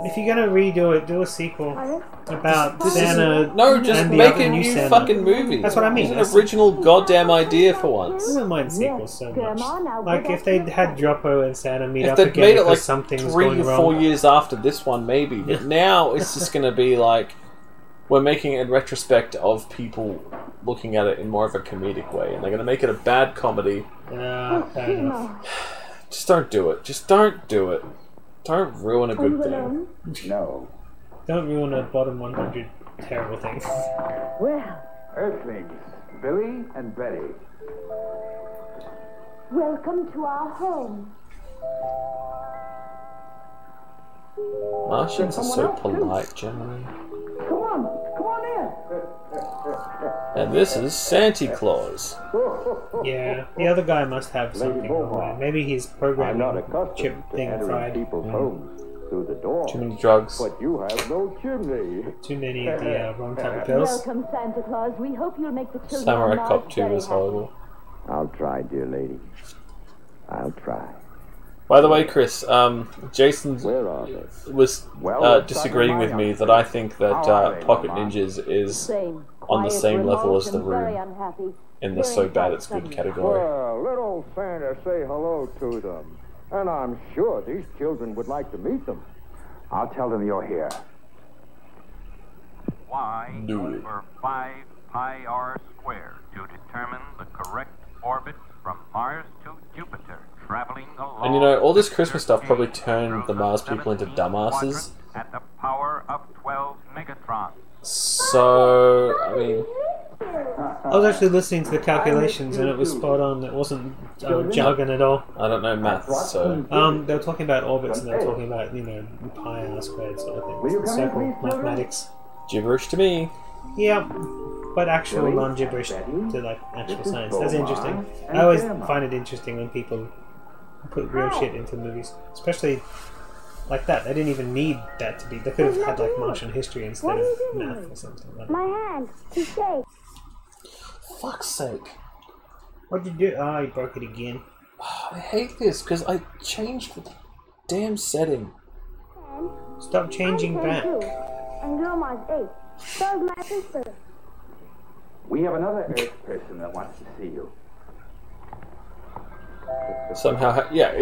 If you're gonna redo it, do a sequel about Santa. No, just and the make other a new Santa. fucking movie. That's what I mean. It's an original goddamn idea for once. I don't mind sequels so much. Like if they had Droppo and Santa meet up If they'd again made it like something's 3 going or wrong. 4 years after this one, maybe. But now it's just going to be like we're making it in retrospect of people looking at it in more of a comedic way, and they're going to make it a bad comedy. Fair enough. Just don't do it. Just don't do it. Don't ruin a good thing. No. Don't ruin a bottom 100 terrible thing. Well, Earthlings, Billy and Betty. welcome to our home. Martians are so polite, generally. Come on in. And this is Santa Claus. Yeah, the other guy must have something on there. Maybe he's programming chip thing fried. Through the door. Too many drugs. But you have no chimney. Too many of the wrong type of pills. Welcome, Santa Claus. We hope you'll make the children Samurai of Cop Mars 2 very was happy. horrible. I'll try, dear lady. I'll try. By the way, Chris, Jason Where are they? was disagreeing with me that I think that Pocket Ninjas is on the same level as The Room in the so bad it's good category. Well, let old Santa say hello to them. And I'm sure these children would like to meet them. I'll tell them you're here. Y over 5 pi r squared to determine the correct orbit from Mars to Jupiter, traveling along. And you know, all this Christmas stuff probably turned the Mars people into dumbasses. At the power of 12 megatrons. So, I mean... I was actually listening to the calculations and it was spot on. It wasn't jargon at all. I don't know maths, so... They were talking about orbits and they were talking about, you know, pi r squared sort of things. The circle mathematics. Gibberish to me. Yeah, but actual non-gibberish to like actual science. That's interesting. I always find it interesting when people put real shit into movies, especially like that. They didn't even need that to be. They could have had like Martian history instead of math or something like that. My hand, too safe. Fuck's sake! What'd you do? Oh, you broke it again. Oh, I hate this because I changed the damn setting. Stop changing back. And Grandma's 8. So is my sister. We have another Earth person that wants to see you. Somehow, yeah.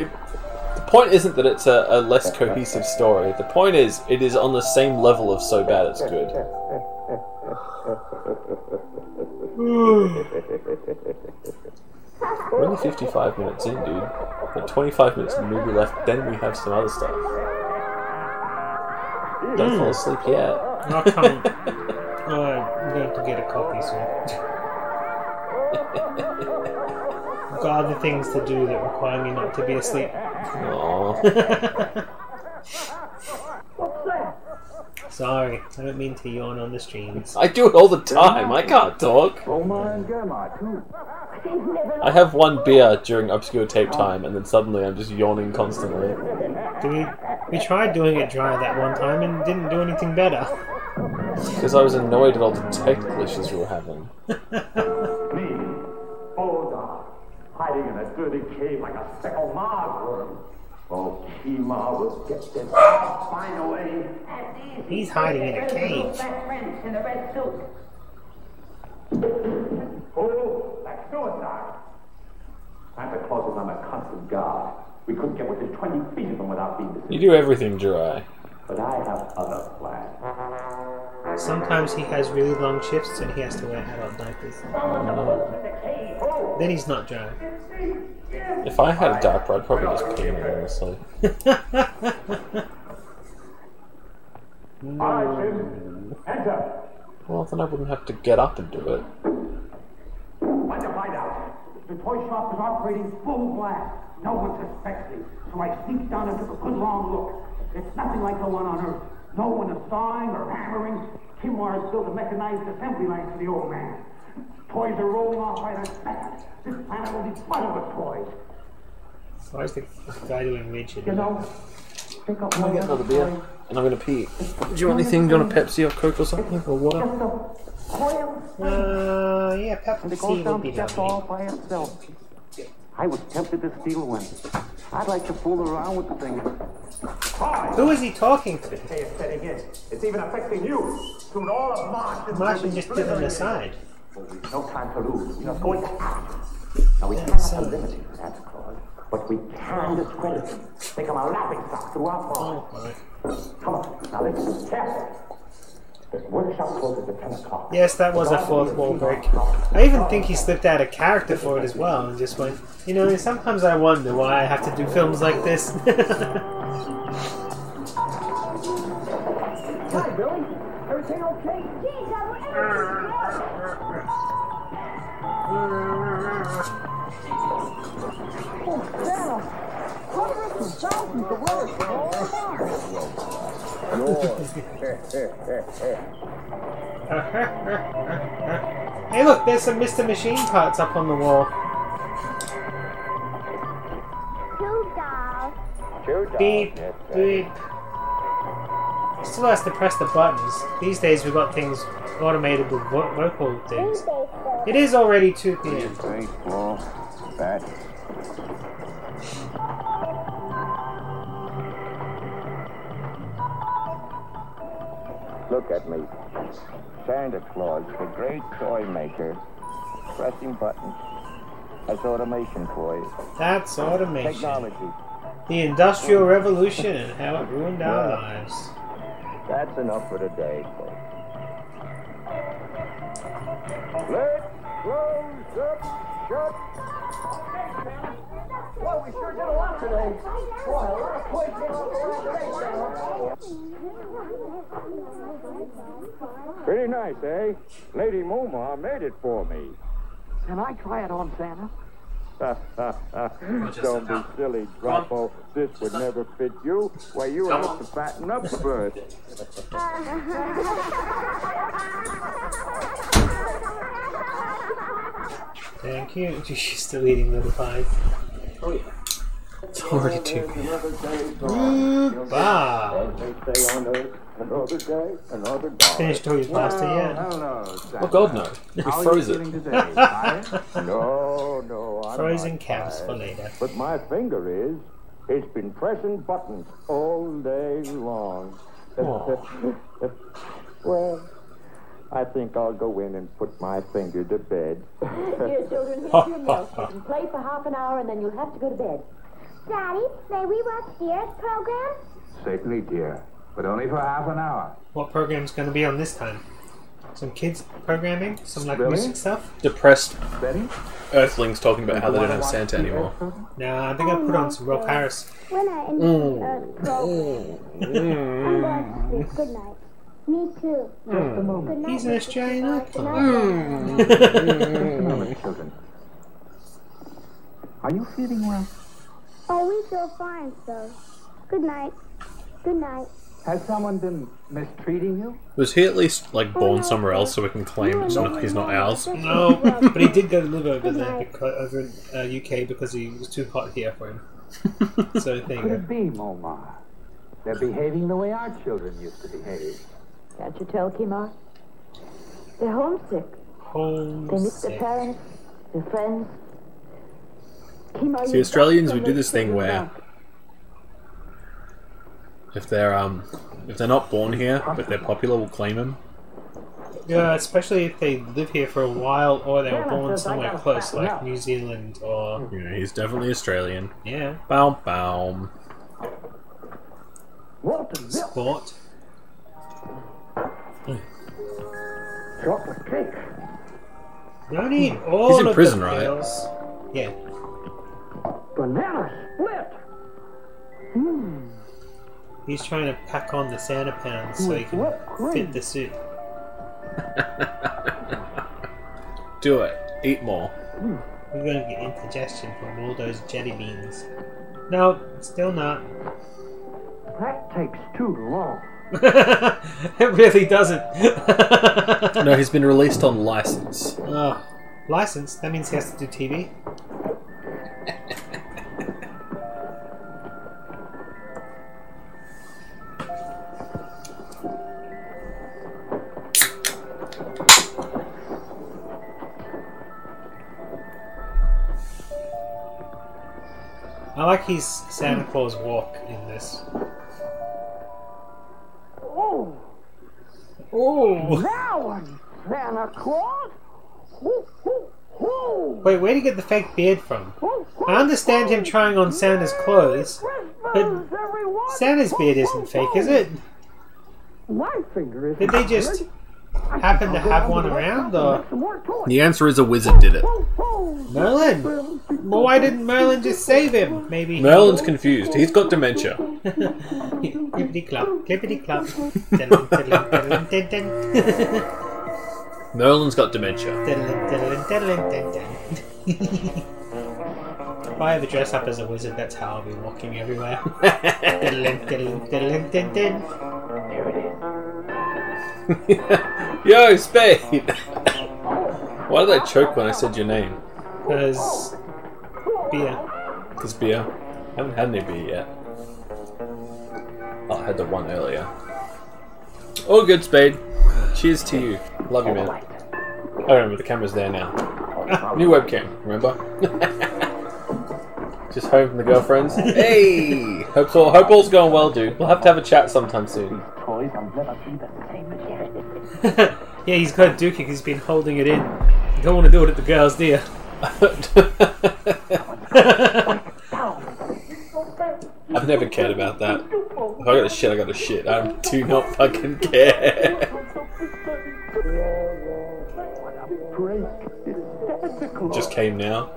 The point isn't that it's a less cohesive story. The point is, it is on the same level of so bad it's good. We're only 55 minutes in, dude. Got 25 minutes of the movie left, then we have some other stuff. Don't fall asleep yet. I can't. I'm going to get a copy soon. I've got other things to do that require me not to be asleep. Aww. Sorry, I don't mean to yawn on the streams. I do it all the time. I can't talk. Oma and Grandma, too. I have one beer during obscure tape time, and then suddenly I'm just yawning constantly. We tried doing it dry that one time and didn't do anything better. Because I was annoyed at all the technical issues we were having. Me, Bulldog, hiding in a dirty cave like a speckled Mars worm. Oh, Kima will get this. Find a way. He's hiding in a cave. In a red suit. Oh, like suicide. Santa Claus is on a constant guard. We couldn't get within 20 feet of him without being deceived. You do everything dry. But I have other plans. Sometimes he has really long shifts and he has to wear adult diapers. Then he's not dry. If I had a diaper, I'd probably just pee in it, honestly. Enter. Well, then I wouldn't have to get up and do it. When to find out? The toy shop is operating full blast. No one suspects me, so I sneaked down and took a good long look. It's nothing like the one on Earth. No one is sawing or hammering. Kimwar's built a mechanized assembly line for the old man. Toys are rolling off right on second. This planet will be flooded with toys. Why is the guy doing rigid? You know, pick up I'm gonna get another beer, and I'm gonna pee. Do you want anything? Do you want a Pepsi or Coke or something? Or water? Yeah, Pepsi would be all by itself. I was tempted to steal one. I'd like to fool around with the thing. Who is he talking to? Hey, it's setting in. It's even affecting you. Soon all of Martians. Martian just did an aside. No time to lose. We must go into action. Now we Yeah, cannot eliminate Santa Claus, but we can discredit him. Make him a laughing stock through our fall. Come on, now listen carefully. The workshop closes at 10 o'clock. Yes, that was a fourth wall break. I even think he slipped out of character for it as well and just went, you know, sometimes I wonder why I have to do films like this. Hi, Billy. Everything okay? Oh, Santa. Hundreds and thousands of letters from all Hey look, there's some Mr. Machine parts up on the wall. Beep, beep. Still has to press the buttons. These days we've got things automated with vocal things. It is already 2 p.m. Look at me. Santa Claus, the great toy maker, pressing buttons. That's automation for you. That's automation. Technology. The Industrial Revolution and how it ruined our lives. That's enough for today, folks. Let's close up shop. Well, we sure did a lot today. Boy, a lot of toys came out today, Pretty nice, eh? Lady Momar made it for me. Can I try it on, Santa? Don't be silly, Droppo. This would never fit you. Why, you have to fatten up first. Thank you. She's still eating little pies. Oh yeah. Already 2 Finished all your pasta yet? Oh God, no. We froze it. No, I'm Frozen not caps tired. for later. But my finger is. It's been pressing buttons all day long. Well, I think I'll go in and put my finger to bed. Dear children, here's your milk. You can play for half an hour and then you'll have to go to bed. Daddy, may we watch Dear's program? Certainly, dear. But only for half an hour. What program's going to be on this time? Some kids programming? Some like music stuff? Depressed Earthlings talking about how they don't have Santa anymore. No, I think I put on some Rob Harris. When I end the program. I'm going to sleep. Good night. Me too. Just a moment. He's an Australian actor. Just a moment, children. Are you feeling well? Oh, we feel fine, sir. Good night. Good night. Has someone been mistreating you? Was he at least like born somewhere else so we can claim he's not ours? No, but he did go to live over there over in UK because he was too hot here for him. So there you Could go. it be, Momar? They're behaving the way our children used to behave. Can't you tell, Kimar? They're homesick. They miss their parents, their friends. Kimar, See, Australians, we do this thing where if they're not born here but they're popular, we'll claim them. Yeah, especially if they live here for a while or they were born somewhere close, like New Zealand or... Yeah, he's definitely Australian. Yeah. Bow bow. Sport. Chocolate cake. Don't eat all He's in of prison, the right? pills. Yeah. Banana split. He's trying to pack on the Santa pounds so he can fit the suit. Do it. Eat more. We're going to get indigestion from all those jelly beans. No, still not. That takes too long. It really doesn't. No, he's been released on license. Oh, license? That means he has to do TV? I like his Santa Claus walk in this. Oh! Oh! Now I'm Santa Claus! Wait, where'd he get the fake beard from? I understand him trying on Santa's clothes, but Santa's beard isn't fake, is it? My finger is. Did they just happen to have one around, or...? The answer is a wizard did it. Merlin? Well, why didn't Merlin just save him? Maybe... Merlin's confused. He's got dementia. Clippity-clop, clippity-clop. Merlin's got dementia. If I ever dress up as a wizard, that's how I'll be walking everywhere. Yo, Spade! Why did I choke when I said your name? Because... beer. Because beer? I haven't had any beer yet. Oh, I had the one earlier. Oh, good, Spade. Cheers to you. Love you, man. I remember, the camera's there now. New webcam, remember? Just home from the girlfriends. Hey! Hope all's going well, dude. We'll have to have a chat sometime soon. Toys will never be the same again. Yeah, he's got a dookie because he's been holding it in. You don't want to do it at the girls, do you? I've never cared about that. If I got to shit, I got to shit. I do not fucking care. Just came now.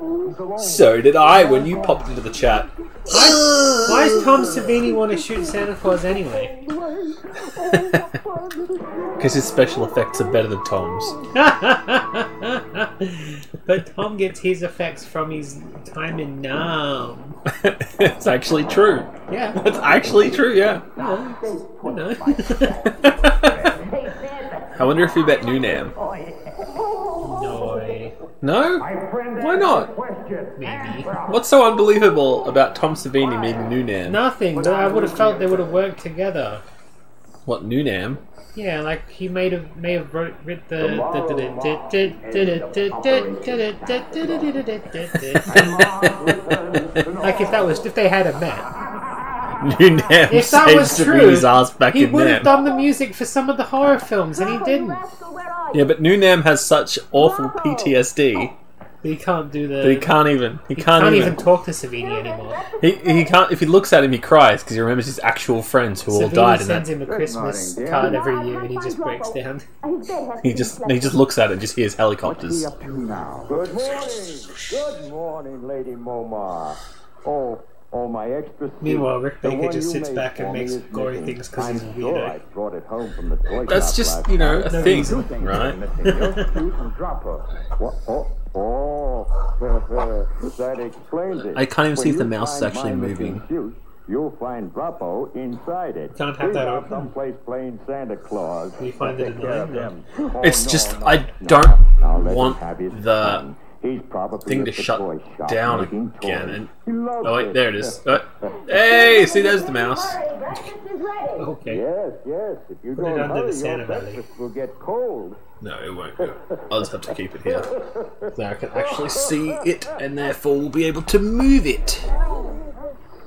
So did I when you popped into the chat. Why does Tom Savini want to shoot Santa Claus anyway? Because his special effects are better than Tom's. But Tom gets his effects from his time in Nam. It's actually true. Yeah. It's actually true, yeah. I know. I wonder if he bet New Nam. No. No? Why not? Maybe. What's so unbelievable about Tom Savini meeting Noonam? Nothing, but I would have felt they would have worked together. What, Noonam? Yeah, like he may have writ the like if they had met. Noonam If that was true, his ass back he in would have Nam. done the music for some of the horror films, and he didn't. Yeah, but Noonam has such awful PTSD. He can't do the. But he can't even. He can't even talk to Savini anymore. He can't. If he looks at him, he cries because he remembers his actual friends who all died. Savini sends him a Christmas card every year, and he just breaks down. He just looks at it and just hears helicopters. Good morning, Lady Momar. Oh, my extra. Meanwhile, Rick Baker just sits back and makes gory things because he's a weirdo. I brought it home from the toy That's shop just, last you know, night. a thing, right? That explains it. I can't even see if the When you mouse is find actually my moving. missing suit, you'll find Brappo inside it. Can't have that open. Someplace playing Santa Claus. You find it annoying? It's just I don't want the thing to shut down again. And oh wait, there it is. Hey, see, there's the mouse. Okay. Yes. If you Put it don't under the hurry, Santa your Valley. breakfast will get cold. No, it won't. I'll just have to keep it here. Now I can actually see it, and therefore we'll be able to move it.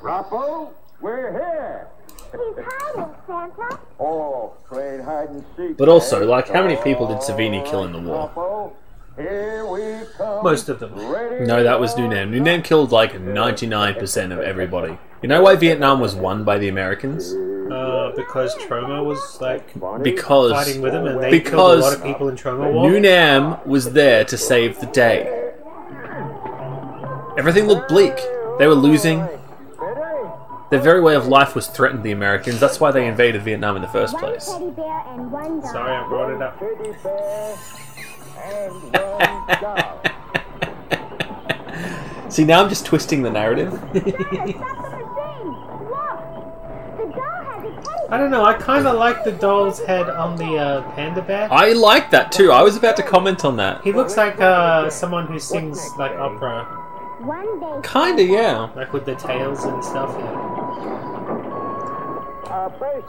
Brappo, we're here. He's hiding, Santa. Oh, playing hide and seek. But also, like, how many people did Savini kill in the war? Brappo, here we come. Most of them. No, that was Noonam. Noonam killed like 99% of everybody. You know why Vietnam was won by the Americans? Because Troma was like fighting with them, and they killed a lot of people in Troma War. Noonam was there to save the day. Everything looked bleak. They were losing. Their very way of life was threatened the Americans. That's why they invaded Vietnam in the first place. Sorry, I brought it up. See, now I'm just twisting the narrative. I don't know, I kind of like the doll's head on the panda bear. I like that too. I was about to comment on that. He looks like someone who sings like opera. Kinda, yeah. Like with the tails and stuff, yeah.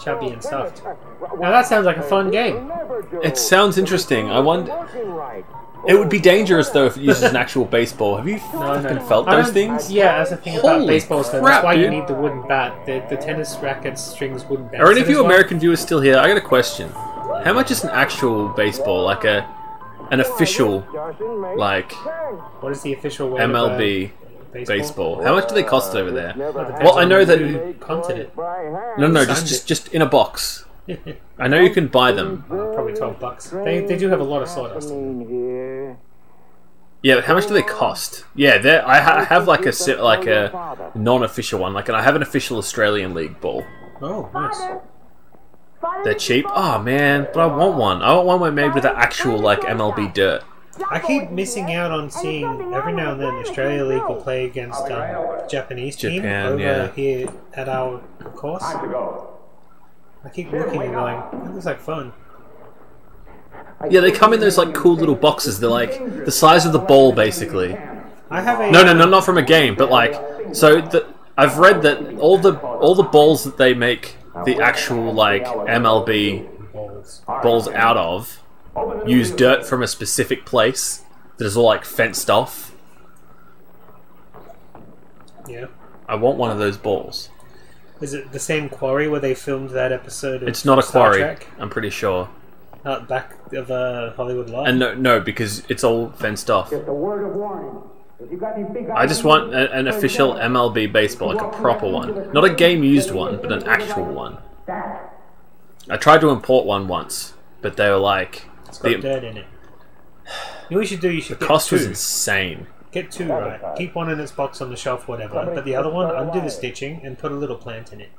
Chubby and soft. Now that sounds like a fun game. It sounds interesting. I wonder... It would be dangerous though if it uses an actual baseball. Have you fucking felt those things? Yeah, that's the thing about baseballs. That's crap, why dude. you need the wooden bat. The tennis racket strings wouldn't bounce. Are any of it as you well. American viewers still here? I got a question. How much is an actual baseball? Like an official, like... What is the official weight MLB of baseball? How much do they cost over there? Well, I know that... Continent. No, just in a box. I know you can buy them. Probably $12. They do have a lot of sawdust. Yeah, but how much do they cost? Yeah, I have like a non-official one. Like, and I have an official Australian League ball. Oh, nice. They're cheap. Oh man, but I want one. I want one where made with the actual like MLB dirt. I keep missing out on seeing every now and then Australia League will play against Japanese team over here at our course. I keep looking and going, that looks like fun. Yeah, they come in those like cool little boxes. They're like the size of the ball, basically. I have a no, not from a game, but like I've read that all the balls that they make the actual like MLB balls out of use dirt from a specific place that is all like fenced off. Yeah. I want one of those balls. Is it the same quarry where they filmed that episode of It's not a Star quarry, Trek? I'm pretty sure. Out back of Hollywood Live? And no, because it's all fenced off. Just a word of warning. If you got any big I just want an official MLB baseball, like a proper one. Not a game-used one, but an actual one. I tried to import one once, but they were like... It's got dirt in it. You know what you should do? You should The get cost was two. insane. Get two, right? Keep one in its box on the shelf, whatever. But the other one, undo the stitching and put a little plant in it.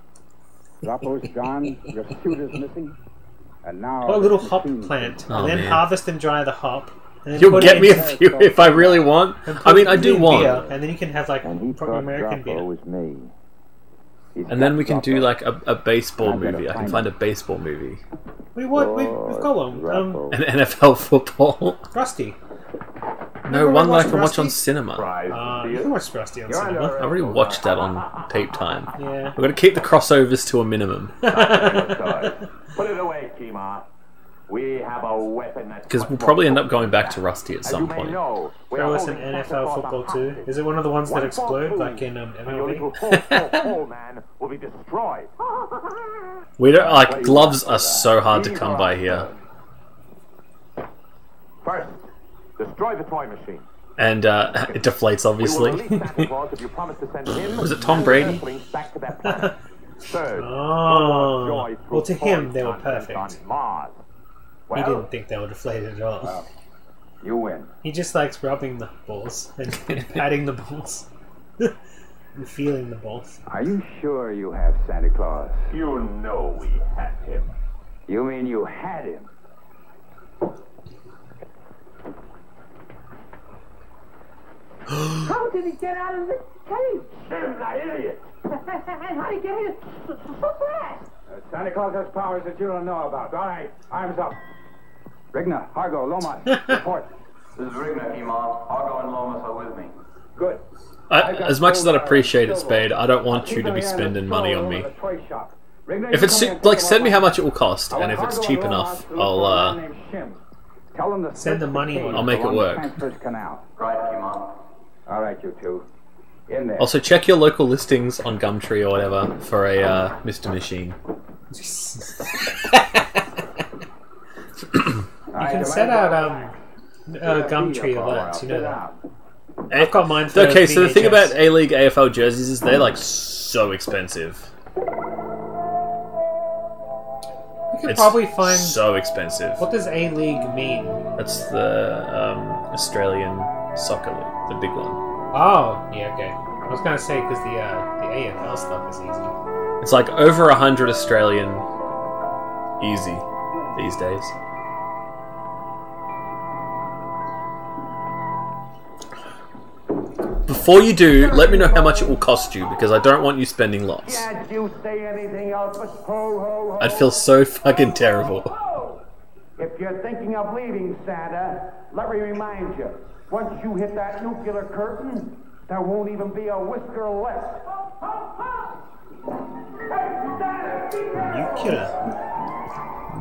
Brappo's gone, your suit is missing, and now... Put a little hop plant, Oh, and then man. harvest and dry the hop. And then You'll put get it me in- a few if I really want. and I put mean, I it do in want. beer, and then you can have like proper American beer. Was me. And then we can do like a baseball movie. I can find a baseball movie. We've got one. An NFL football. Rusty. No, one that I can watch on cinema. You can watch Rusty on cinema. I already watched that on tape time. Yeah. We're going to keep the crossovers to a minimum. Put it away, Kima. We have a weapon that's... Because we'll probably end up going back to Rusty at some point. Throw us an NFL football too. Is it one of the ones that explode, like in MLB? will be destroyed. We don't, like, gloves are so hard to come by here. First, destroy the toy machine. And it deflates, obviously. Was it Tom Brady? Oh, well, to him they were perfect. He didn't think they were deflated at all. You win. He just likes rubbing the balls and patting the balls and feeling the balls. Are you sure you have Santa Claus? You know we had him. You mean you had him? How did he get out of the cave? Shim's an idiot. And how did he get here so fast? Santa Claus has powers that you don't know about. All right, arms up. Rigna, Argo, Lomas, report. This is Rigna, Kima. Argo and Lomas are with me. Good. As much as I'd appreciate it, Spade, I don't want you to be spending money on me. If it's like, send me how much it will cost, and if it's cheap enough, I'll send the money on. I'll make it work. Right, Kima. All right, you two. In there. Also, check your local listings on Gumtree or whatever for a Mr. Machine. You can set out Gumtree alerts, you know that. I've got mine for okay, so the thing VHS. about A-League AFL jerseys is they're like so expensive. You could probably find... so expensive. What does A-League mean? That's the Australian Soccer League, the big one. Oh, yeah, okay. I was going to say, because the AFL stuff is easy. It's like over 100 Australian easy these days. Before you do, let me know how much it will cost you, because I don't want you spending lots. Can't you say anything else but ho, ho, ho? I'd feel so fucking terrible. If you're thinking of leaving, Santa, let me remind you, once you hit that nuclear curtain, there won't even be a whisker left.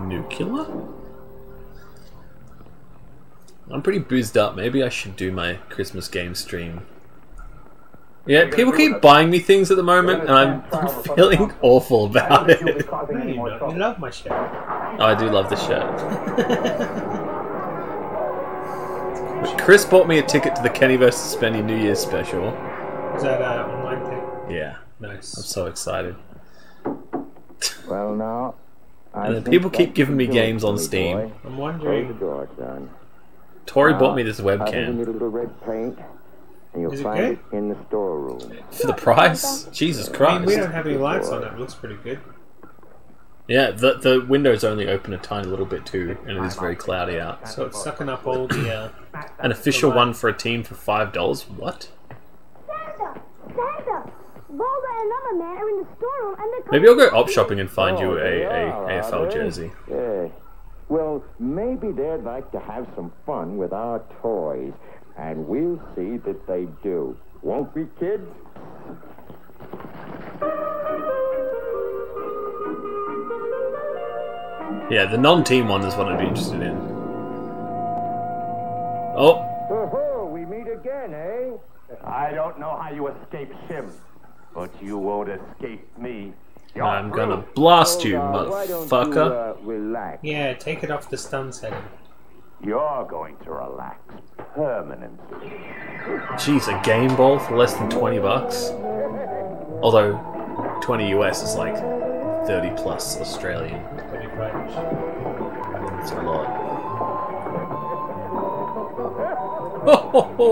Nuclear? I'm pretty boozed up. Maybe I should do my Christmas game stream. Yeah, people keep buying me things at the moment, and I'm feeling awful about it. You love my shirt. Oh, I do love the shirt. Chris bought me a ticket to the Kenny vs. Spenny New Year's special. Is that an online thing? Yeah. Nice. I'm so excited. Well, now... And then people keep giving me games on Steam. I'm wondering... Tori bought me this webcam. And you'll Is it find good? it in the storeroom. For the price? Jesus I Christ. mean, we don't have any lights on it. It looks pretty good. Yeah, the windows only open a tiny little bit too, and it is very cloudy out. So it's sucking up all the... An official one for a team for $5? What? Santa! Santa! Volga and another man are in the storeroom and they're... Maybe I'll go op shopping and find you a AFL jersey. Yeah. Well, maybe they'd like to have some fun with our toys, and we'll see that they do. Won't we, kids? Yeah, the non-team one is what I'd be interested in. Oh. Oh, we meet again, eh? I don't know how you escape Shim, but you won't escape me. I'm gonna blast you, motherfucker. Relax. Yeah, take it off the stun setting. You're going to relax permanently. Jeez, a game ball for less than $20? Although 20 US is like 30 plus Australian. That's a lot. Ho ho ho!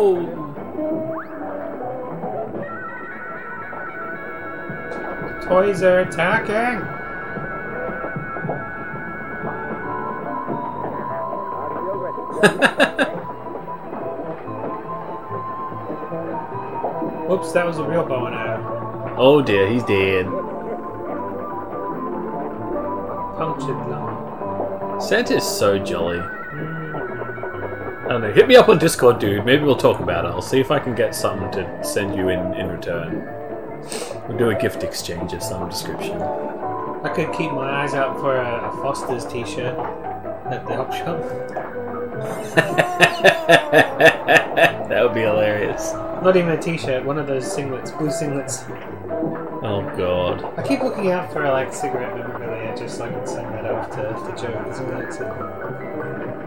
Toys are attacking! Whoops, that was a real bow and arrow. Oh dear, he's dead. Punctured lung. Santa is so jolly. I don't know. Hit me up on Discord, dude. Maybe we'll talk about it. I'll see if I can get something to send you in return. We'll do a gift exchange of some description. I could keep my eyes out for a Foster's t-shirt at the op shop. That would be hilarious. Not even a t-shirt, one of those singlets, blue singlets. Oh god. I keep looking out for like cigarette memorabilia just so I can send that off to Joe as well.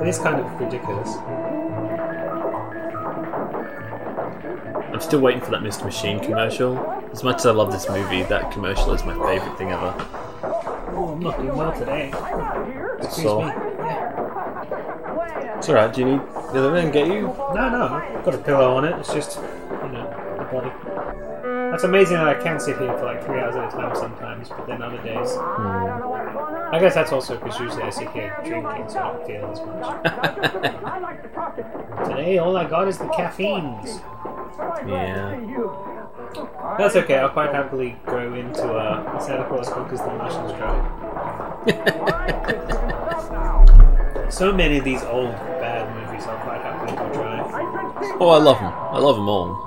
It is kind of ridiculous. I'm still waiting for that Mr. Machine commercial. As much as I love this movie, that commercial is my favourite thing ever. Oh, I'm not doing well today. Excuse me. Yeah. It's alright, do you need... Did I then get you? No, I've got a pillow on it. It's just, you know, the body. That's amazing that I can sit here for like 3 hours at a time sometimes, but then other days... I guess that's also because usually I sit here drinking, so I don't feel as much. Today, all I got is the caffeines. Yeah. That's okay, I'll quite happily grow into Santa Claus Conquers the Martians drive. So many of these old, bad movies I'll quite happily go drive. Oh, I love them. I love them all.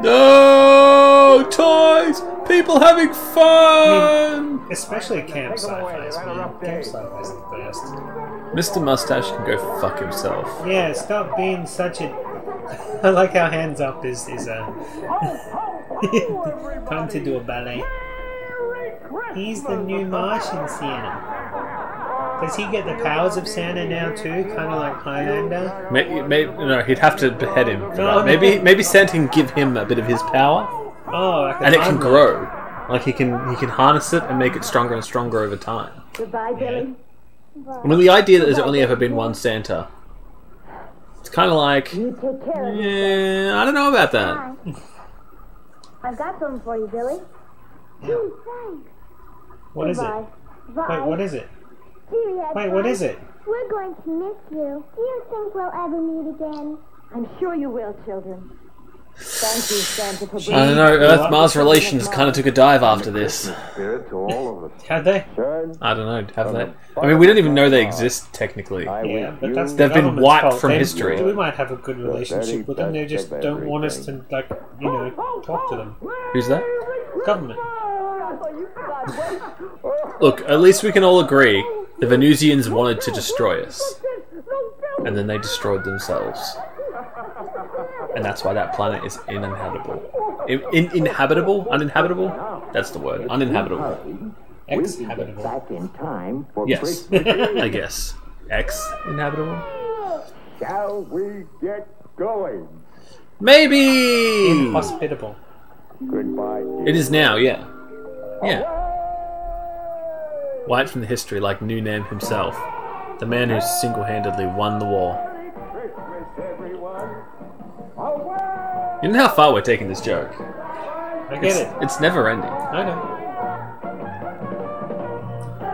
No! Toys! People having fun! I mean, especially camp sci-fis, man. Camp sci-fi's the best. Mr. Mustache can go fuck himself. Yeah, stop being such a... I like how Hands Up is time to do a ballet. He's the new Martian Santa. Does he get the powers of Santa now too? Kind of like Highlander? No, he'd have to behead him for that. Maybe Santa can give him a bit of his power. Oh, like and it can grow. Like he can harness it and make it stronger and stronger over time. Goodbye, Billy. I mean, the idea that there's only ever been one Santa, it's kind of like, yeah, I don't know about that. I've got something for you, Billy. Gee, thanks. What is it? Bye. Wait, what is it? Wait, what is it? We're going to miss you. Do you think we'll ever meet again? I'm sure you will, children. Thank you, Santa, for I don't know, Earth-Mars relations kind of took a dive after this. Had they? I don't know, have they? I mean, we don't even know they exist, technically. Yeah, but that's They've been wiped from history. history. We might have a good relationship with them, they just don't want us to, like, you know, talk to them. Who's that? Government. Look, at least we can all agree the Venusians wanted to destroy us. And then they destroyed themselves. And that's why that planet is uninhabitable. Inhabitable? Uninhabitable? That's the word. Uninhabitable. Ex-habitable. Back in time for yes, I guess. Ex-inhabitable? Shall we get going? Maybe! Inhospitable. Goodbye. It is now, yeah. Yeah. Wiped from the history like New Name himself. The man who single-handedly won the war. You know how far we're taking this joke? I get it. It's never ending. I know.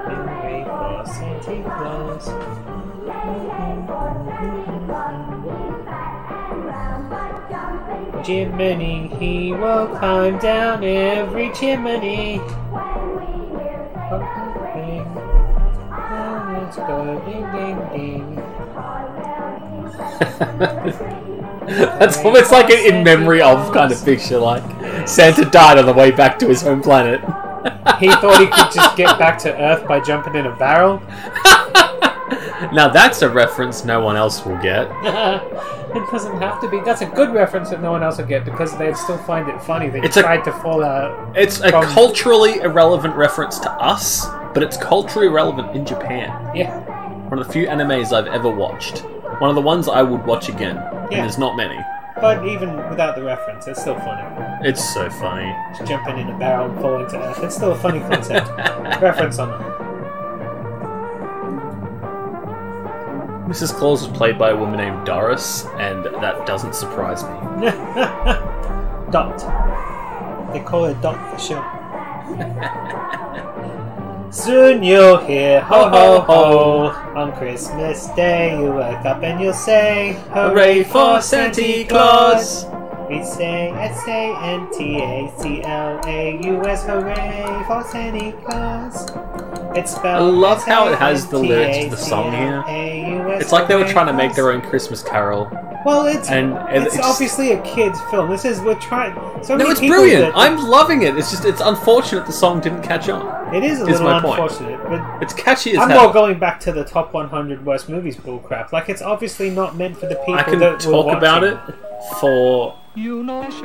Hooray for Santa Claus. Jiminy, he will climb down every chimney. Let's go ding ding ding. That's almost like an in memory of kind of picture, like Santa died on the way back to his home planet. He thought he could just get back to Earth by jumping in a barrel. Now that's a reference no one else will get. It doesn't have to be. That's a good reference that no one else will get because they'd still find it funny that he tried to fall out. It's a culturally irrelevant reference to us, but it's culturally relevant in Japan. Yeah. One of the few animes I've ever watched. One of the ones I would watch again. Yeah. And there's not many. But even without the reference, it's still funny. It's so funny. Just jumping in a barrel and falling to Earth. It's still a funny concept. Reference on it. Mrs. Claus was played by a woman named Doris, and that doesn't surprise me. Dot. They call it Dot for sure. Soon you'll hear ho ho ho. On Christmas Day you wake up and you'll say hooray for Santa Claus. We say S-A-N-T-A-C-L-A-U-S hooray for Santa Claus. It's I spelled. love how it has the lyrics to the song here. It's like they were trying to make their own Christmas Carol. Well, it's it's obviously a kid's film. We're trying. So no, many it's people brilliant. I'm loving it. It's just it's unfortunate the song didn't catch on. It is a little unfortunate, but it's catchy as I'm hell. more going back to the top 100 worst movies bullcrap. Like it's obviously not meant for the people I can that talk about it for weeks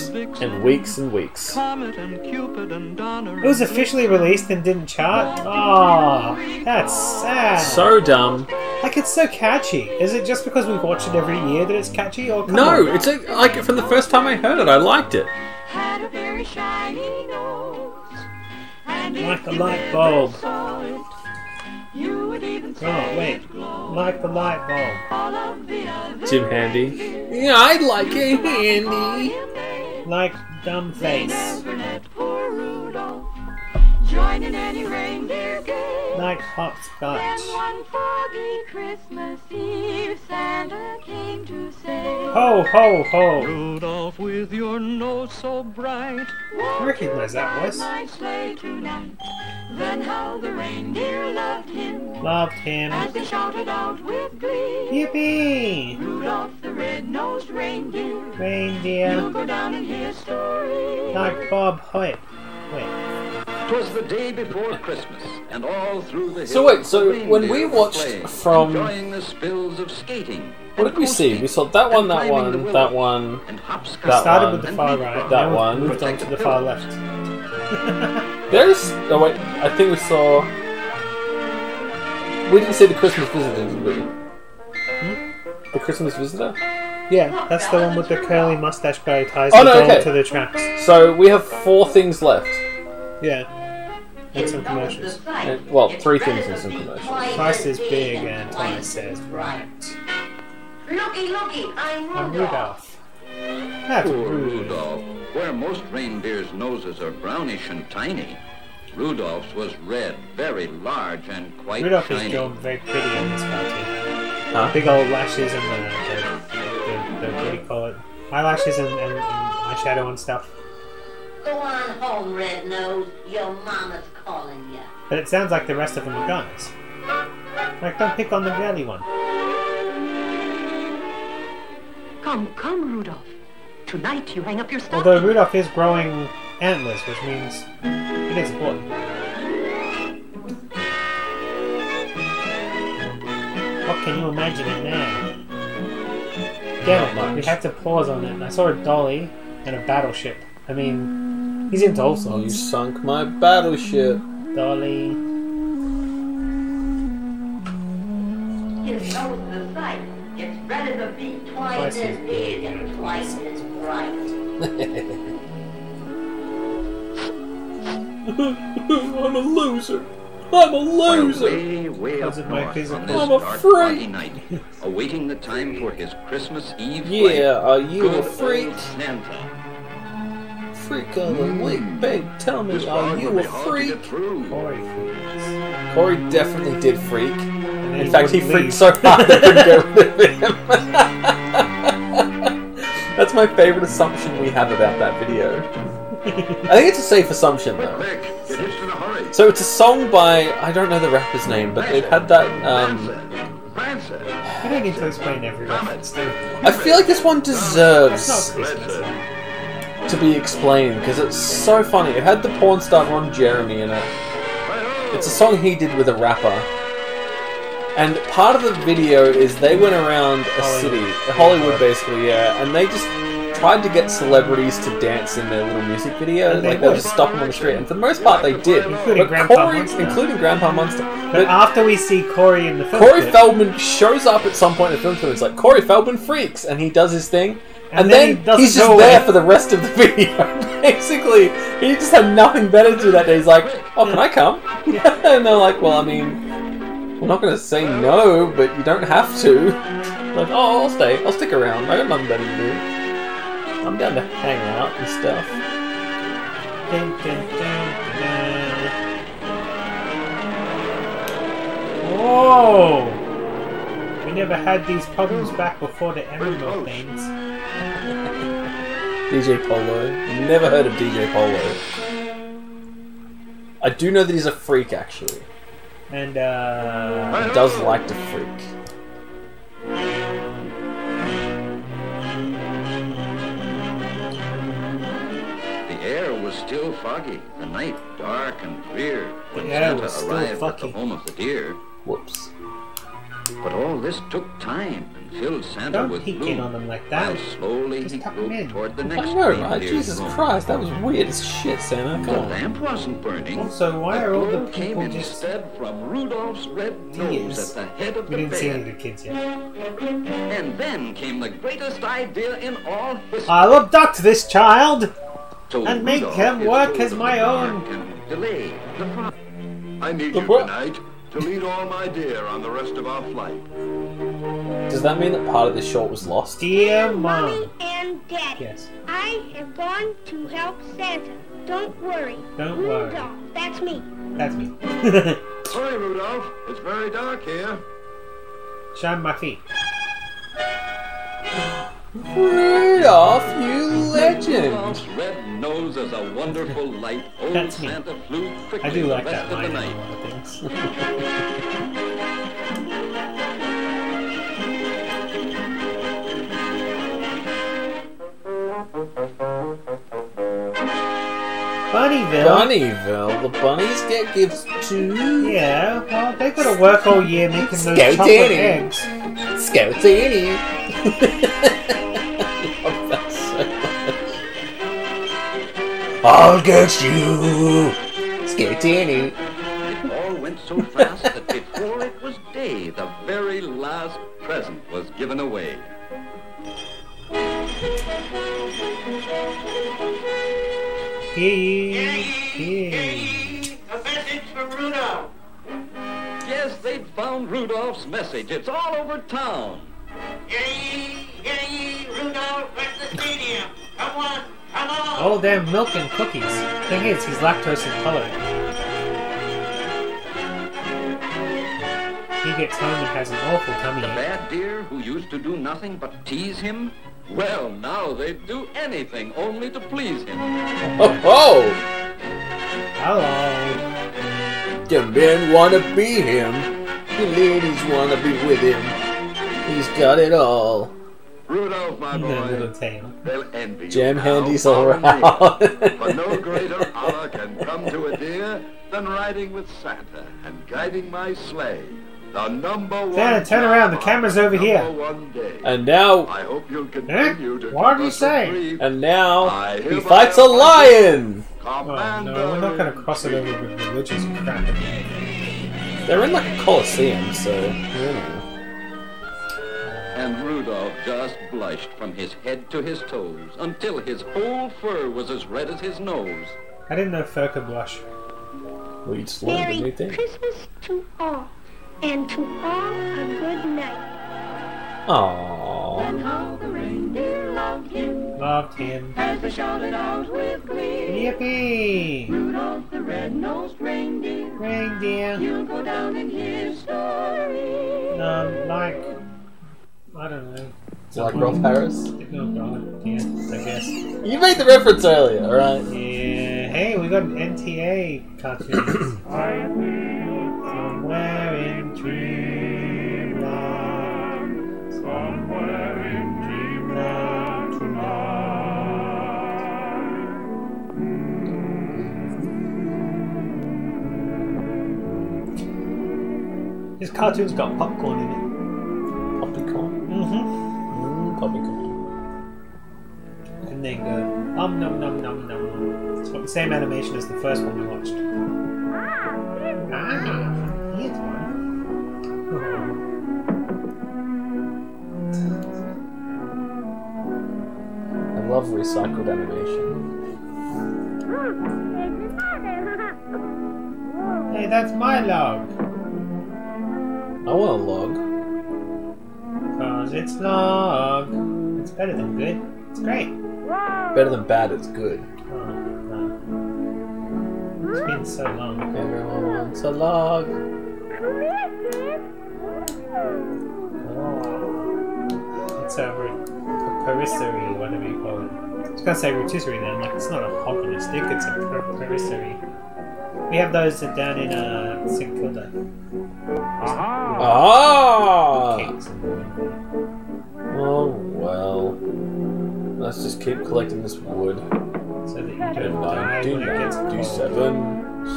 and weeks and weeks. It was officially released and didn't chart? Oh, that's sad. So dumb. Like, it's so catchy. Is it just because we watch it every year that it's catchy? Or No, it's like from the first time I heard it, I liked it. Had a very shiny nose, and like a light bulb. You would even wait. Like the light bulb. Jim Handy. Yeah, I like a handy. Like dumb face. Join in any reindeer game. Like hopscotch. Then one foggy Christmas Eve, Santa came to say, Ho, ho, ho. Rudolph, with your nose so bright, I recognize that voice. My sleigh tonight. Then how the reindeer loved him. Loved him. As they shouted out with glee. Yippee! Rudolph the red-nosed reindeer. Reindeer. You'll go down in history. Like Bob Hope. Wait. 'Twas the day before Christmas, and all through the So wait, so when we watched from... enjoying the spills of skating. What did we see? We saw that one, that one, that one, We started with the far right. that now one. moved on to the far left. There's... Oh wait, I think we saw... We didn't see the Christmas Visitor, did we? The Christmas Visitor? Yeah, that's the one with the curly mustache bow ties Oh, the no, doll okay. to the tracks. So we have 4 things left. Yeah. And some commercials. Well, 3 things and some commercials. Twice is big and twice says right. Looky, I'm Rudolph. That's Poor rude. Rudolph. Where most reindeers' noses are brownish and tiny, Rudolph's was red, very large, and quite Rudolph shiny. is drawn very pretty in this cartoon. Huh? Big old lashes and the what do you call it? Eyelashes and eyeshadow and stuff. Go on home, Red Nose. Your mama's calling you. But it sounds like the rest of them are guys. Like, don't pick on the girly one. Come, Rudolph. Tonight you hang up your stuff. Although Rudolph is growing antlers, which means it is important. What can you imagine it now? Damn it, we had to pause on it. I saw a dolly and a battleship. I mean, he's into all songs. You sunk my battleship. Dolly. His nose is a sight. It's red as a beet, twice as big and twice as bright. I'm a loser. I'm a loser. Way up north on this I'm a dark, freak. foggy night, awaiting the time for his Christmas Eve Yeah, flight. are you a Good freak? old Santa. Freak of the week, babe. Tell me, This are fog you will a be hard to freak? get through. Corey definitely did freak. then In he fact, he wouldn't freaked leave. so hard they couldn't get rid of him. That's my favorite assumption we have about that video. I think it's a safe assumption, though. Quick, get hitched in a hurry. So it's a song by, I don't know the rapper's name, but it had that, Francis. You don't need to explain every reference, do you? I feel like this one deserves That's not Christmas. to be explained, because it's so funny. It had the porn star Ron Jeremy in it. It's a song he did with a rapper. And part of the video is they went around a city, Hollywood basically, yeah, and they just tried to get celebrities to dance in their little music video. And they Like, they'll would. just stop them on the street, and for the most part they did. Including But Grandpa Corey, Munster. including Grandpa Munster. But after we see Corey in the film Corey clip, Feldman shows up at some point in the film clip. It's like, Corey Feldman freaks, and he does his thing. And then then he doesn't he's just go there away. for the rest of the video. Basically, he just had nothing better to do that day. He's like, oh, can I come? And they're like, well, I mean, we're not going to say no, but you don't have to. Like, oh, I'll stay. I'll stick around. I got nothing better to do. I'm down to hang out and stuff. Dun, dun, dun, dun. Whoa! We never had these problems back before the animal things. DJ Polo. Never heard of DJ Polo. I do know that he's a freak, actually. And, he does like to freak. The air was still foggy, the night dark and drear, when Santa arrived at the home of the deer. Whoops. But all this took time and filled Santa with gloom, on them like that. while slowly he moved toward the next I know, right? reindeer's Jesus home. Christ, that was weird as shit, Santa. The Come on. lamp wasn't burning. Also, why are all the came people just instead from Rudolph's red nose at the head of We the didn't see any bed. of the kids yet. And then came the greatest idea in all history. I'll abduct this child So and make Rudolph him is work told as of my the own. dark and delay the pro- I need you tonight to lead all my deer on the rest of our flight. Does that mean that part of this short was lost? Dear Mommy Mom. and Daddy. Yes. I have gone to help Santa. Don't worry. Don't worry. Rudolph, that's me. That's me. Hurry, Rudolph. It's very dark here. Shine my feet. Rudolph, you legend! Rudolph's red nose as a wonderful light. Old That's me. Santa flew quickly I do like the rest that of the line in a night. lot of things. Bunnyville? Bunnyville? The bunnies get gifts too? Yeah, well, they gotta work all year making those Scoutini. chocolate eggs. Scoutini! I'll get you! Scoutini! It all went so fast that before it was day, the very last present was given away. A message from Rudolph. Yes, they'd found Rudolph's message. It's all over town. Hear ye, Rudolph at the stadium. Come on, come on. Oh, damn milk and cookies. Thing is, he's lactose intolerant. He gets home and has an awful tummy The ache. bad deer who used to do nothing but tease him, well, now they'd do anything only to please him. Oh! Hello. The men wanna be him. The ladies wanna be with him. He's got it all. Rudolph, my boy, they'll envy you. Jam now, handies all far and around. near. But no greater honor can come to a deer than riding with Santa and guiding my sleigh. The number one. Santa, turn around. The camera's over here. One day. And now... I hope you'll continue to What did keep you us say? reprieve. And now... I he hereby fights a lion! Oh, no, we're not gonna cross it over with religious crap. They're in like a coliseum, so... Yeah. And Rudolph just blushed from his head to his toes until his whole fur was as red as his nose. I didn't know fur could blush. Well, you just learned a new Merry thing. Christmas to all, and to all a good night. Aww. And how the reindeer loved him Loved him. as they shouted out with glee. Yippee! Rudolph the red-nosed reindeer, Reindeer. you'll go down in history. Like... I don't know. Like Rolf Harris? Oh god, yeah, I guess. You made the reference earlier, alright? Yeah, hey, we got an NTA cartoon. Somewhere in dreamland, somewhere in dreamland tonight. This cartoon's got popcorn in it. Popcorn? Popcorn. And they go, nom nom nom nom nom. It's got the same animation as the first one we watched. Here's one. I love recycled animation. Hey, that's my log. I want a log. Cause it's log. It's better than good. It's great. Better than bad, it's good. Oh, no. It's been so long. Everyone wants a log. It's a parisserie, whatever you call it. I was gonna say rotisserie then, like it's not a hog on a stick, it's a parisserie. We have those down in St. Kilda. Ah! Oh well. Let's just keep collecting this wood. So that you don't die when it gets cold. 1997,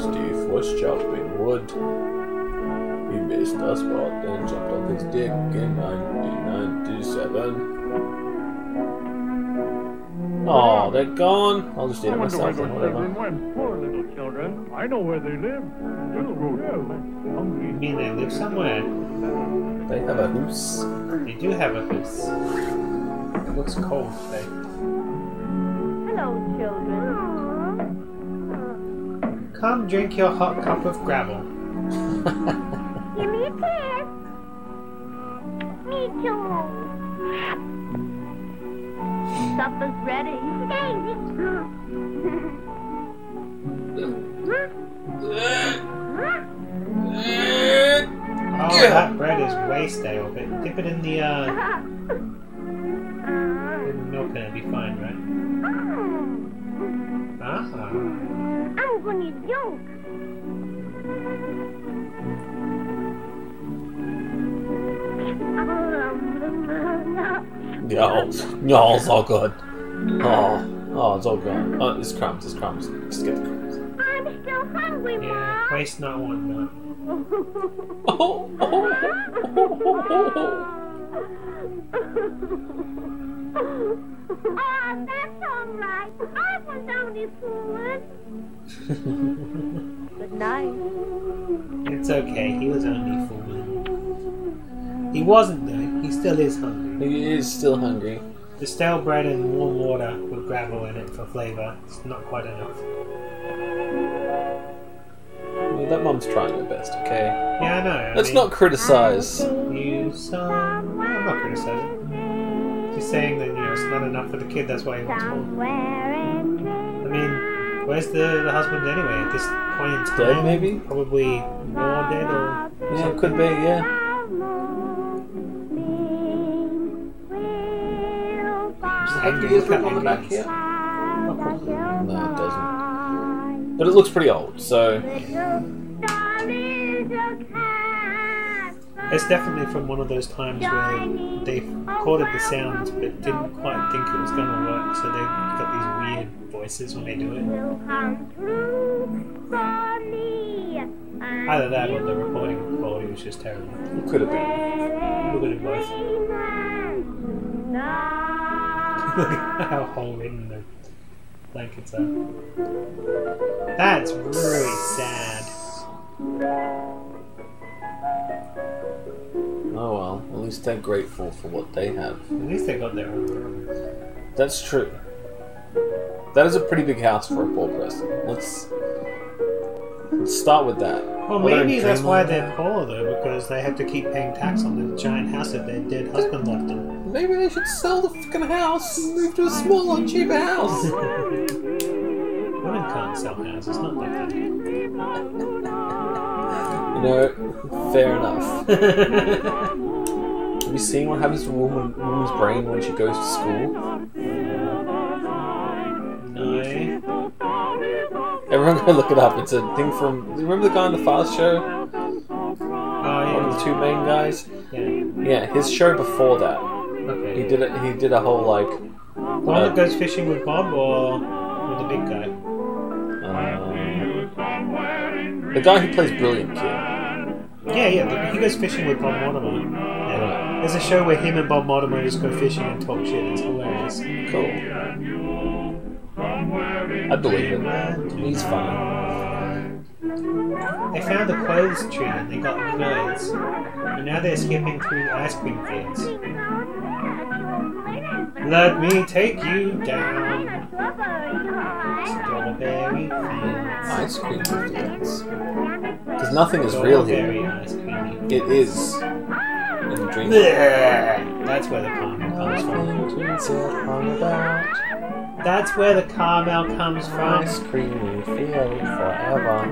Steve was chopping wood. He missed a spot and jumped on his dick in 1997. Oh, they're gone. I'll just eat it myself or whatever. Poor little children. I know where they live. You mean they live somewhere? They have a house. They do have a house. It looks cold today. Hello, children. Come drink your hot cup of gravel. Give me a kiss. Me too. Supper's ready. Daisy. Oh, that bread is way stale. But dip it in the milk and it'll be fine, right? I'm gonna joke. No, it's all good. Oh, it's all good. Oh, it's crumbs, it's crumbs. Just get the crumbs. I'm still hungry, Mom. Yeah, waste not, want not. Oh, that's all right. I was only fooling. Good night. It's okay, he was only fooling. He wasn't though, he still is hungry. He is still hungry. The stale bread and warm water with gravel in it for flavour, it's not quite enough. Well, that mum's trying her best, okay? Yeah, I know. Let's not criticise. I'm not criticising. She's saying that, it's not enough for the kid, that's why he wants more. I mean, where's the husband anyway at this point in time? Dead, maybe? Probably more dead or... Yeah, it could be, yeah. Have the ears written on the back here? Oh, probably. No, it doesn't. But it looks pretty old, so... It's definitely from one of those times where they recorded the sounds but didn't quite think it was going to work, so they've got these weird voices when they do it. Either that or the recording quality was just terrible. It could have been. Look at them both. Look at how hole in the blankets are. That's really sad. Oh well, at least they're grateful for what they have. At least they got their own room. That's true. That is a pretty big house for a poor person. Let's start with that. Well, maybe that's why they're poor though, because they have to keep paying tax on the giant house that their dead husband left them. Maybe they should sell the fucking house and move to a smaller, cheaper house. Women can't sell houses, not like that. Fair enough. Have you seen what happens to a woman's brain when she goes to school? No. Everyone go look it up. It's a thing from... Remember the guy on the Fast Show? Oh, yeah. One of the two main guys? Yeah. Yeah, his show before that. Okay. He did a whole, like... The one that goes fishing with Bob or the big guy? The guy who plays Brilliant Kid. Yeah, he goes fishing with Bob Mortimer. Yeah. Right. There's a show where him and Bob Mortimer just go fishing and talk shit. It's hilarious. Cool. I believe it. He's funny. They found a clothes tree and they got clothes. And now they're skipping through ice cream fields. Let me take you down. Strawberry fields. Ice cream fields. Because nothing is real here. It is. In the dream. That's where the caramel comes from. That's where the caramel comes from. Ice creamy field forever.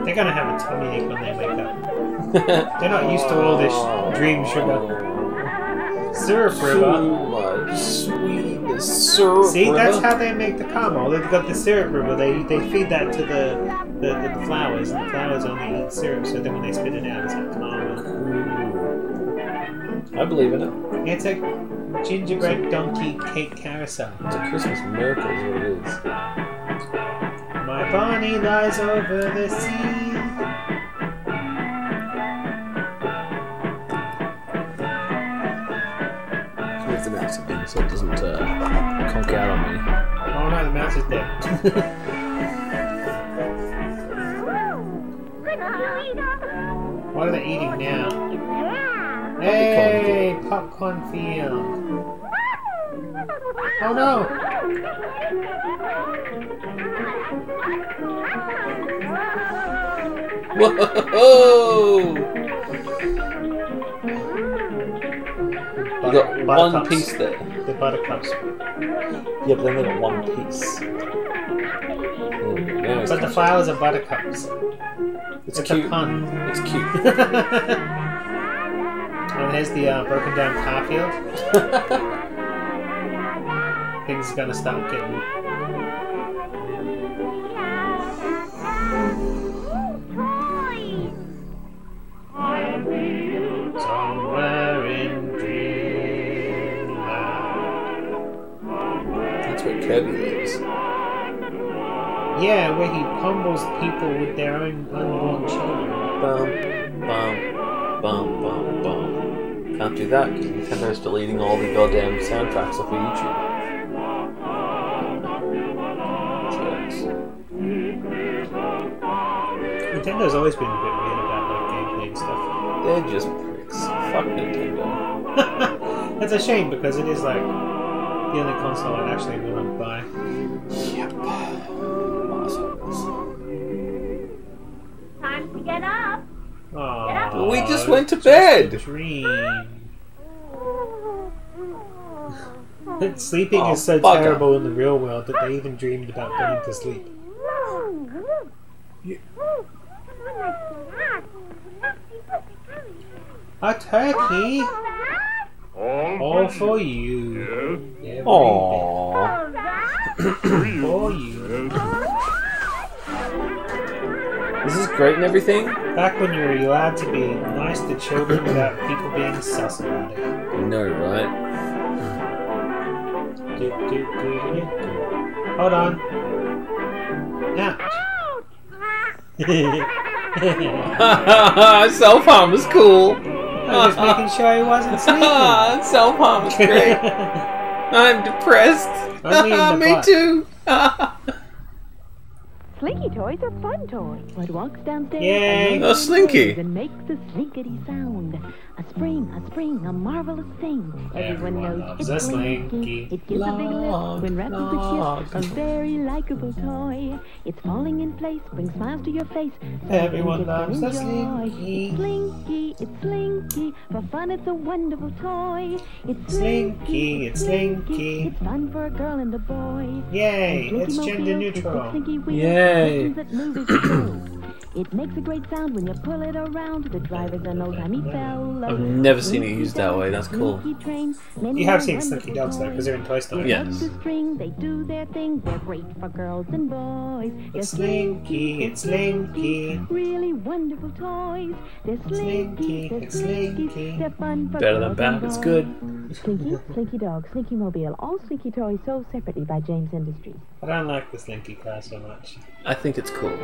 They're gonna have a tummy ache when they wake up. They're not used to all this dream sugar. Syrup river. Too much sweetness. Syrup See, river. that's how they make the caramel. They've got the syrup river. They feed that to the flowers, and the flowers only eat syrup. So then when they spit it out, it's like caramel. I believe in it. It's a gingerbread donkey cake carousel. It's a Christmas miracle, is what it is. My Bonnie lies over the sea. Move the mouse a bit so it doesn't conk out on me. Oh no, the mouse is dead. What are they eating now? Hey, popcorn field. Oh no! Whoa! You got one piece there. The buttercups. Yeah, but then they got one piece. But the flowers are buttercups. It's a cute. pun. It's cute. And there's the broken down car field. Things are gonna start getting. Somewhere in dreamland. That's where Kirby lives. Yeah, where he pummels people with their own unborn children. Bum, bum, bum, bum, bum. Can't do that because Nintendo's deleting all the goddamn soundtracks off of YouTube. Nintendo's always been a bit weird about like gameplay and stuff. They're just pricks. Fuck Nintendo. That's a shame because it is like the only console I'd actually want to buy. Yep. Time to get up. Aww, we just went to bed. Dream. Sleeping is so bugger. terrible in the real world that they even dreamed about going to sleep. A turkey? All for you. Aww. For you. This is great and everything. Back when you were allowed to be nice to children without people being sus about it. I know, right? Hold on. Ouch. Self-harm was cool. I was making sure he wasn't sleeping. Self-harm was great. I'm depressed. Me too. Slinky toys are fun toys. What walks downstairs Yay. and A Slinky. and makes a slinkity sound. A spring, a marvelous thing. Everyone knows it's a Slinky. It gives a big lift when wrapped with a kiss. A very likable toy. It's falling in place, brings smiles to your face. Everyone loves a Slinky. It's Slinky, it's Slinky. For fun, it's a wonderful toy. It's Slinky, it's Slinky. It's fun for a girl and a boy. Yay, it's gender neutral. Yay. That move as it goes. It makes a great sound when you pull it around. The driver's an old-timey fellow. I've never seen it used that way. That's cool. You have seen Slinky dogs though, because they're in Toy Story. Yes. They do their thing. They're great for girls and boys. It's Slinky, it's Slinky. Really wonderful toys. They're Slinky, they're Slinky. They're fun for Better than bad. It's good. Slinky, Slinky Dog, Slinky Mobile. All Slinky toys sold separately by James Industries. I don't like the Slinky car so much. I think it's cool.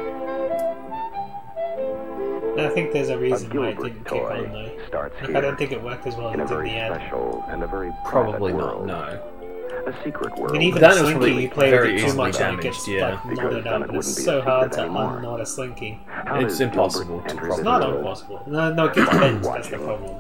I think there's a reason why it didn't kick on though. Like, I don't think it worked as well as it did in the ad. And a very Probably not, no. A secret world. And even That was Slinky, probably you play very with it too easily much and it damaged, gets yeah. like knotted up. And it's so hard to unknot a Slinky. It's impossible to It's not impossible. No, it gets bent, that's the problem.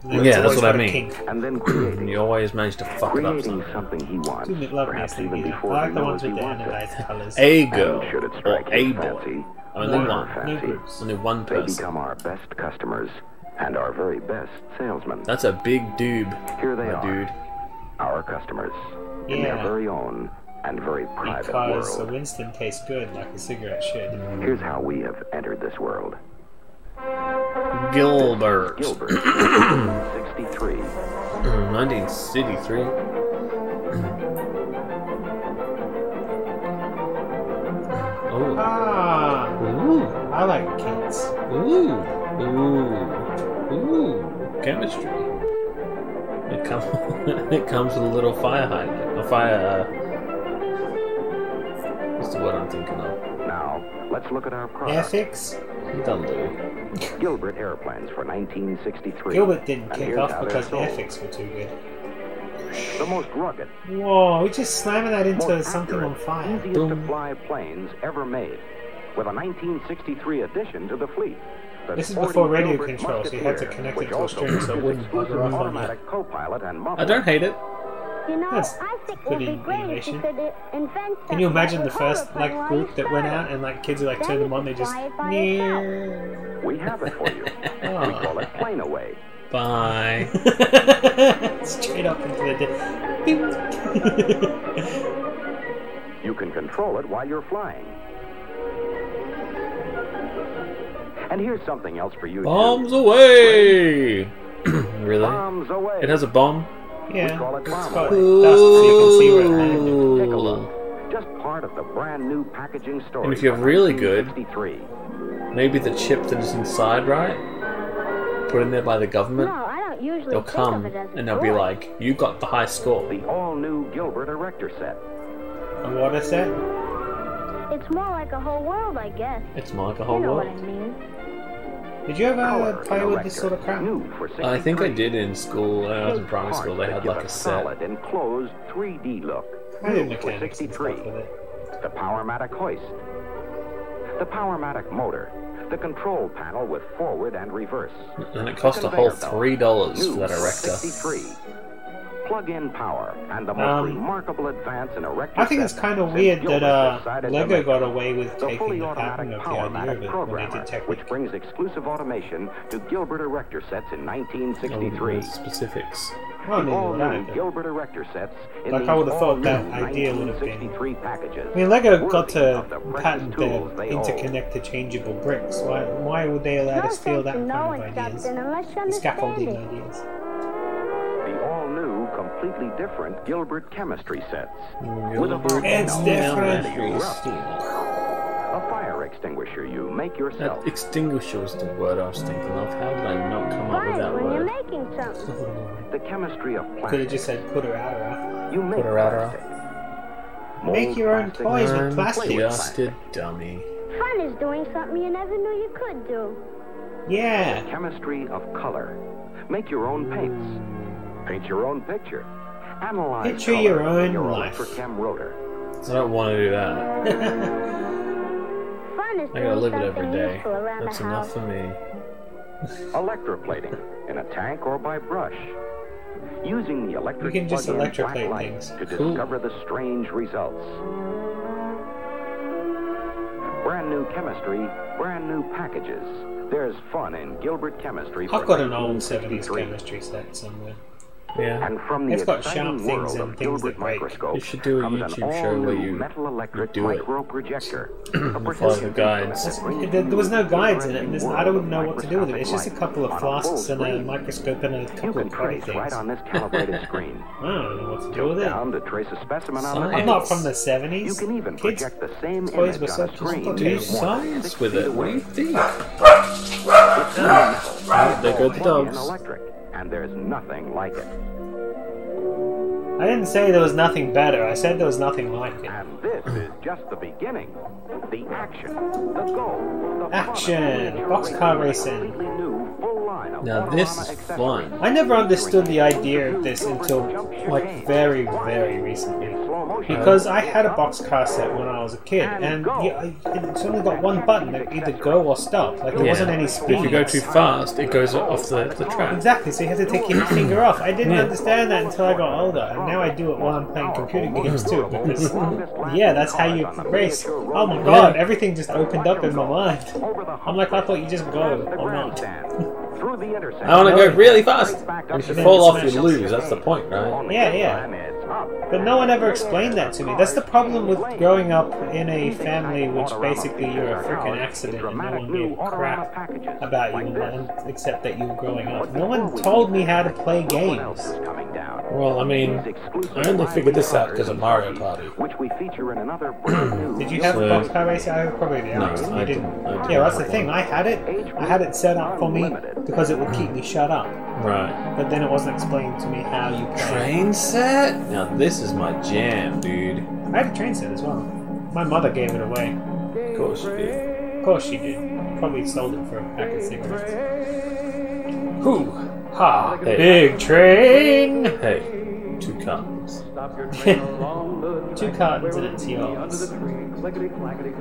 Yeah, that's what I mean. Kink. And then creating, You always manage to fuck it up creating somehow. something he wants. Do love me a Perhaps even Slinky. I before like he the ones knows he with the wants it. anodized colours. A girl And should it or strike a his boy. fancy, Only or one. our fancy, No groups. Only one they person. become our best customers and our very best salesmen. That's a big doob, Here they my are, dude. our customers, in their Yeah. very own and very private Because a world. Winston tastes good like a cigarette should. Here's how we have entered this world. Gilbert. 1963. 1963. Oh. Ah. Ooh. I like kids. Ooh. Ooh. Chemistry. It comes with a little fire hydrant. A fire. What's the word I'm thinking of? Now, let's look at our product. Ethics? That'll do. Gilbert airplanes for 1963. Gilbert didn't And kick here's off how because the they're ethics were too good. sold. The most rugged, Whoa, we just slamming that into most something accurate, on fire. easiest to fly planes ever made, with a 1963 addition to the fleet. The This is sporty before radio Gilbert control, so you had to Musketeer, connect it which to a also string so it wouldn't features bugger off on you. automatic co-pilot and muffler. I don't hate it. You know, That's I think it would good be great if you innovation. could invent Can you something imagine that the would first hover like while group you that went fly. out and like kids would like Then turn you them on, they could just fly it by yourself. We have it for you. We call it plane away. Bye. Straight up into the You can control it while you're flying. And here's something else for you. Bombs away! Really? Bombs away. It has a bomb? Yeah. We call it bomb got away. dust so you can see where it landed. Take a look. Just part of the brand new packaging story. And if you're really good, 1963. maybe the chip that is inside, right? Put in there by the government. No, I don't usually They'll think come of it as a and they'll be toy. like, you got the high score. The all-new Gilbert erector set. A water set? It's more like a whole world, I guess. It's more like a You whole know what I world. mean. Did you ever Color play with this erector. sort of crap? New for I think I 63. did in school. When I was in primary school, they had like a set. solid enclosed 3D look. I did New for mechanics and 63. stuff with it. The Powermatic hoist. The Powermatic motor. The control panel with forward and reverse. And it cost a whole $3 for that erector. 63. Plug-in power and the most remarkable advance in erector. I think it's kind of sets weird since Gilbert that decided to Lego make got them. away with The taking fully the automatic pattern of the idea Powermatic of it when they programmer, did Technic. which brings exclusive automation to Gilbert erector sets in 1963. Specifics. Well, The all neither would I, new but- Gilbert erector sets in Like, these I would have thought that all-new idea would have been- 1963 packages. I mean, Lego got Worthy to of the precious patent the tools they own. interconnect interchangeable bricks. Why would they allow No to steal sense that in kind knowing of ideas? something unless you The understand scaffolding it. ideas. The all-new, completely different Gilbert chemistry sets. With a Gilbert It's volcano different. ready to erupt. A fire extinguisher you make yourself. That extinguisher was the word I was thinking of. How did I not come up with Right, that when you're word? making something. The chemistry of Could have plastic. just said put her out of You make Put her out of plastic. Make Mold your own plastic. toys with I'm plastic. just a dummy. Fun is doing something you never knew you could do. Yeah. Chemistry of color. Make your own paints. Paint your own picture. Analyze Picture color your in own your life. Electrochem rotor. I don't want to do that. Fun is I gotta doing live it every something day. useful around That's the enough house. for me. Electroplating in a tank or by brush. Using the electric You can just plug-in electroplate black light things. to Cool. discover the strange results. Brand new chemistry, brand new packages. There's fun in Gilbert chemistry. I've for got an old 70s 1963. chemistry set somewhere. Yeah. And from the It's got exciting sharp things world and of things that Gilbert break. microscope You should do a comes an YouTube show where all-new you metal electric do it. micro projector. follow the guides. There was no guides in it. I don't know what to do with it. It's just a couple of flasks and a microscope and a You couple can of pretty trace things. right on this calibrated screen. I don't know what to do with it. Down to trace a specimen on the I'm not from the 70s. You can even Kids' project the same toys image were on so a screen. complicated. Do science with it. What do you think? It's metal. There go the Plug-in dogs. electric, and there's nothing like it. I didn't say there was nothing better. I said there was nothing like it. And this is just the beginning. The action, the goal, the Action! fun of Boxcar racing. completely new full line of Now this Autorama is accessories. fun. I never understood the idea of this until like very, very recently. Because I had a boxcar set when I was a kid, and it's only got one button that either go or stop. Like there wasn't any speed. If you go too fast, it goes off the track. Exactly, so you have to take your finger off. I didn't understand that until I got older, and now I do it while I'm playing computer games too. Because yeah, that's how you race. Oh my god, everything just opened up in my mind. I'm like, I thought you just go or not. through the intersection. I want to go really fast. If you fall off, you lose. That's the point, right? Yeah, yeah. But no one ever explained that to me. That's the problem with growing up in a family which basically you're a freaking accident and no one gave crap about you except that you were growing up. No one told me how to play games. Well, I mean, I only figured this out because of Mario Party. Did you have Box Car Racing? I probably did. No, I didn't. Yeah, that's the thing. I had it set up for me because it would keep me shut up. Right. But then it wasn't explained to me how you play. Train set? Now this is my jam, dude. I had a train set as well. My mother gave it away. Of course she did. Of course she did. Probably sold it for a pack of cigarettes. Hoo! Ha! Hey. Big train! Hey, 2 cartons. 2 cartons and it's yours. Clickety clackety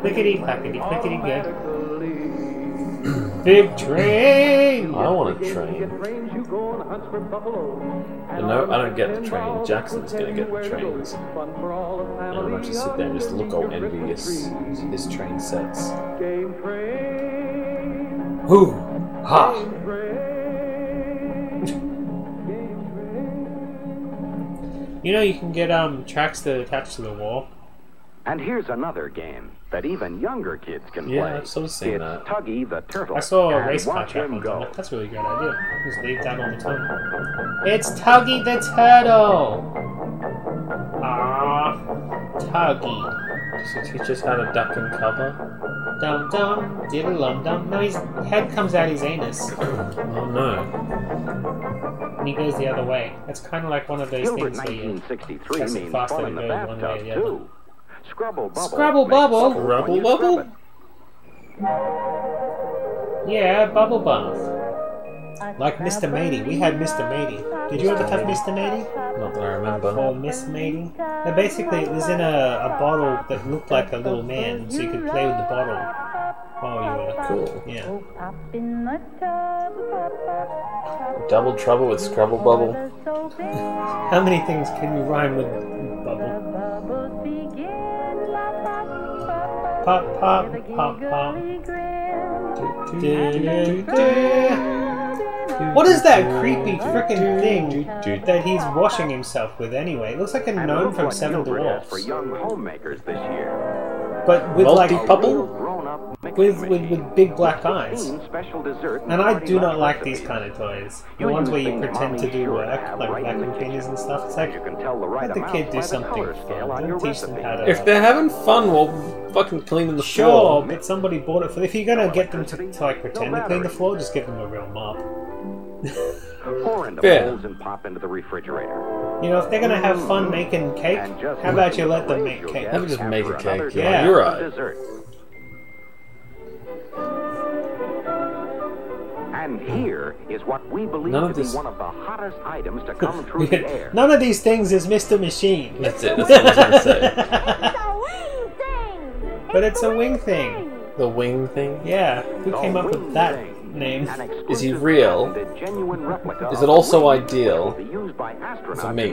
clickety good. Big train! I want a train. No, I don't get the train. Jackson's gonna get the trains. And I'm gonna just sit there and just look all envious his train sets. Hoo! Ha! You know you can get tracks that attach to the wall. And here's another game that even younger kids can play. Yeah, I've sort of seen that. Tuggy the Turtle. I saw a And race car watch track him on go. that. That's a really great idea. Just leave that on the top. It's Tuggy the Turtle! Ah, Tuggy. Does he teach us how to duck and cover? Dum dum, diddle dum dum. No, his head comes out his anus. Oh no. And he goes the other way. It's kind of like one of those Gilbert things where you 1963 press it means faster fun to in the go one way or bathtub, the other. too. Scrubble Bubble. Scrabble Bubble? Scrabble Bubble? Yeah, Bubble Bath. Like Mr. Matey. We had Mr. Matey. Did you ever have Mr. Matey? Not that I remember. Or Miss Matey? No, basically, it was in a bottle that looked like a little man, so you could play with the bottle while you were cool. Yeah. Double trouble with Scrabble Bubble. How many things can you rhyme with bubble? Pop, pop, pop, pop. What is that creepy frickin' thing that he's washing himself with anyway? It looks like a gnome from Seven Dwarfs. For young homemakers this year. But with like bubble? With big black eyes. Special dessert And I do not like these kind of toys. The ones where you pretend to do work, like vacuum cleaners and stuff. It's like, let the kid do something fun. Don't teach them how to... If they're having fun while fucking cleaning the floor. Sure, but somebody bought it for... If you're gonna get them to like pretend to clean the floor, just give them a real mop. Pour into Fair. bowls and pop into the refrigerator. You know, if they're gonna have fun making cake, how about you let them make cake? Have them just make a cake. Yeah. You're right. And here is what we believe to be one of the hottest items to come through the air. None of these things is Mr. Machine. That's it. That's what I was trying to say. But it's a wing thing. The wing thing? Yeah. Who came up with that name? Is he real? Is it also ideal for me?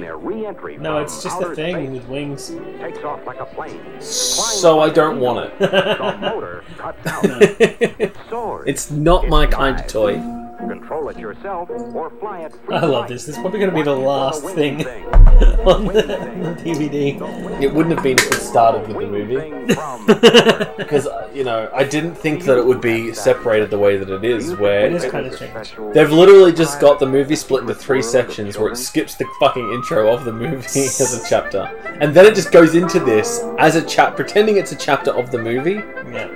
No, it's just a thing with wings. Takes off like a plane. So I don't want it. The motor cuts out. It soars. It's not my kind of toy. Control it yourself or fly it free. I love this. This is probably going to be the last thing on the DVD. It wouldn't have been if it started with the movie. Because, you know, I didn't think that it would be separated the way that it is, where It is kind of strange. they've literally just got the movie split into 3 sections where it skips the fucking intro of the movie as a chapter. And then it just goes into this as a pretending it's a chapter of the movie. Yeah.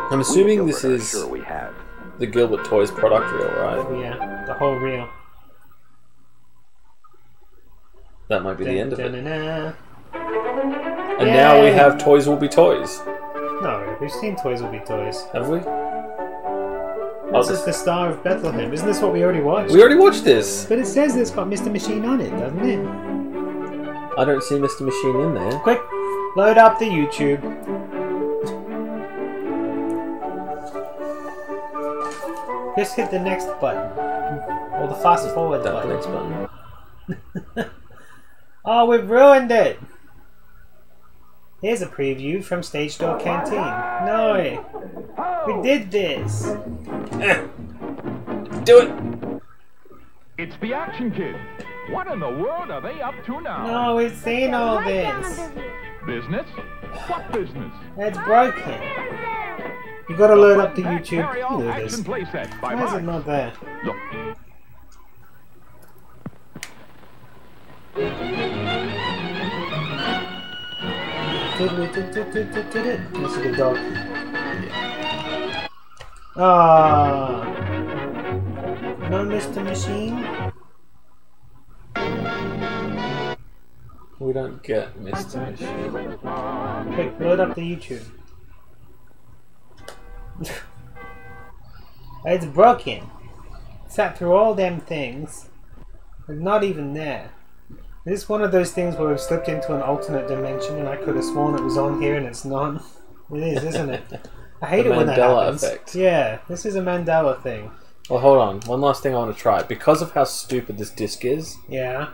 I'm assuming this is the Gilbert Toys product reel, right? Yeah, the whole reel. That might be the end of it. Da-na-na. And now we have Toys Will Be Toys. No, we've seen Toys Will Be Toys. Have we? This is the Star of Bethlehem. Isn't this what we already watched? We already watched this. But it says it's got Mr. Machine on it, doesn't it? I don't see Mr. Machine in there. Quick, load up the YouTube. Just hit the next button. Or the fast forward button. The next button. Oh, we've ruined it! Here's a preview from Stage Door Canteen. No! We did this! Do it! It's the Action Kid. What in the world are they up to now? No, we've seen all this. Business? What business? It's broken. You gotta load up the YouTube. Look at this. Why is it not there? Look. That's a good dog. Ah, no, Mr. Machine. We don't get Mr. Machine. Quick, load up the YouTube. It's broken. Sat through all them things. It's not even there. This is one of those things where we've slipped into an alternate dimension and I could have sworn it was on here and it's not. It is, isn't it? I hate it when that happens. Effect. Yeah, this is a Mandela thing. Well, hold on. One last thing I want to try. Because of how stupid this disc is. Yeah.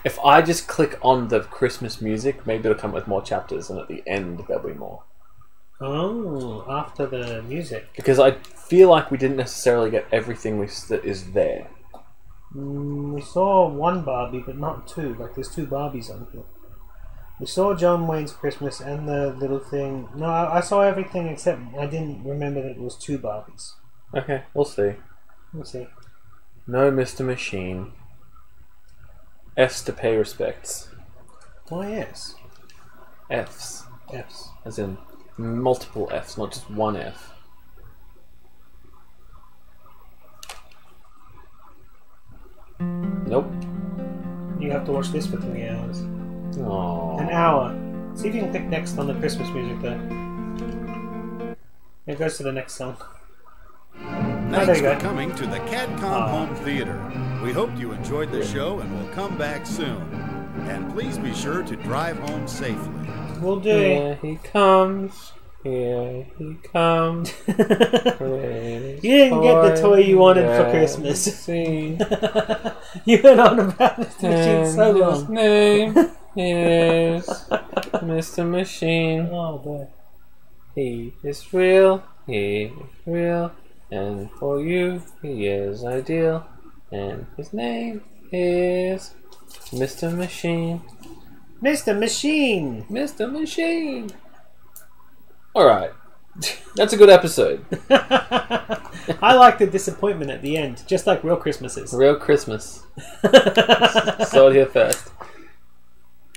If I just click on the Christmas music, maybe it'll come with more chapters and at the end there'll be more. Oh, after the music. Because I feel like we didn't necessarily get everything that is there. We saw one Barbie, but not two. Like, there's two Barbies on here. We saw John Wayne's Christmas and the little thing. No, I saw everything except I didn't remember that it was two Barbies. Okay, we'll see. We'll see. No Mr. Machine. F's to pay respects. Why yes? F's. F's. As in multiple F's, not just one F. Nope. You have to watch this for 3 hours. Aww. An hour. See if you can click next on the Christmas music there. It goes to the next song. Thanks for coming to the Catcom Home Theater. We hope you enjoyed the show and will come back soon. And please be sure to drive home safely. We'll do. Here he comes. Here he comes. You didn't get the toy you wanted for Christmas. You went on about this machine so long. His name is Mr. Machine. Oh boy. He is real. He is real. And for you, he is ideal. And his name is Mr. Machine. Mr. Machine! Mr. Machine! Alright. That's a good episode. I like the disappointment at the end, just like real Christmases. Real Christmas. Saw it here first.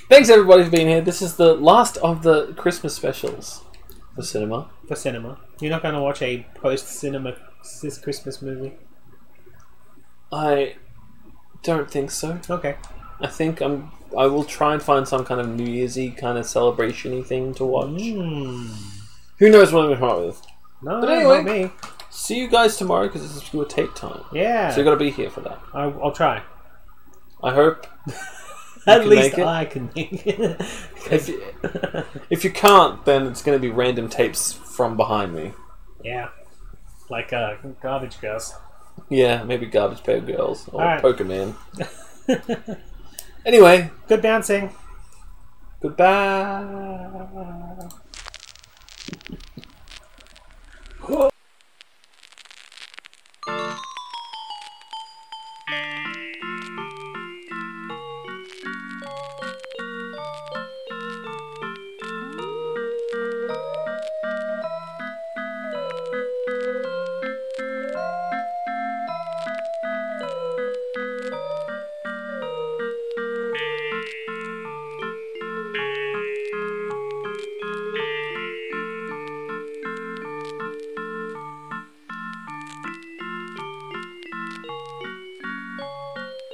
Thanks everybody for being here. This is the last of the Christmas specials for cinema. For cinema. You're not going to watch a post-cinema Christmas movie? I don't think so. Okay. I think I will try and find some kind of New Year's-y kind of celebration-y thing to watch. Who knows what I'm going to come up with? No, but anyway, not me. See you guys tomorrow because this is your tape time. Yeah. So you got to be here for that. I'll try. I hope. At least I can make it. If you can't, then it's going to be random tapes from behind me. Yeah. Like Garbage Girls. Yeah, maybe Garbage Pail Girls or right. Pokemon. Anyway. Good bouncing. Goodbye.